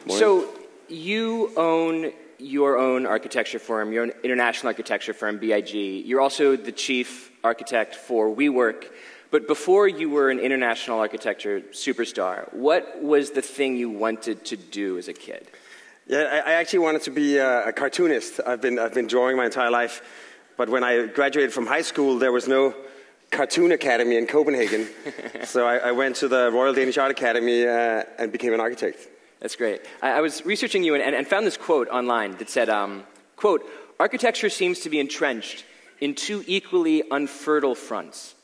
[SPEAKER 5] So you own your own architecture firm, your own international architecture firm, BIG. You're also the chief architect for WeWork. But before you were an international architecture superstar, what was the thing you wanted to do as a kid?
[SPEAKER 8] Yeah, I actually wanted to be a cartoonist. I've been drawing my entire life. But when I graduated from high school, there was no cartoon academy in Copenhagen. So I went to the Royal Danish Art Academy and became an architect.
[SPEAKER 5] That's great. I was researching you and found this quote online that said, quote, "Architecture seems to be entrenched in two equally unfertile fronts,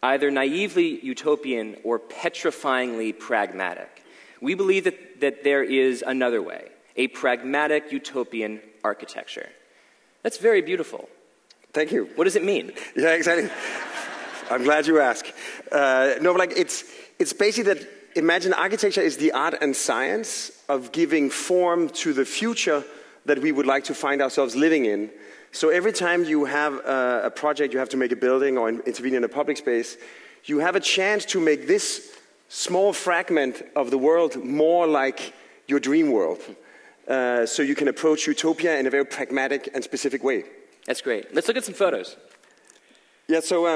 [SPEAKER 5] either naively utopian or petrifyingly pragmatic. We believe that there is another way, a pragmatic utopian architecture." That's very beautiful.
[SPEAKER 8] Thank you.
[SPEAKER 5] What does it mean?
[SPEAKER 8] Yeah, exactly. I'm glad you asked. No, but like it's basically that, imagine architecture is the art and science of giving form to the future that we would like to find ourselves living in. So every time you have a project, you have to make a building or intervene in a public space, you have a chance to make this small fragment of the world more like your dream world. So you can approach utopia in a very pragmatic and specific way.
[SPEAKER 5] That's great. Let's look at some photos.
[SPEAKER 8] Yeah, so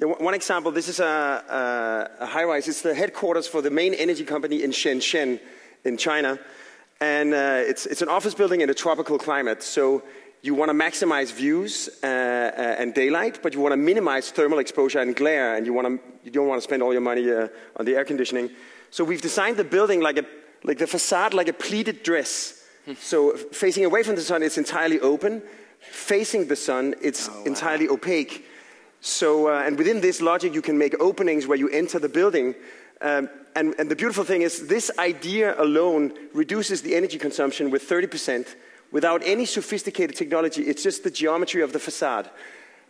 [SPEAKER 8] one example, this is a high-rise. It's the headquarters for the main energy company in Shenzhen in China. And it's an office building in a tropical climate. So you want to maximize views and daylight, but you want to minimize thermal exposure and glare, and you don't want to spend all your money on the air conditioning. So we've designed the building like the facade like a pleated dress. So facing away from the sun, it's entirely open. Facing the sun, it's entirely opaque. So and within this logic, you can make openings where you enter the building. And the beautiful thing is, this idea alone reduces the energy consumption with 30%. Without any sophisticated technology. It's just the geometry of the facade.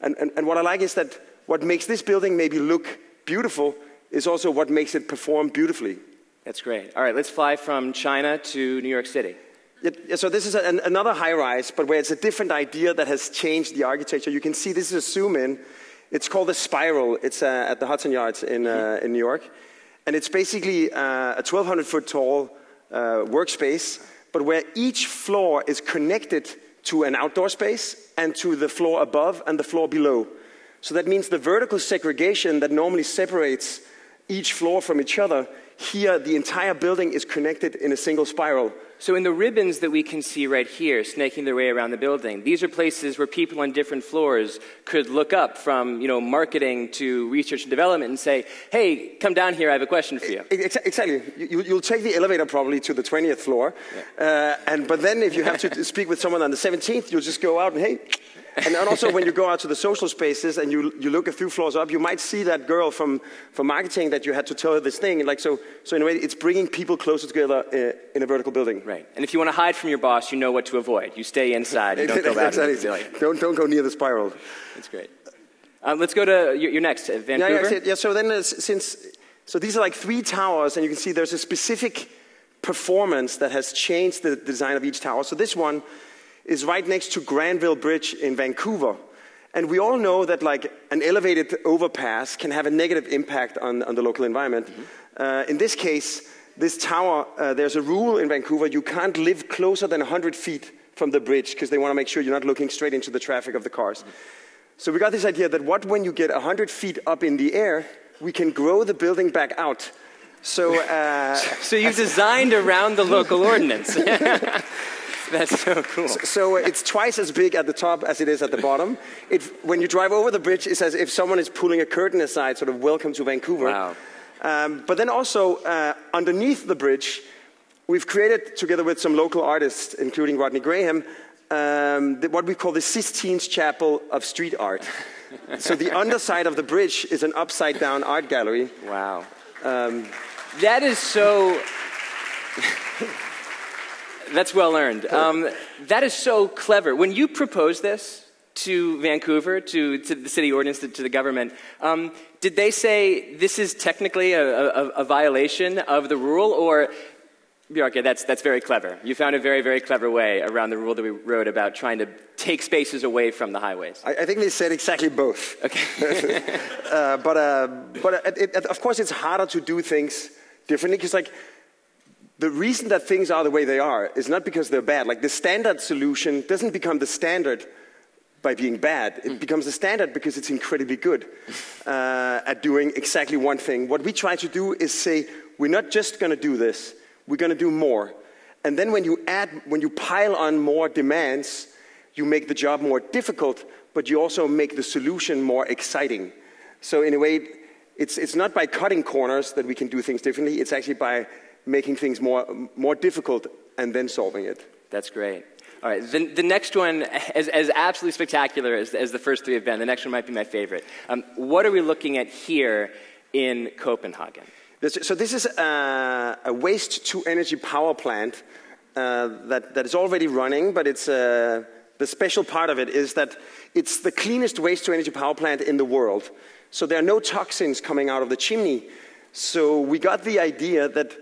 [SPEAKER 8] And what I like is that what makes this building maybe look beautiful is also what makes it perform beautifully.
[SPEAKER 5] That's great. All right, let's fly from China to New York City.
[SPEAKER 8] Yeah, so this is another high-rise, but where it's a different idea that has changed the architecture. You can see this is a zoom-in. It's called the Spiral. It's at the Hudson Yards in New York. And it's basically a 1,200-foot tall workspace, but where each floor is connected to an outdoor space and to the floor above and the floor below. So that means the vertical segregation that normally separates each floor from each other, here the entire building is connected in a single spiral.
[SPEAKER 5] So in the ribbons that we can see right here, snaking their way around the building, these are places where people on different floors could look up from, marketing to research and development and say, hey, come down here, I have a question for you.
[SPEAKER 8] Exactly. You'll take the elevator probably to the 20th floor, but then if you have to speak with someone on the 17th, you'll just go out and, hey. And also when you go out to the social spaces and you look a few floors up, you might see that girl from marketing that you had to tell her this thing. And so in a way, it's bringing people closer together in a vertical building.
[SPEAKER 5] Right. And if you want to hide from your boss, you know what to avoid. You stay inside. You don't go out.
[SPEAKER 8] Exactly. Don't go near the spiral.
[SPEAKER 5] That's great. Let's go to your next, Vancouver.
[SPEAKER 8] Yeah. So then so these are like 3 towers, and you can see there's a specific performance that has changed the design of each tower. So this one is right next to Granville Bridge in Vancouver. And we all know that like an elevated overpass can have a negative impact on the local environment. Mm-hmm. In this case, this tower, there's a rule in Vancouver, you can't live closer than 100 feet from the bridge because they want to make sure you're not looking straight into the traffic of the cars. Mm-hmm. So we got this idea that when you get 100 feet up in the air, we can grow the building back out. So,
[SPEAKER 5] so you designed around the local ordinance. That's so cool.
[SPEAKER 8] So it's twice as big at the top as it is at the bottom. When you drive over the bridge, it's as if someone is pulling a curtain aside, sort of welcome to Vancouver.
[SPEAKER 5] Wow.
[SPEAKER 8] But then also, underneath the bridge, we've created, together with some local artists, including Rodney Graham, what we call the Sistine Chapel of street art. So the underside of the bridge is an upside-down art gallery.
[SPEAKER 5] Wow. That is so... That's well earned. That is so clever. When you proposed this to Vancouver, to the city ordinance, to the government, did they say this is technically a violation of the rule, or okay, that's very clever. You found a very, very clever way around the rule that we wrote about trying to take spaces away from the highways?
[SPEAKER 8] I think they said exactly both.
[SPEAKER 5] Okay.
[SPEAKER 8] But of course, it's harder to do things differently because, like, the reason that things are the way they are is not because they're bad. Like, the standard solution doesn't become the standard by being bad. It becomes the standard because it's incredibly good at doing exactly one thing. What we try to do is say, we're not just going to do this, we're going to do more. And then when you pile on more demands, you make the job more difficult, but you also make the solution more exciting. So in a way, it's not by cutting corners that we can do things differently. It's actually by making things more difficult and then solving it.
[SPEAKER 5] That's great. All right, the next one, as absolutely spectacular as the first 3 have been, the next one might be my favorite. What are we looking at here in Copenhagen?
[SPEAKER 8] So this is a waste-to-energy power plant that is already running, but it's the special part of it is that it's the cleanest waste-to-energy power plant in the world. So there are no toxins coming out of the chimney. So we got the idea that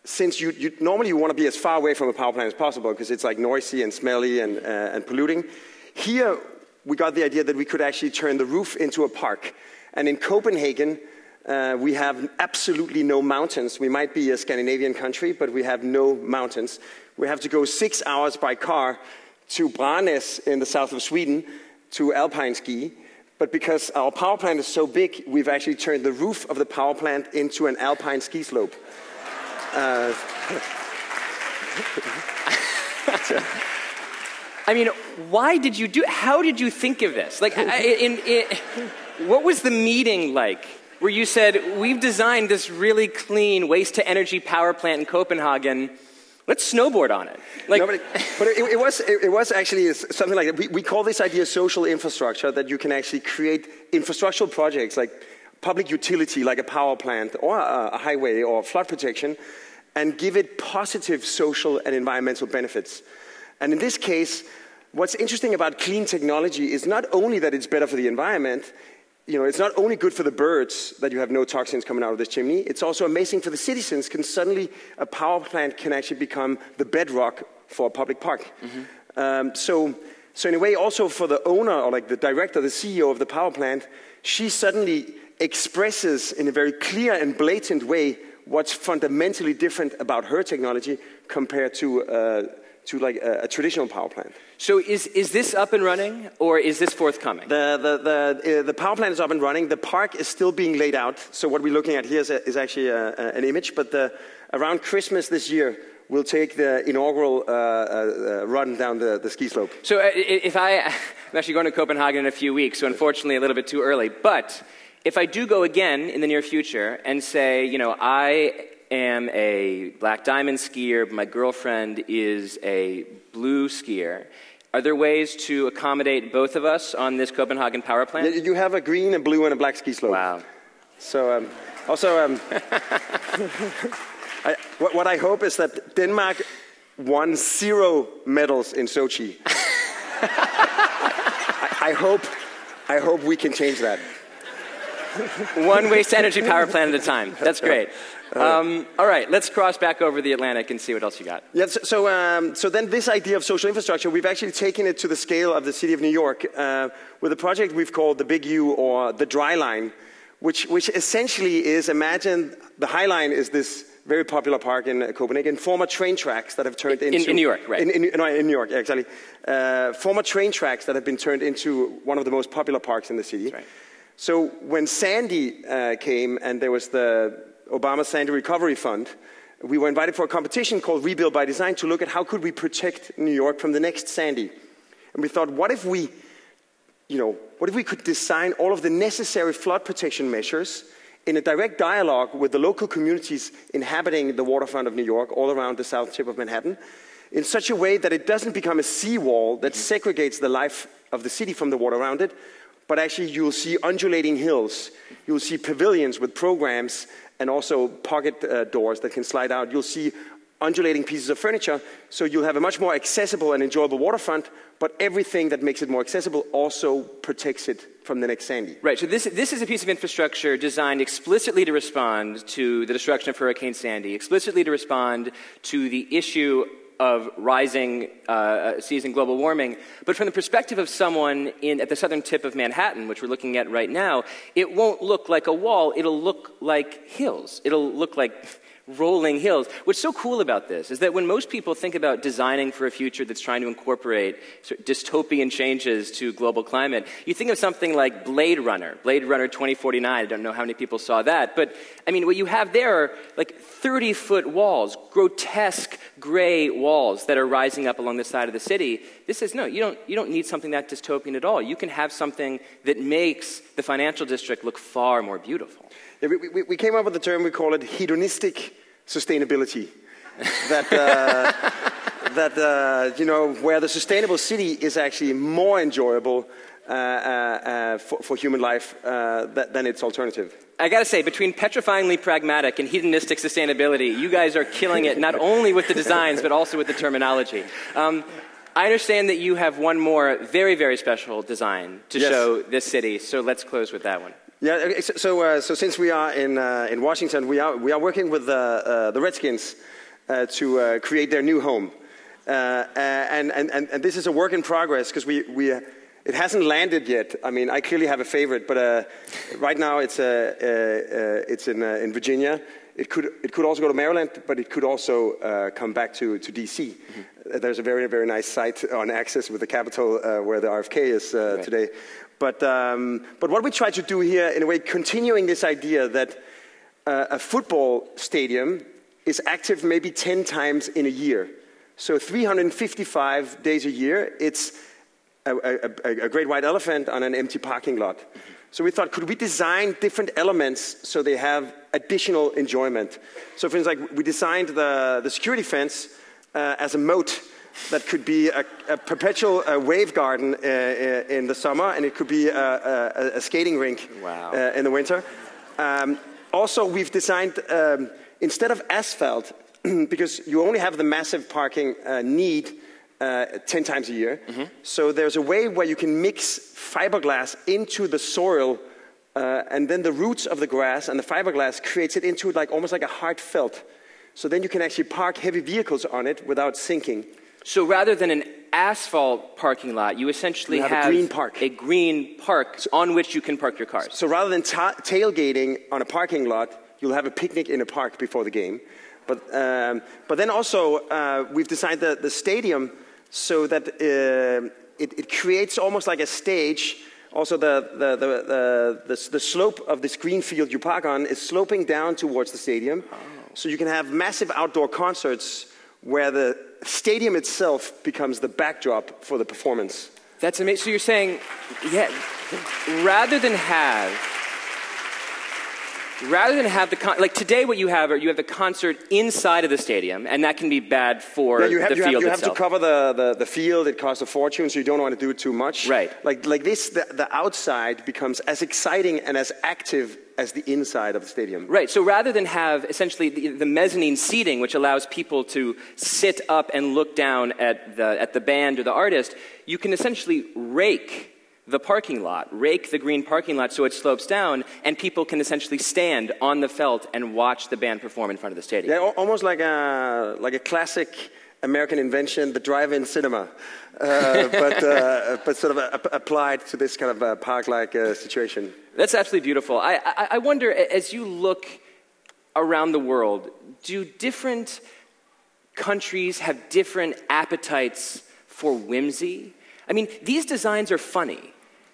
[SPEAKER 8] since normally you want to be as far away from a power plant as possible because it's like noisy and smelly and polluting. Here we got the idea that we could actually turn the roof into a park. And in Copenhagen, we have absolutely no mountains. We might be a Scandinavian country, but we have no mountains. We have to go 6 hours by car to Branäs in the south of Sweden to alpine ski. But because our power plant is so big, we've actually turned the roof of the power plant into an alpine ski slope.
[SPEAKER 5] I mean, how did you think of this? Like, what was the meeting like where you said, we've designed this really clean waste-to-energy power plant in Copenhagen, let's snowboard on it? Like,
[SPEAKER 8] no, but it was actually something like that. We call this idea social infrastructure, that you can actually create infrastructural projects like public utility, like a power plant or a highway or flood protection, and give it positive social and environmental benefits. And in this case, what's interesting about clean technology is not only that it's better for the environment, it's not only good for the birds that you have no toxins coming out of this chimney, it's also amazing for the citizens, because suddenly a power plant can actually become the bedrock for a public park. Mm-hmm. So in a way, also for the owner, or like the director, the CEO of the power plant, she suddenly expresses in a very clear and blatant way what's fundamentally different about her technology compared to like a traditional power plant.
[SPEAKER 5] So is this up and running, or is this forthcoming?
[SPEAKER 8] The power plant is up and running. The park is still being laid out. So what we're looking at here is actually an image. But around Christmas this year, we'll take the inaugural run down the ski slope.
[SPEAKER 5] So I'm actually going to Copenhagen in a few weeks, so unfortunately a little bit too early. But if I do go again in the near future and say, you know, I am a black diamond skier, but my girlfriend is a blue skier, are there ways to accommodate both of us on this Copenhagen power plant?
[SPEAKER 8] You have a green, a blue, and a black ski slope.
[SPEAKER 5] Wow.
[SPEAKER 8] So what I hope is that Denmark won 0 medals in Sochi. I hope we can change that.
[SPEAKER 5] One waste-to-energy power plant at a time. That's great. All right, let's cross back over the Atlantic and see what else you got.
[SPEAKER 8] Yeah, so then this idea of social infrastructure, we've actually taken it to the scale of the city of New York with a project we've called the Big U, or the Dry Line, which essentially is, imagine the High Line is this very popular park in Copenhagen, former train tracks that have turned into...
[SPEAKER 5] In New York, right.
[SPEAKER 8] In New York, yeah, exactly. Former train tracks that have been turned into one of the most popular parks in the city. That's right. So when Sandy came and there was the Obama Sandy Recovery Fund, we were invited for a competition called Rebuild by Design to look at how could we protect New York from the next Sandy. And we thought, what if we could design all of the necessary flood protection measures in a direct dialogue with the local communities inhabiting the waterfront of New York, all around the south tip of Manhattan, in such a way that it doesn't become a seawall that segregates the life of the city from the water around it, but actually you'll see undulating hills, you'll see pavilions with programs, and also pocket doors that can slide out. You'll see undulating pieces of furniture, so you'll have a much more accessible and enjoyable waterfront, but everything that makes it more accessible also protects it from the next Sandy.
[SPEAKER 5] Right, so this is a piece of infrastructure designed explicitly to respond to the destruction of Hurricane Sandy, explicitly to respond to the issue of rising seas and global warming. But from the perspective of someone at the southern tip of Manhattan, which we're looking at right now, it won't look like a wall, it'll look like hills. It'll look like rolling hills. What's so cool about this is that when most people think about designing for a future that's trying to incorporate sort of dystopian changes to global climate, you think of something like Blade Runner 2049. I don't know how many people saw that, but I mean, what you have there are like 30-foot walls, grotesque gray walls that are rising up along the side of the city. This is, no, you don't need something that dystopian at all. You can have something that makes the financial district look far more beautiful.
[SPEAKER 8] Yeah, we came up with the term, we call it hedonistic sustainability. Where the sustainable city is actually more enjoyable for human life than its alternative.
[SPEAKER 5] I gotta say, between petrifyingly pragmatic and hedonistic sustainability, you guys are killing it, not only with the designs, but also with the terminology. I understand that you have one more very, very special design to show this city, so let's close with that one.
[SPEAKER 8] Yeah, so since we are in Washington, we are working with the Redskins to create their new home, and this is a work in progress because it hasn't landed yet. I mean, I clearly have a favorite, but right now it's in Virginia. It could also go to Maryland, but it could also come back to DC. Mm-hmm. There's a very, very nice site on Access with the Capitol where the RFK is today. But what we try to do here, in a way, continuing this idea that a football stadium is active maybe 10 times in a year. So 355 days a year, it's a great white elephant on an empty parking lot. So we thought, could we design different elements so they have additional enjoyment? So for instance, like we designed the security fence as a moat that could be a perpetual wave garden in the summer, and it could be a skating rink in the winter. Also, we've designed, instead of asphalt, because you only have the massive parking need 10 times a year, so there's a way where you can mix fiberglass into the soil, and then the roots of the grass and the fiberglass creates it into almost like a hard felt. So then you can actually park heavy vehicles on it without sinking.
[SPEAKER 5] So rather than an asphalt parking lot, you essentially
[SPEAKER 8] have a green park.
[SPEAKER 5] A green park on which you can park your cars.
[SPEAKER 8] So rather than tailgating on a parking lot, you'll have a picnic in a park before the game. But then also, we've designed the stadium so that it creates almost like a stage. Also, the slope of this green field you park on is sloping down towards the stadium. Oh. So you can have massive outdoor concerts where the stadium itself becomes the backdrop for the performance.
[SPEAKER 5] That's amazing. So you're saying, yeah, rather than have like today, what you have the concert inside of the stadium, and that can be bad for the field itself.
[SPEAKER 8] You have to cover the field. It costs a fortune, so you don't want to do it too much.
[SPEAKER 5] Right.
[SPEAKER 8] Like this, the outside becomes as exciting and as active as the inside of the stadium.
[SPEAKER 5] Right. So rather than have essentially the mezzanine seating, which allows people to sit up and look down at the band or the artist, you can essentially rake the parking lot, rake the green parking lot so it slopes down, and people can essentially stand on the felt and watch the band perform in front of the stadium.
[SPEAKER 8] Yeah, almost like a classic American invention, the drive-in cinema, but sort of applied to this kind of park-like situation.
[SPEAKER 5] That's absolutely beautiful. I wonder, as you look around the world, do different countries have different appetites for whimsy? I mean, these designs are funny.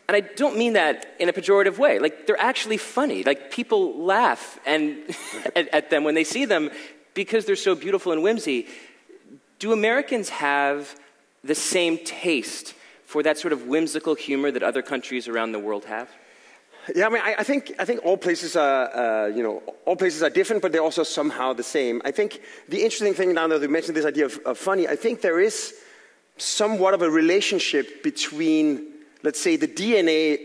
[SPEAKER 5] And I don't mean that in a pejorative way. Like, they're actually funny. Like, people laugh at them when they see them because they're so beautiful and whimsy. Do Americans have the same taste for that sort of whimsical humor that other countries around the world have?
[SPEAKER 8] Yeah, I mean, I think all places are, all places are different, but they're also somehow the same. I think the interesting thing now that you mentioned this idea of funny, I think there is somewhat of a relationship between, let's say, the DNA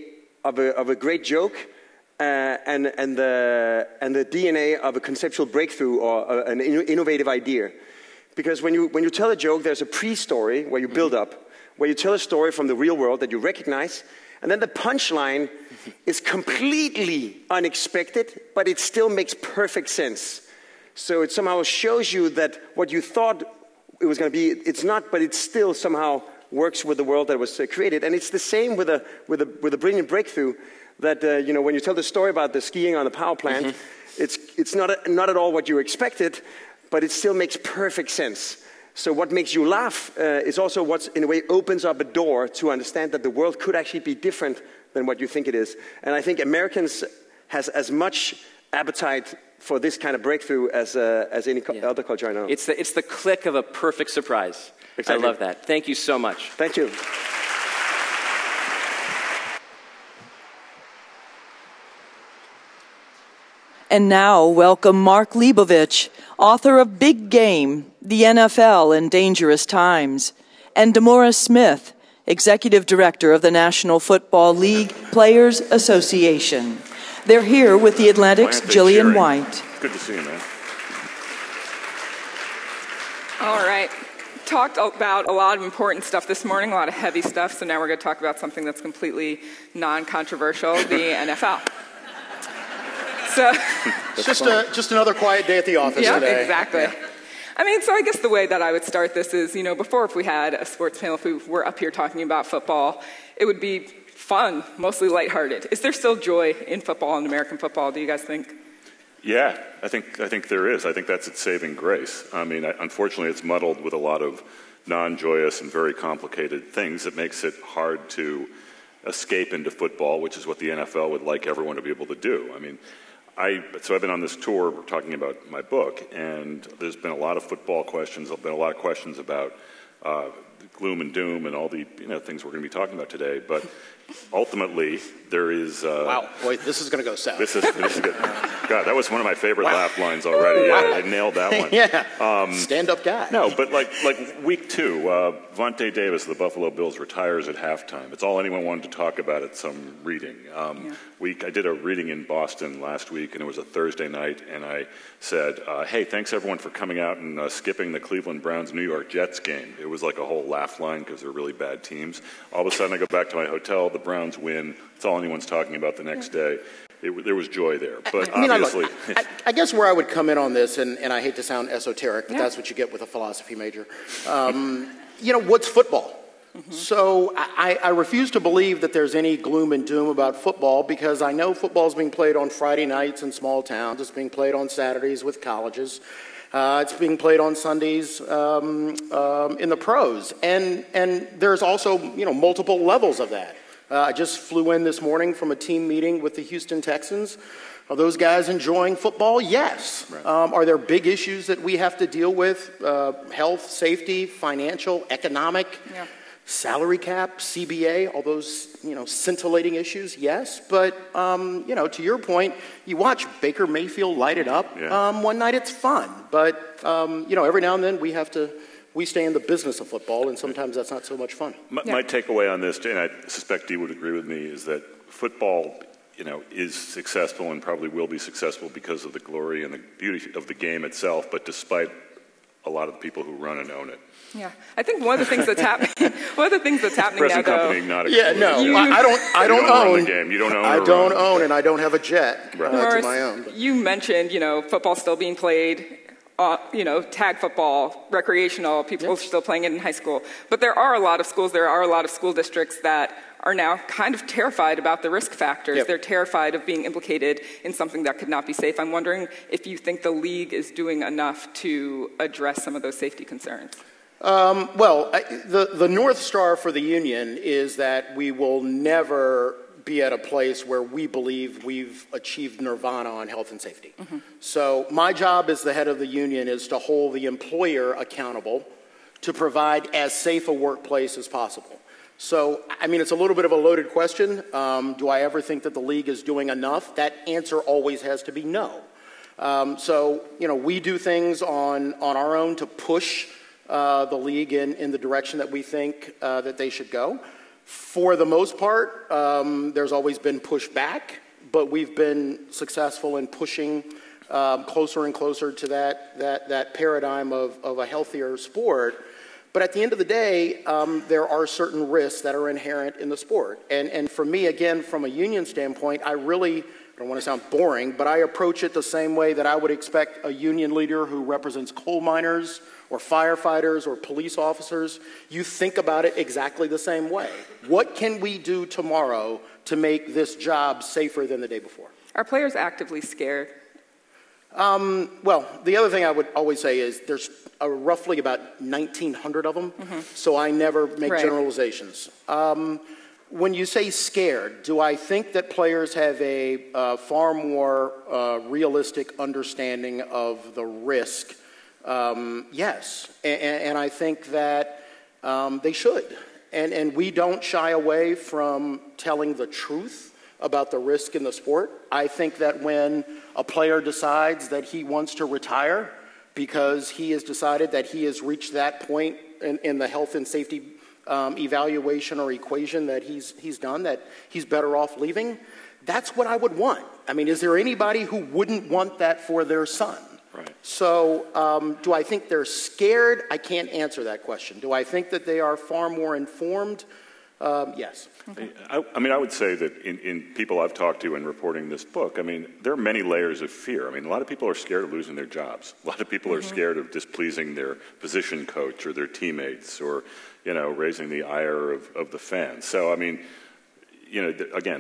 [SPEAKER 8] of a great joke and the DNA of a conceptual breakthrough or an innovative idea. Because when you tell a joke, there's a pre-story where you build up, where you tell a story from the real world that you recognize, and then the punchline is completely unexpected, but it still makes perfect sense. So it somehow shows you that what you thought it was going to be, it's not, but it still somehow works with the world that was created. And it's the same with a brilliant breakthrough that, when you tell the story about the skiing on the power plant, it's not at all what you expected, but it still makes perfect sense. So what makes you laugh is also what, in a way, opens up a door to understand that the world could actually be different than what you think it is. And I think Americans has as much appetite for this kind of breakthrough as any other culture I know.
[SPEAKER 5] It's the click of a perfect surprise. Exactly. I love that. Thank you so much.
[SPEAKER 8] Thank you.
[SPEAKER 1] And now, welcome Mark Leibovich, author of Big Game, The NFL in Dangerous Times, and Demora Smith, Executive Director of the National Football League Players Association. They're here with the Atlantic's Jillian White.
[SPEAKER 7] Good to see you, man.
[SPEAKER 11] All right. Talked about a lot of important stuff this morning, a lot of heavy stuff, so now we're going to talk about something that's completely non-controversial, the NFL. So,
[SPEAKER 23] just another quiet day at the office today.
[SPEAKER 11] Yeah, exactly. Yeah. I mean, so I guess the way that I would start this is, before if we had a sports panel, if we were up here talking about football, it would be fun, mostly lighthearted. Is there still joy in football and American football, do you guys think?
[SPEAKER 7] Yeah, I think there is. I think that's its saving grace. I mean, unfortunately, it's muddled with a lot of non-joyous and very complicated things that makes it hard to escape into football, which is what the NFL would like everyone to be able to do. I mean, so I've been on this tour talking about my book, and there's been a lot of football questions. There's been a lot of questions about gloom and doom and all the things we're going to be talking about today. But ultimately, there is.
[SPEAKER 23] Wow, boy, this is going to go south.
[SPEAKER 7] This is good. God, that was one of my favorite laugh lines already.
[SPEAKER 23] Wow.
[SPEAKER 7] Yeah, I nailed that one.
[SPEAKER 23] Yeah, stand-up guy.
[SPEAKER 7] No, but like week 2, Vontae Davis of the Buffalo Bills retires at halftime. It's all anyone wanted to talk about at some reading. I did a reading in Boston last week, and it was a Thursday night, and I said, hey, thanks everyone for coming out and skipping the Cleveland Browns-New York Jets game. It was like a whole laugh line because they're really bad teams. All of a sudden I go back to my hotel, the Browns win. It's all anyone's talking about the next day. There was joy there, but obviously...
[SPEAKER 23] I guess where I would come in on this, and I hate to sound esoteric, but that's what you get with a philosophy major. What's football? So I refuse to believe that there's any gloom and doom about football, because I know football is being played on Friday nights in small towns. It's being played on Saturdays with colleges. It's being played on Sundays in the pros. And there's also, multiple levels of that. I just flew in this morning from a team meeting with the Houston Texans. Are those guys enjoying football? Yes. Right. Are there big issues that we have to deal with? Health, safety, financial, economic, salary cap, CBA, all those, scintillating issues? Yes. But, to your point, you watch Baker Mayfield light it up. One night it's fun. But, every now and then we stay in the business of football, and sometimes that's not so much fun.
[SPEAKER 7] My takeaway on this, and I suspect you would agree with me, is that football, is successful and probably will be successful because of the glory and the beauty of the game itself, but despite a lot of the people who run and own it.
[SPEAKER 11] Yeah, I think one of the things that's happening. One of the things that's happening
[SPEAKER 7] Present
[SPEAKER 11] now,
[SPEAKER 7] company,
[SPEAKER 11] though.
[SPEAKER 7] Not
[SPEAKER 23] I don't own the game.
[SPEAKER 7] You don't own.
[SPEAKER 23] I don't own, and I don't have a jet to
[SPEAKER 11] Morris,
[SPEAKER 23] my own.
[SPEAKER 11] You mentioned, football still being played. Tag football, recreational, people are still playing it in high school. But there are a lot of schools, there are a lot of school districts that are now kind of terrified about the risk factors. They're terrified of being implicated in something that could not be safe. I'm wondering if you think the league is doing enough to address some of those safety concerns.
[SPEAKER 23] The North Star for the union is that we will never be at a place where we believe we've achieved nirvana on health and safety. So my job as the head of the union is to hold the employer accountable to provide as safe a workplace as possible. So, it's a little bit of a loaded question. Do I ever think that the league is doing enough? That answer always has to be no. We do things on our own to push the league in the direction that we think that they should go. For the most part, there's always been pushback, but we've been successful in pushing closer and closer to that paradigm of a healthier sport. But at the end of the day, there are certain risks that are inherent in the sport. And for me, again, from a union standpoint, I don't want to sound boring, but I approach it the same way that I would expect a union leader who represents coal miners or firefighters or police officers. You think about it exactly the same way. What can we do tomorrow to make this job safer than the day before?
[SPEAKER 11] Are players actively scared?
[SPEAKER 23] The other thing I would always say is there's roughly about 1,900 of them, so I never make generalizations. When you say scared, do I think that players have a far more realistic understanding of the risk? Yes, and I think that they should. And we don't shy away from telling the truth about the risk in the sport. I think that when a player decides that he wants to retire because he has decided that he has reached that point in the health and safety evaluation or equation that he's done, that he's better off leaving, that's what I would want. Is there anybody who wouldn't want that for their son?
[SPEAKER 7] Right.
[SPEAKER 23] So do I think they're scared? I can't answer that question. Do I think that they are far more informed? Yes.
[SPEAKER 7] Okay. I would say that in people I've talked to in reporting this book, there are many layers of fear. A lot of people are scared of losing their jobs. A lot of people are scared of displeasing their position coach or their teammates or, raising the ire of the fans. So, again,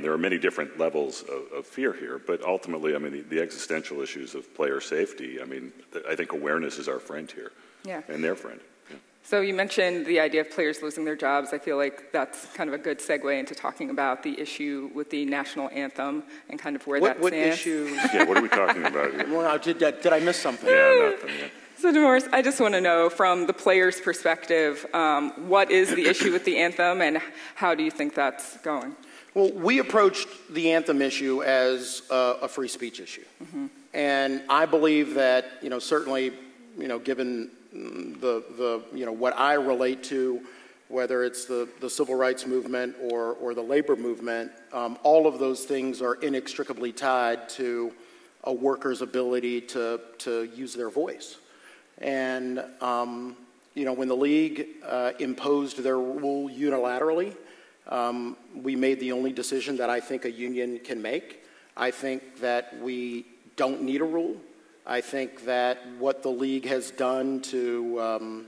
[SPEAKER 7] there are many different levels of fear here, but ultimately, the existential issues of player safety, I think awareness is our friend here.
[SPEAKER 11] Yeah.
[SPEAKER 7] And their friend.
[SPEAKER 11] So you mentioned the idea of players losing their jobs. I feel like that's kind of a good segue into talking about the issue with the national anthem and kind of where that stands.
[SPEAKER 23] What issue?
[SPEAKER 7] Yeah, what are we talking about here?
[SPEAKER 23] Well, did I miss something?
[SPEAKER 7] Yeah, nothing. Yeah.
[SPEAKER 11] So, Morris, I just want to know, from the player's perspective, what is the issue with the anthem, and how do you think that's going?
[SPEAKER 23] Well, we approached the anthem issue as a free speech issue, and I believe that certainly given the what I relate to, whether it's the civil rights movement or the labor movement, all of those things are inextricably tied to a worker's ability to use their voice. And when the league imposed their rule unilaterally, we made the only decision that I think a union can make. I think that we don't need a rule. I think that what the league has done to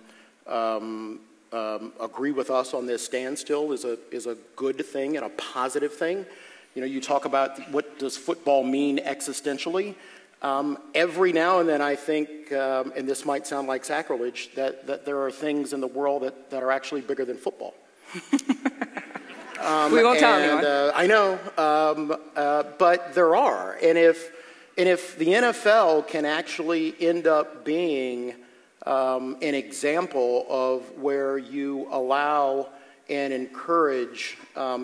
[SPEAKER 23] agree with us on this standstill is a good thing and a positive thing. You know, you talk about what does football mean existentially. Every now and then I think, and this might sound like sacrilege, that there are things in the world that are actually bigger than football.
[SPEAKER 11] We won't tell anyone.
[SPEAKER 23] I know, but there are. And if the NFL can actually end up being an example of where you allow and encourage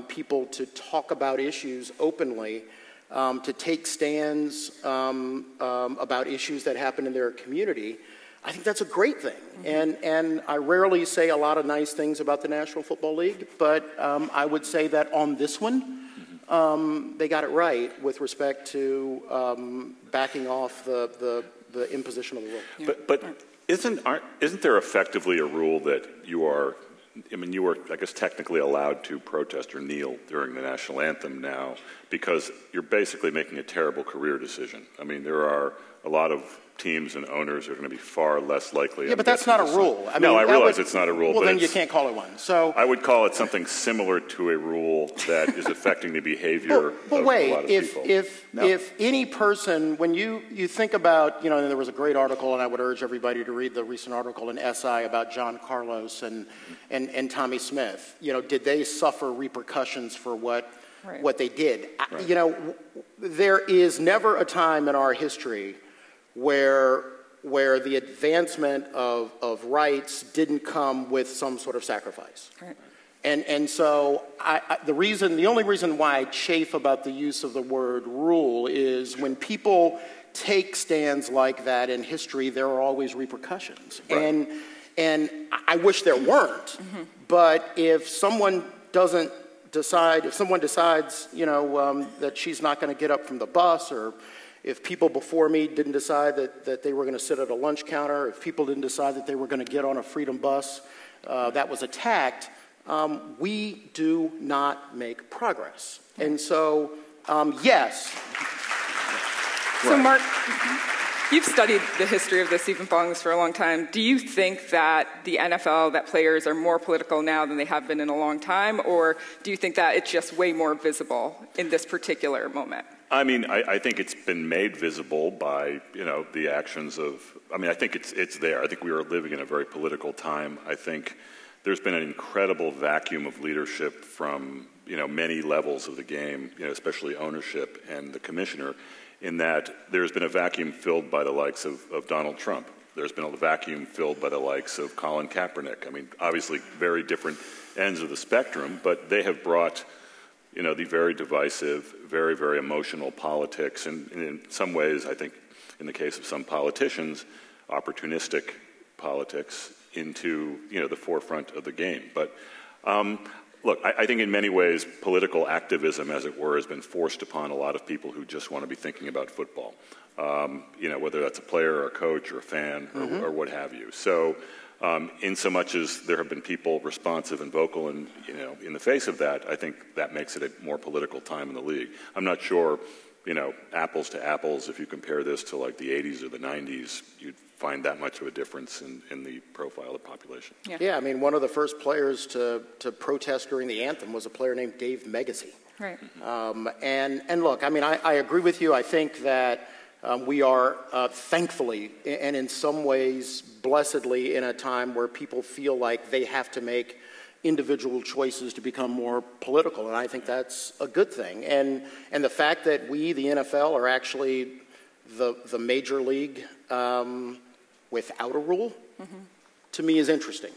[SPEAKER 23] people to talk about issues openly, to take stands about issues that happen in their community, I think that's a great thing. Mm-hmm. And I rarely say a lot of nice things about the National Football League, but I would say that on this one, they got it right with respect to backing off the imposition of the rule.
[SPEAKER 7] Yeah. But isn't there effectively a rule that you are, I mean, you are, I guess, technically allowed to protest or kneel during the national anthem now because you're basically making a terrible career decision. I mean, there are a lot of teams and owners who are going to be far less likely.
[SPEAKER 23] Yeah, but that's not a rule.
[SPEAKER 7] I realize it's not a rule.
[SPEAKER 23] Well,
[SPEAKER 7] but
[SPEAKER 23] then you can't call it one. So
[SPEAKER 7] I would call it something similar to a rule that is affecting the behavior of a lot of people.
[SPEAKER 23] If any person, when you think about, you know, and there was a great article, and I would urge everybody to read the recent article in SI about John Carlos and Tommy Smith. You know, did they suffer repercussions for what they did? Right. You know, there is never a time in our history where the advancement of rights didn't come with some sort of sacrifice. Right. And so the only reason why I chafe about the use of the word rule is when people take stands like that in history, there are always repercussions. Right. And I wish there weren't, but if someone decides, you know, that she's not going to get up from the bus, or if people before me didn't decide that they were going to sit at a lunch counter, if people didn't decide that they were going to get on a freedom bus that was attacked, we do not make progress. And so, yes.
[SPEAKER 11] So, Mark, you've studied the history of this, you've been following this for a long time. Do you think that the NFL, that players are more political now than they have been in a long time, or do you think that it's just way more visible in this particular moment?
[SPEAKER 7] I mean, I think it's been made visible by, you know, the actions of, I mean, I think it's there. I think we are living in a very political time. I think there's been an incredible vacuum of leadership from, you know, many levels of the game, you know, especially ownership and the commissioner, in that there's been a vacuum filled by the likes of Donald Trump. There's been a vacuum filled by the likes of Colin Kaepernick. I mean, obviously very different ends of the spectrum, but they have brought, you know, the very divisive, very, very emotional politics, and in some ways, I think, in the case of some politicians, opportunistic politics into, you know, the forefront of the game. But look, I think in many ways, political activism, as it were, has been forced upon a lot of people who just want to be thinking about football. You know, whether that's a player or a coach or a fan or what have you. So, in so much as there have been people responsive and vocal, and, you know, in the face of that, I think that makes it a more political time in the league. I'm not sure, you know, apples to apples, if you compare this to like the 80s or the 90s, you'd find that much of a difference in the profile of the population.
[SPEAKER 23] Yeah, I mean, one of the first players to protest during the anthem was a player named Dave Megacy.
[SPEAKER 11] Right.
[SPEAKER 23] And look, I mean, I agree with you. I think that we are thankfully, and in some ways blessedly, in a time where people feel like they have to make individual choices to become more political, and I think that's a good thing. And the fact that we, the NFL, are actually the major league without a rule, to me is interesting.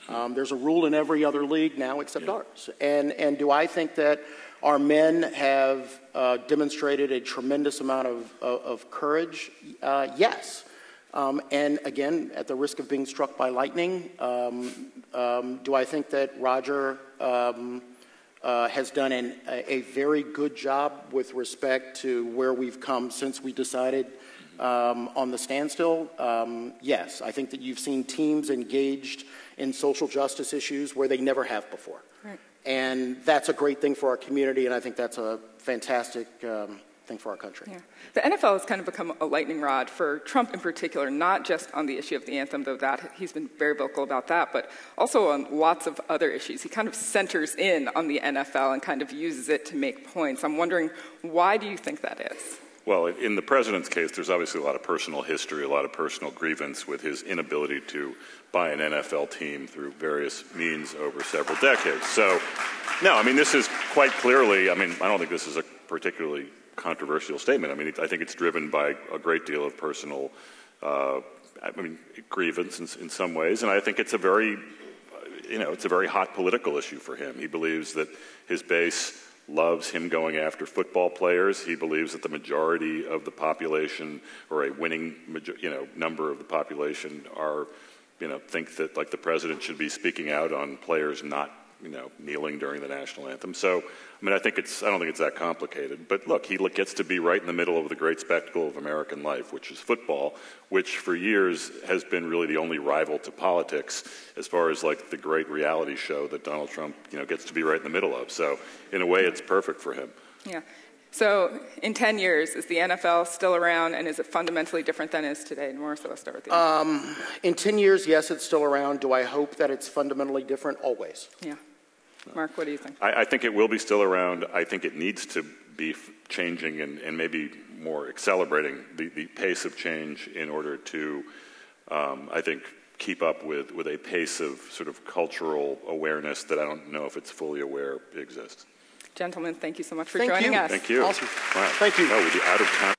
[SPEAKER 23] There's a rule in every other league now except ours. And do I think that our men have demonstrated a tremendous amount of courage? Yes. And again, at the risk of being struck by lightning, do I think that Roger has done a very good job with respect to where we've come since we decided on the standstill? Yes. I think that you've seen teams engaged in social justice issues where they never have before. Right. And that's a great thing for our community, and I think that's a fantastic thing for our country.
[SPEAKER 11] Yeah. The NFL has kind of become a lightning rod for Trump in particular, not just on the issue of the anthem, though that he's been very vocal about that, but also on lots of other issues. He kind of centers in on the NFL and kind of uses it to make points. I'm wondering, why do you think that is?
[SPEAKER 7] Well, in the president's case, there's obviously a lot of personal history, a lot of personal grievance with his inability to buy an NFL team through various means over several decades. So, no, I mean, this is quite clearly, I mean, I don't think this is a particularly controversial statement. I mean, I think it's driven by a great deal of personal, grievance in some ways, and I think it's a very, it's a very hot political issue for him. He believes that his base loves him going after football players. He believes that the majority of the population, or a winning, number of the population, are, think that like the president should be speaking out on players not, kneeling during the national anthem. So, I mean, I don't think it's that complicated. But look, he gets to be right in the middle of the great spectacle of American life, which is football, which for years has been really the only rival to politics as far as like the great reality show that Donald Trump, gets to be right in the middle of. So, in a way, it's perfect for him.
[SPEAKER 11] Yeah. So, in 10 years, is the NFL still around, and is it fundamentally different than it is today? Morris, I'll start with you.
[SPEAKER 23] In 10 years, yes, it's still around. Do I hope that it's fundamentally different? Always.
[SPEAKER 11] Yeah. Mark, what do you think?
[SPEAKER 7] I think it will be still around. I think it needs to be changing and maybe more accelerating the pace of change in order to, I think, keep up with a pace of sort of cultural awareness that I don't know if it's fully aware exists.
[SPEAKER 11] Gentlemen, thank you so much for joining us.
[SPEAKER 7] Thank you.
[SPEAKER 23] Awesome.
[SPEAKER 7] Wow.
[SPEAKER 23] Thank you.
[SPEAKER 7] Oh, we're out of time.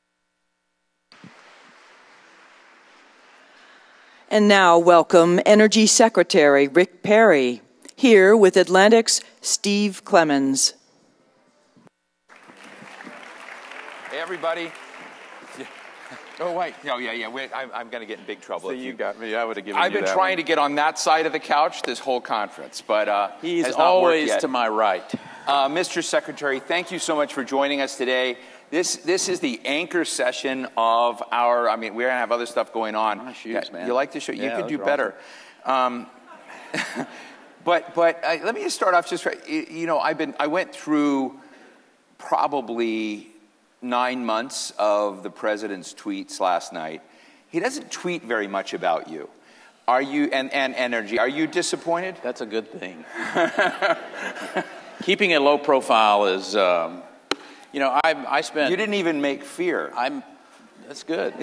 [SPEAKER 1] And now, welcome Energy Secretary Rick Perry, here with Atlantic's Steve Clemens.
[SPEAKER 10] Hey, everybody. Oh, wait. No, yeah. I'm going to get in big trouble.
[SPEAKER 12] So you got me. I would have given you
[SPEAKER 10] I've been
[SPEAKER 12] that
[SPEAKER 10] trying
[SPEAKER 12] one.
[SPEAKER 10] to get on that side of the couch this whole conference, but
[SPEAKER 12] he's
[SPEAKER 10] has not
[SPEAKER 12] always
[SPEAKER 10] worked yet.
[SPEAKER 12] to my right.
[SPEAKER 10] Mr. Secretary, thank you so much for joining us today. This is the anchor session of our, we're going to have other stuff going on.
[SPEAKER 12] My shoes, man.
[SPEAKER 10] You like to show? You
[SPEAKER 12] Yeah,
[SPEAKER 10] could do
[SPEAKER 12] those are
[SPEAKER 10] better. But let me just start off just, I went through probably 9 months of the president's tweets last night. He doesn't tweet very much about you. Are you, and energy, are you disappointed?
[SPEAKER 12] That's a good thing. Keeping a low profile is, I spent...
[SPEAKER 10] You didn't even make fear.
[SPEAKER 12] That's good.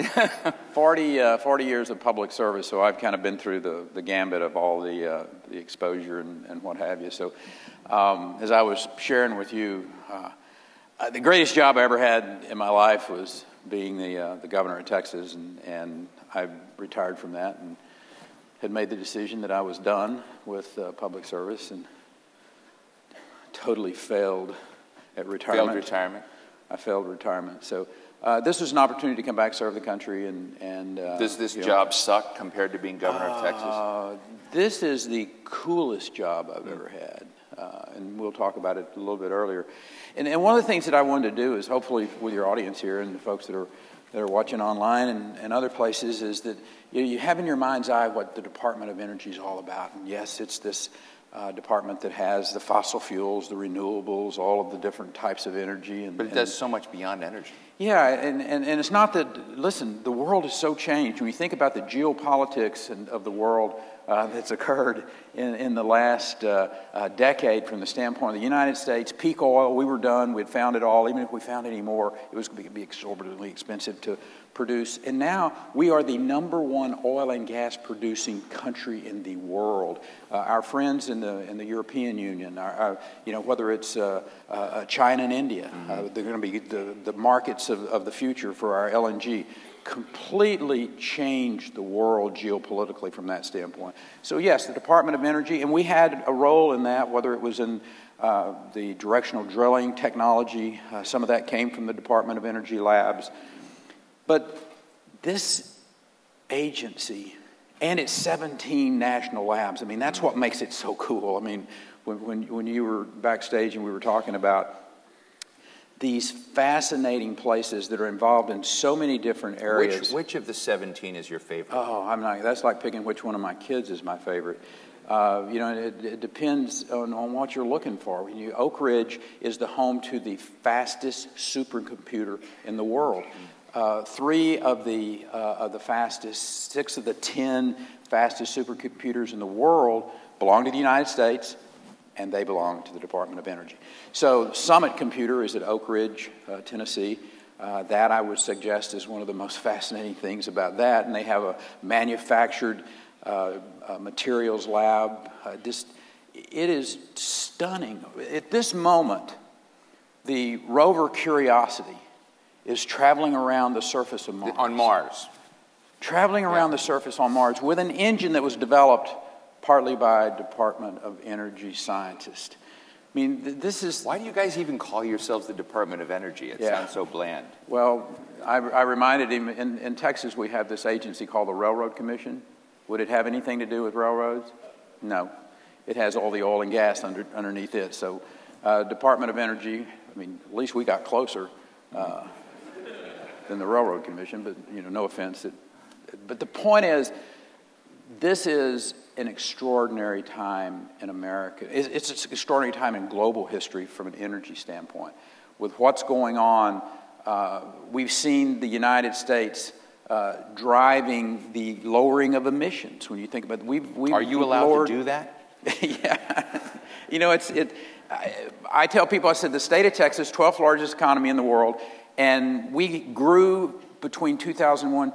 [SPEAKER 12] 40 years of public service, so I've kind of been through the gambit of all the exposure and what have you. So as I was sharing with you, the greatest job I ever had in my life was being the governor of Texas, and I retired from that and had made the decision that I was done with public service and totally failed at retirement.
[SPEAKER 10] Failed retirement.
[SPEAKER 12] I failed retirement. So this was an opportunity to come back, serve the country, and
[SPEAKER 10] does this job suck compared to being governor of Texas?
[SPEAKER 12] This is the coolest job I've ever had, and we'll talk about it a little bit earlier. And one of the things that I wanted to do is, hopefully with your audience here and the folks that are watching online and other places, is that you have in your mind's eye what the Department of Energy is all about. And yes, it's this department that has the fossil fuels, the renewables, all of the different types of energy.
[SPEAKER 10] But it does so much beyond energy.
[SPEAKER 12] Yeah, and it's not that, listen, the world is so changed. When you think about the geopolitics of the world that's occurred in the last decade from the standpoint of the United States, peak oil, we were done, we'd found it all. Even if we found any more, it was going to be exorbitantly expensive to produce. And now we are the #1 oil and gas producing country in the world. Our friends in the European Union, whether it's China and India, they're going to be the markets of the future for our LNG. Completely changed the world geopolitically from that standpoint. So yes, the Department of Energy, and we had a role in that, whether it was in the directional drilling technology. Some of that came from the Department of Energy labs. But this agency and its 17 national labs, that's what makes it so cool. When you were backstage and we were talking about these fascinating places that are involved in so many different areas.
[SPEAKER 10] Which of the 17 is your favorite?
[SPEAKER 12] Oh, that's like picking which one of my kids is my favorite. It depends on what you're looking for. Oak Ridge is the home to the fastest supercomputer in the world. 3 of the fastest, 6 of the 10 fastest supercomputers in the world belong to the United States, and they belong to the Department of Energy. So Summit Computer is at Oak Ridge, Tennessee. That I would suggest is one of the most fascinating things about that. And they have a manufactured materials lab. It is stunning. At this moment, the rover Curiosity is traveling around the surface of Mars.
[SPEAKER 10] On Mars.
[SPEAKER 12] Traveling around the surface on Mars with an engine that was developed partly by Department of Energy scientists. I mean, this is...
[SPEAKER 10] Why do you guys even call yourselves the Department of Energy? It sounds so bland.
[SPEAKER 12] Well, I reminded him, in Texas we have this agency called the Railroad Commission. Would it have anything to do with railroads? No. It has all the oil and gas underneath it. So Department of Energy, I mean, at least we got closer than the Railroad Commission, but, no offense. But the point is, this is an extraordinary time in America. It's an extraordinary time in global history from an energy standpoint. With what's going on, we've seen the United States driving the lowering of emissions. When you think about it,
[SPEAKER 10] Are you allowed to do that?
[SPEAKER 12] Yeah. I tell people, I said, the state of Texas, 12th largest economy in the world, and we grew between 2001 or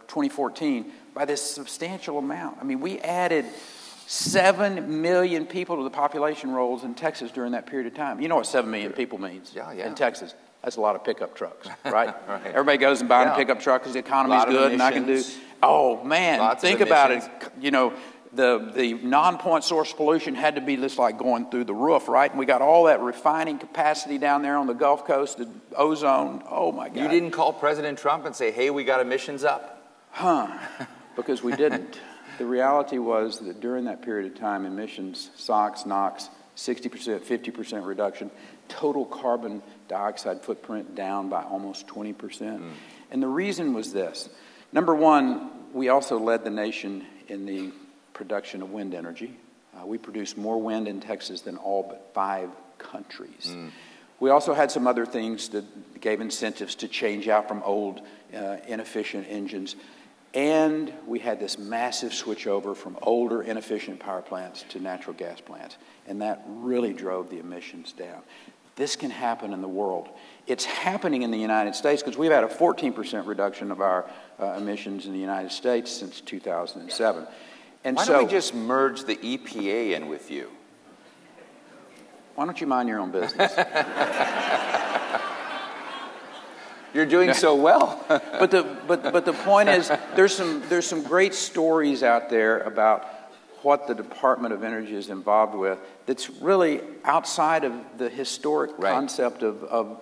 [SPEAKER 12] 2014 by this substantial amount. I mean, we added 7 million people to the population rolls in Texas during that period of time. You know what 7 million people means in Texas? That's a lot of pickup trucks, right?
[SPEAKER 10] Right.
[SPEAKER 12] Everybody goes and buys a pickup truck because the economy's good and I can do... Oh, man, think about it. The non-point source pollution had to be just like going through the roof, right? And we got all that refining capacity down there on the Gulf Coast, the ozone. Oh, my God.
[SPEAKER 10] You didn't call President Trump and say, hey, we got emissions up?
[SPEAKER 12] Because we didn't. The reality was that during that period of time, emissions, SOx, NOx, 60%, 50% reduction, total carbon dioxide footprint down by almost 20%. And the reason was this. Number one, we also led the nation in the production of wind energy. We produce more wind in Texas than all but 5 countries. We also had some other things that gave incentives to change out from old, inefficient engines. And we had this massive switch over from older, inefficient power plants to natural gas plants. And that really drove the emissions down. This can happen in the world. It's happening in the United States because we've had a 14% reduction of our emissions in the United States since 2007. And
[SPEAKER 10] Why don't we just merge the EPA in with you?
[SPEAKER 12] Why don't you mind your own business?
[SPEAKER 10] You're doing so well.
[SPEAKER 12] But the point is, there's some great stories out there about what the Department of Energy is involved with that's really outside of the historic concept of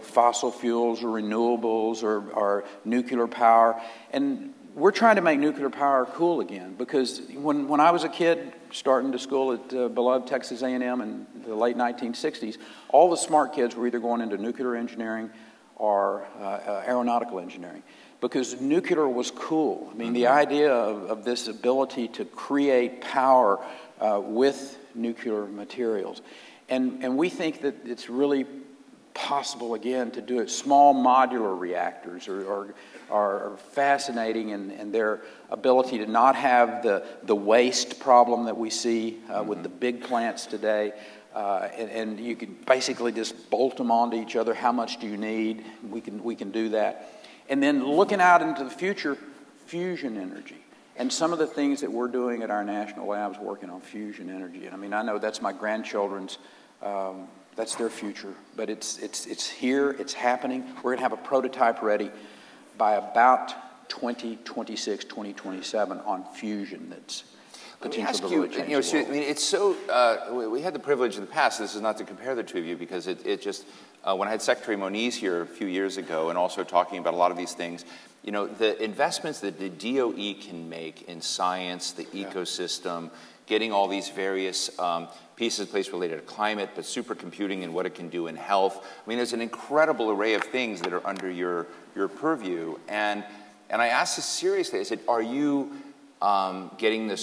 [SPEAKER 12] fossil fuels or renewables or nuclear power. And we're trying to make nuclear power cool again, because when I was a kid starting to school at beloved Texas A&M in the late 1960s, all the smart kids were either going into nuclear engineering or aeronautical engineering, because nuclear was cool. I mean, the idea of this ability to create power with nuclear materials. And we think that it's really possible, again, to do it. Small modular reactors are fascinating in their ability to not have the waste problem that we see with the big plants today. And you can basically just bolt them onto each other. How much do you need? We can do that. And then looking out into the future, fusion energy. And some of the things that we're doing at our national labs working on fusion energy. And I mean, I know that's my grandchildren's, that's their future. But it's here, it's happening. We're going to have a prototype ready by about 2026, 2027 on fusion that's potential to really change the world.
[SPEAKER 10] I mean, it's so, we had the privilege in the past, this is not to compare the two of you, because it just, when I had Secretary Moniz here a few years ago and also talking about a lot of these things, the investments that the DOE can make in science, the ecosystem, getting all these various pieces in place related to climate, but supercomputing and what it can do in health. I mean, there's an incredible array of things that are under your purview. And I asked this seriously. I said, are you getting the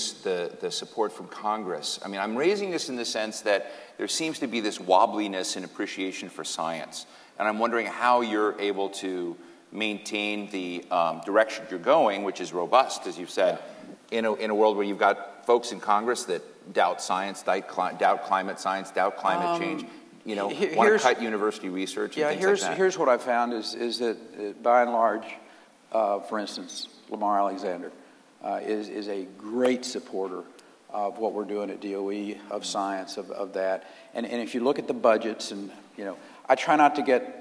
[SPEAKER 10] support from Congress. I mean, I'm raising this in the sense that there seems to be this wobbliness in appreciation for science. And I'm wondering how you're able to maintain the direction you're going, which is robust, as you've said, in a world where you've got folks in Congress that doubt science, doubt climate science, doubt climate change, you know, want to cut university research and things like that.
[SPEAKER 12] Here's what I found is that by and large, for instance, Lamar Alexander is a great supporter of what we're doing at DOE, of science, of that. And if you look at the budgets, and, you know, I try not to get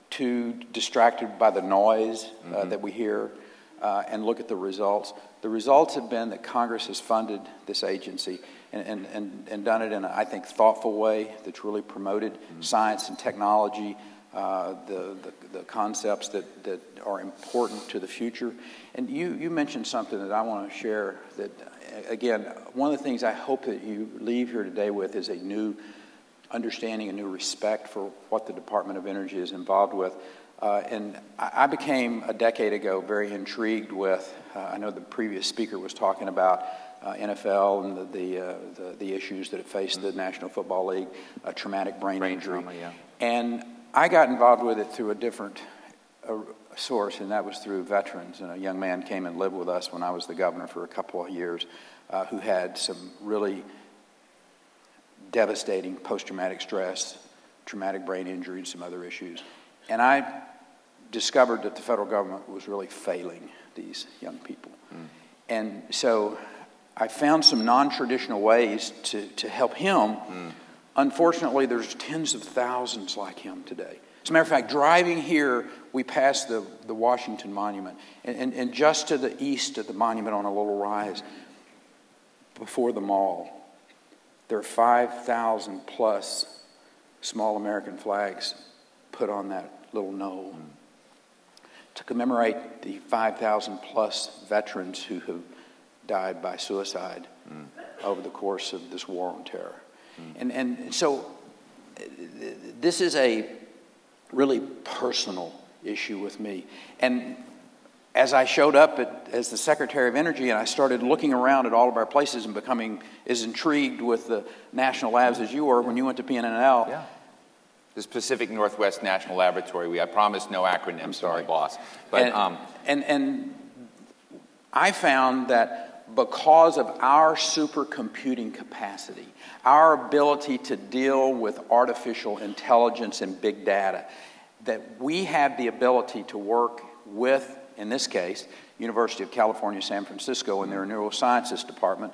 [SPEAKER 12] too distracted by the noise that we hear and look at the results. The results have been that Congress has funded this agency and done it in a, I think, thoughtful way that's really promoted science and technology, the concepts that are important to the future. And you mentioned something that I want to share that, again, one of the things I hope that you leave here today with is a new understanding, a new respect for what the Department of Energy is involved with. And I became, a decade ago, very intrigued with, I know the previous speaker was talking about NFL and the issues that it faced the National Football League, traumatic brain injury.
[SPEAKER 10] Trauma, yeah.
[SPEAKER 12] And I got involved with it through a different source, and that was through veterans. And a young man came and lived with us when I was the governor for a couple of years who had some really devastating post-traumatic stress, traumatic brain injury, and some other issues. And I discovered that the federal government was really failing these young people. And so I found some non-traditional ways to help him. Unfortunately, there's tens of thousands like him today. As a matter of fact, driving here, we passed the Washington Monument. And just to the east of the monument on a little rise, before the mall, there are 5,000 plus small American flags put on that little knoll to commemorate the 5,000 plus veterans who have died by suicide over the course of this war on terror. And so this is a really personal issue with me. And as I showed up as the Secretary of Energy and I started looking around at all of our places and becoming as intrigued with the national labs as you were when you went to PNNL.
[SPEAKER 10] Yeah. The Pacific Northwest National Laboratory. I promised no acronyms to my boss. But,
[SPEAKER 12] and I found that because of our supercomputing capacity, our ability to deal with artificial intelligence and big data, that we have the ability to work with, in this case, University of California, San Francisco, and their neurosciences department,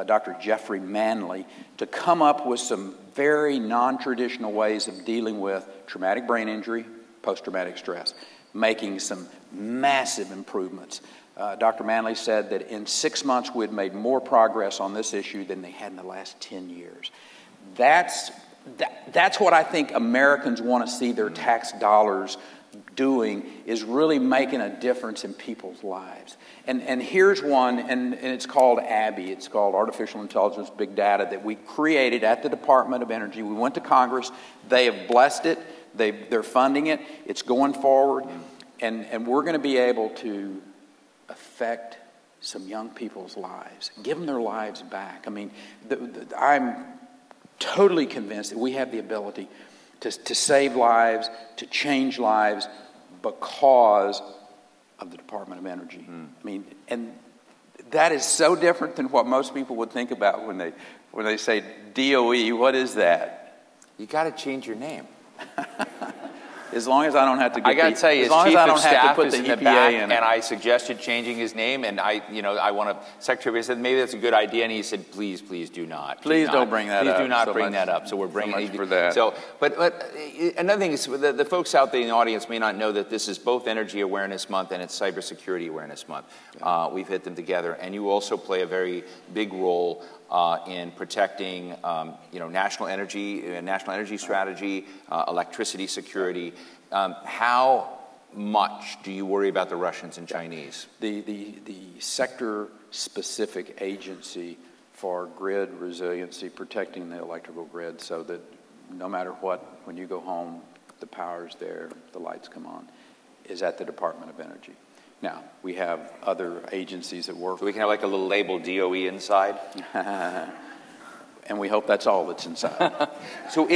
[SPEAKER 12] Dr. Jeffrey Manley, to come up with some very non-traditional ways of dealing with traumatic brain injury, post-traumatic stress, making some massive improvements. Dr. Manley said that in 6 months we had made more progress on this issue than they had in the last 10 years. That's what I think Americans want to see their tax dollars doing, is really making a difference in people's lives. And here's one, and it's called ABBY. It's called Artificial Intelligence Big Data, that we created at the Department of Energy. We went to Congress. They have blessed it. They're funding it. It's going forward. And we're going to be able to affect some young people's lives, give them their lives back. I mean, I'm totally convinced that we have the ability to save lives, to change lives, because of the Department of Energy. I mean, and that is so different than what most people would think about when they say DOE. What is that?
[SPEAKER 10] You got to change your name.
[SPEAKER 12] As long as I don't have to get
[SPEAKER 10] I got to tell you,
[SPEAKER 12] as long
[SPEAKER 10] Chief
[SPEAKER 12] as I
[SPEAKER 10] of
[SPEAKER 12] don't have to
[SPEAKER 10] Staff
[SPEAKER 12] put
[SPEAKER 10] is
[SPEAKER 12] the
[SPEAKER 10] in the
[SPEAKER 12] EPA
[SPEAKER 10] back,
[SPEAKER 12] in
[SPEAKER 10] and
[SPEAKER 12] it.
[SPEAKER 10] I suggested changing his name, and I want to. Secretary said maybe that's a good idea, and he said, please do not.
[SPEAKER 12] Please don't bring that up.
[SPEAKER 10] Please do not
[SPEAKER 12] so
[SPEAKER 10] bring
[SPEAKER 12] much,
[SPEAKER 10] that up. So we're bringing
[SPEAKER 12] so much for that.
[SPEAKER 10] So, but another thing is the folks out there in the audience may not know that this is both Energy Awareness Month and it's Cybersecurity Awareness Month. We've hit them together, and you also play a very big role in protecting, national energy strategy, electricity security. How much do you worry about the Russians and Chinese?
[SPEAKER 12] The sector-specific agency for grid resiliency, protecting the electrical grid so that no matter what, when you go home, the power's there, the lights come on, is at the Department of Energy. Now, we have other agencies that work.
[SPEAKER 10] So we can have like a little label DOE inside?
[SPEAKER 12] And we hope that's all that's inside.
[SPEAKER 10] So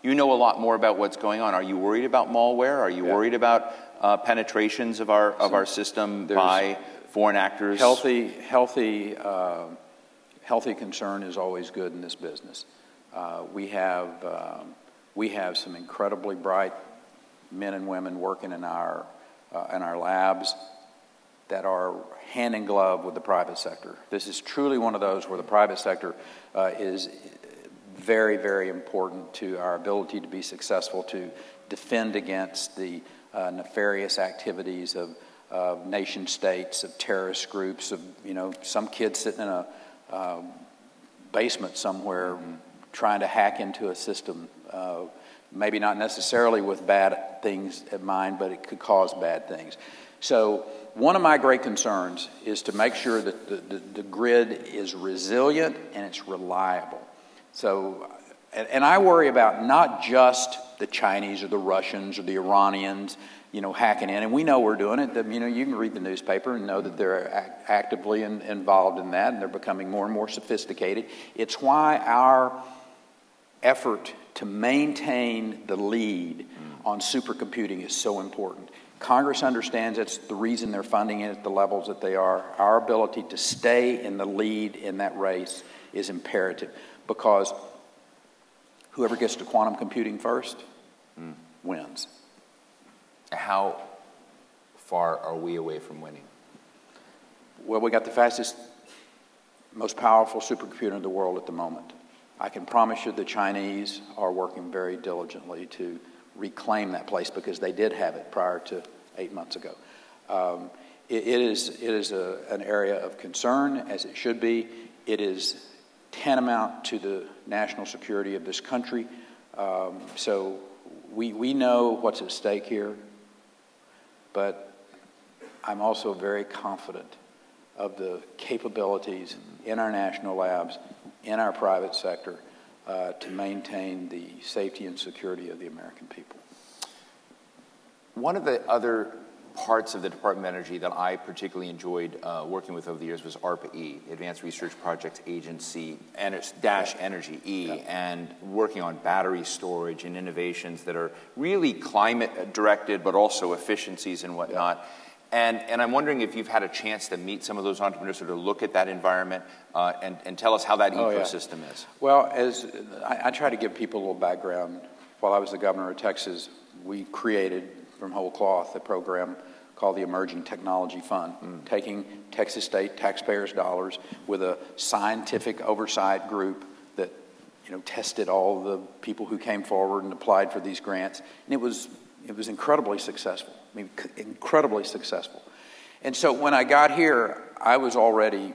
[SPEAKER 10] you know a lot more about what's going on. Are you worried about malware? Are you worried about penetrations of our system by foreign actors?
[SPEAKER 12] Healthy concern is always good in this business. We have some incredibly bright men and women working in our labs that are hand in glove with the private sector. This is truly one of those where the private sector is very, very important to our ability to be successful, to defend against the nefarious activities of nation states, of terrorist groups, of some kid sitting in a basement somewhere trying to hack into a system. Maybe not necessarily with bad things in mind, but it could cause bad things. So one of my great concerns is to make sure that the grid is resilient and it's reliable. So, and I worry about not just the Chinese or the Russians or the Iranians, hacking in, and we know we're doing it. You can read the newspaper and know that they're actively involved in that, and they're becoming more and more sophisticated. It's why our effort to maintain the lead on supercomputing is so important. Congress understands it's the reason they're funding it at the levels that they are. Our ability to stay in the lead in that race is imperative, because whoever gets to quantum computing first wins.
[SPEAKER 10] How far are we away from winning?
[SPEAKER 12] Well, we got the fastest, most powerful supercomputer in the world at the moment. I can promise you the Chinese are working very diligently to reclaim that place, because they did have it prior to 8 months ago. It is an area of concern, as it should be. It is tantamount to the national security of this country. So we know what's at stake here, but I'm also very confident of the capabilities in our national labs, in our private sector, to maintain the safety and security of the American people.
[SPEAKER 10] One of the other parts of the Department of Energy that I particularly enjoyed working with over the years was ARPA-E, Advanced Research Projects Agency, Energy E, and working on battery storage and innovations that are really climate directed, but also efficiencies and whatnot. And I'm wondering if you've had a chance to meet some of those entrepreneurs, or to look at that environment and tell us how that ecosystem is.
[SPEAKER 12] Well, as I try to give people a little background. While I was the governor of Texas, we created from whole cloth a program called the Emerging Technology Fund, taking Texas state taxpayers' dollars with a scientific oversight group that tested all the people who came forward and applied for these grants, and it was incredibly successful. I mean, incredibly successful. And so when I got here, I was already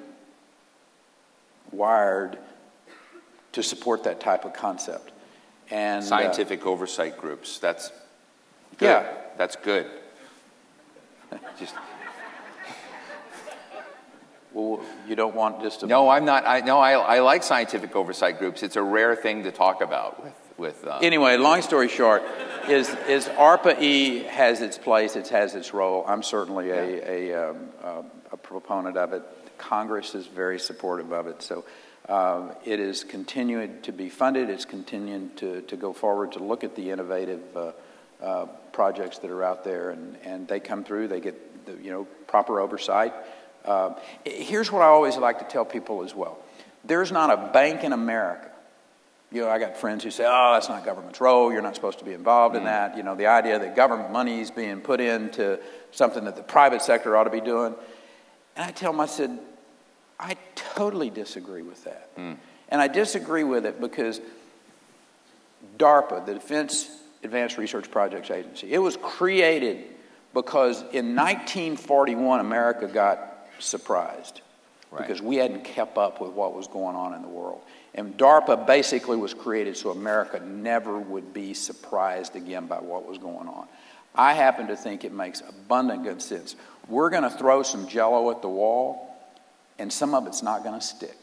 [SPEAKER 12] wired to support that type of concept. And
[SPEAKER 10] scientific oversight groups. That's good. Yeah, that's good.
[SPEAKER 12] Well, you don't want just to...
[SPEAKER 10] No, I'm not. I like scientific oversight groups. It's a rare thing to talk about with
[SPEAKER 12] Anyway, long story short, is ARPA-E has its place, it has its role. I'm certainly a proponent of it. Congress is very supportive of it. So it is continuing to be funded. It's continuing to go forward to look at the innovative projects that are out there, and they come through. They get the proper oversight. Here's what I always like to tell people as well. There's not a bank in America. I got friends who say, oh, that's not government's role. You're not supposed to be involved in that. The idea that government money is being put into something that the private sector ought to be doing. And I tell them, I said, I totally disagree with that. And I disagree with it because DARPA, the Defense Advanced Research Projects Agency, it was created because in 1941, America got surprised because we hadn't kept up with what was going on in the world. And DARPA basically was created so America never would be surprised again by what was going on. I happen to think it makes abundant good sense. We're going to throw some Jell-O at the wall, and some of it's not going to stick.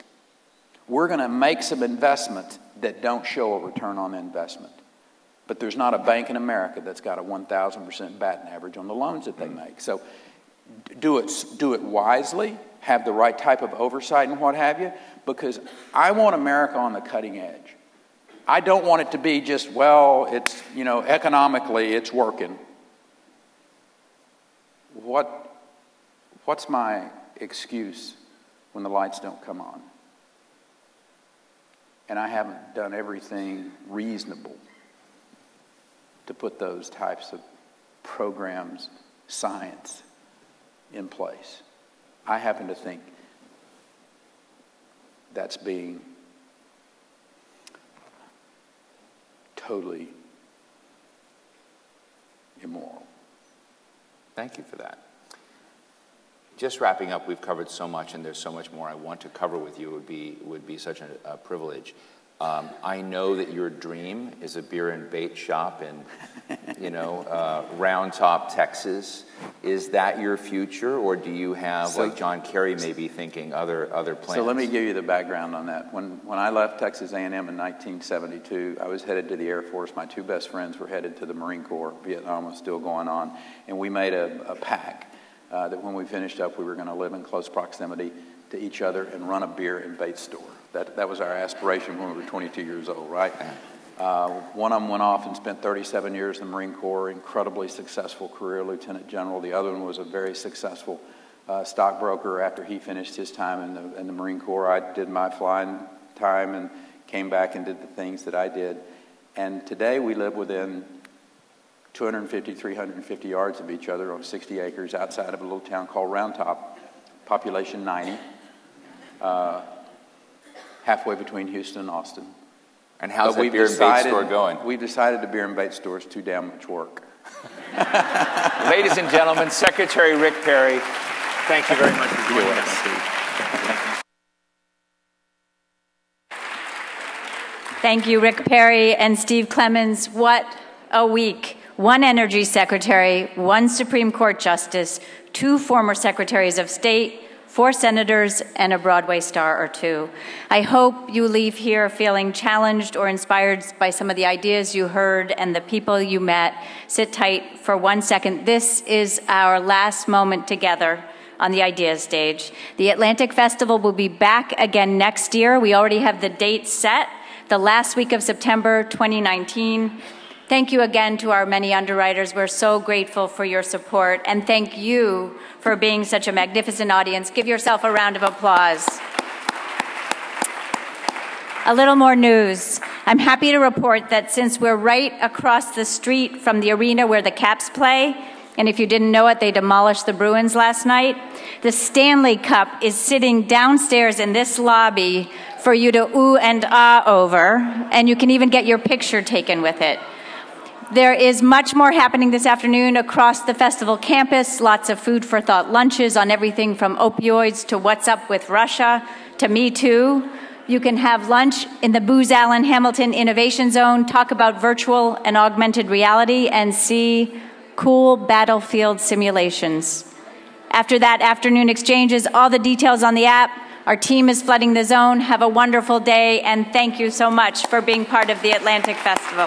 [SPEAKER 12] We're going to make some investments that don't show a return on investment. But there's not a bank in America that's got a 1,000% batting average on the loans that they make. So do it wisely, have the right type of oversight and what have you, because I want America on the cutting edge. I don't want it to be just, well, it's, you know, economically it's working. What's my excuse when the lights don't come on? And I haven't done everything reasonable to put those types of programs, science, in place. I happen to think that's being totally immoral.
[SPEAKER 10] Thank you for that. Just wrapping up, we've covered so much, and there's so much more I want to cover with you. It would be such a privilege. I know that your dream is a beer and bait shop in, Round Top, Texas. Is that your future, or do you have, like John Kerry, maybe thinking other plans?
[SPEAKER 12] So let me give you the background on that. When I left Texas A&M in 1972, I was headed to the Air Force. My two best friends were headed to the Marine Corps. Vietnam was still going on, and we made a pact that when we finished up, we were going to live in close proximity to each other and run a beer and bait store. That was our aspiration when we were 22 years old, right? One of them went off and spent 37 years in the Marine Corps, incredibly successful career, lieutenant general. The other one was a very successful stockbroker after he finished his time in the Marine Corps. I did my flying time and came back and did the things that I did. And today we live within 250, 350 yards of each other on 60 acres outside of a little town called Round Top, population 90. Halfway between Houston and Austin.
[SPEAKER 10] And how's that beer and bait store going?
[SPEAKER 12] We've decided the beer and bait store is too damn much work.
[SPEAKER 10] Ladies and gentlemen, Secretary Rick Perry, thank you very much for joining us.
[SPEAKER 9] Thank you, Rick Perry and Steve Clemons. What a week. One Energy Secretary, one Supreme Court Justice, two former Secretaries of State, 4 senators, and a Broadway star or two. I hope you leave here feeling challenged or inspired by some of the ideas you heard and the people you met. Sit tight for 1 second. This is our last moment together on the Ideas stage. The Atlantic Festival will be back again next year. We already have the date set, the last week of September 2019. Thank you again to our many underwriters. We're so grateful for your support, and thank you for being such a magnificent audience. Give yourself a round of applause. A little more news. I'm happy to report that since we're right across the street from the arena where the Caps play, and if you didn't know it, they demolished the Bruins last night, the Stanley Cup is sitting downstairs in this lobby for you to ooh and ah over, and you can even get your picture taken with it. There is much more happening this afternoon across the festival campus, lots of food for thought lunches on everything from opioids to what's up with Russia to Me Too. You can have lunch in the Booz Allen Hamilton Innovation Zone, talk about virtual and augmented reality, and see cool battlefield simulations. After that afternoon exchanges, all the details on the app. Our team is flooding the zone. Have a wonderful day, and thank you so much for being part of the Atlantic Festival.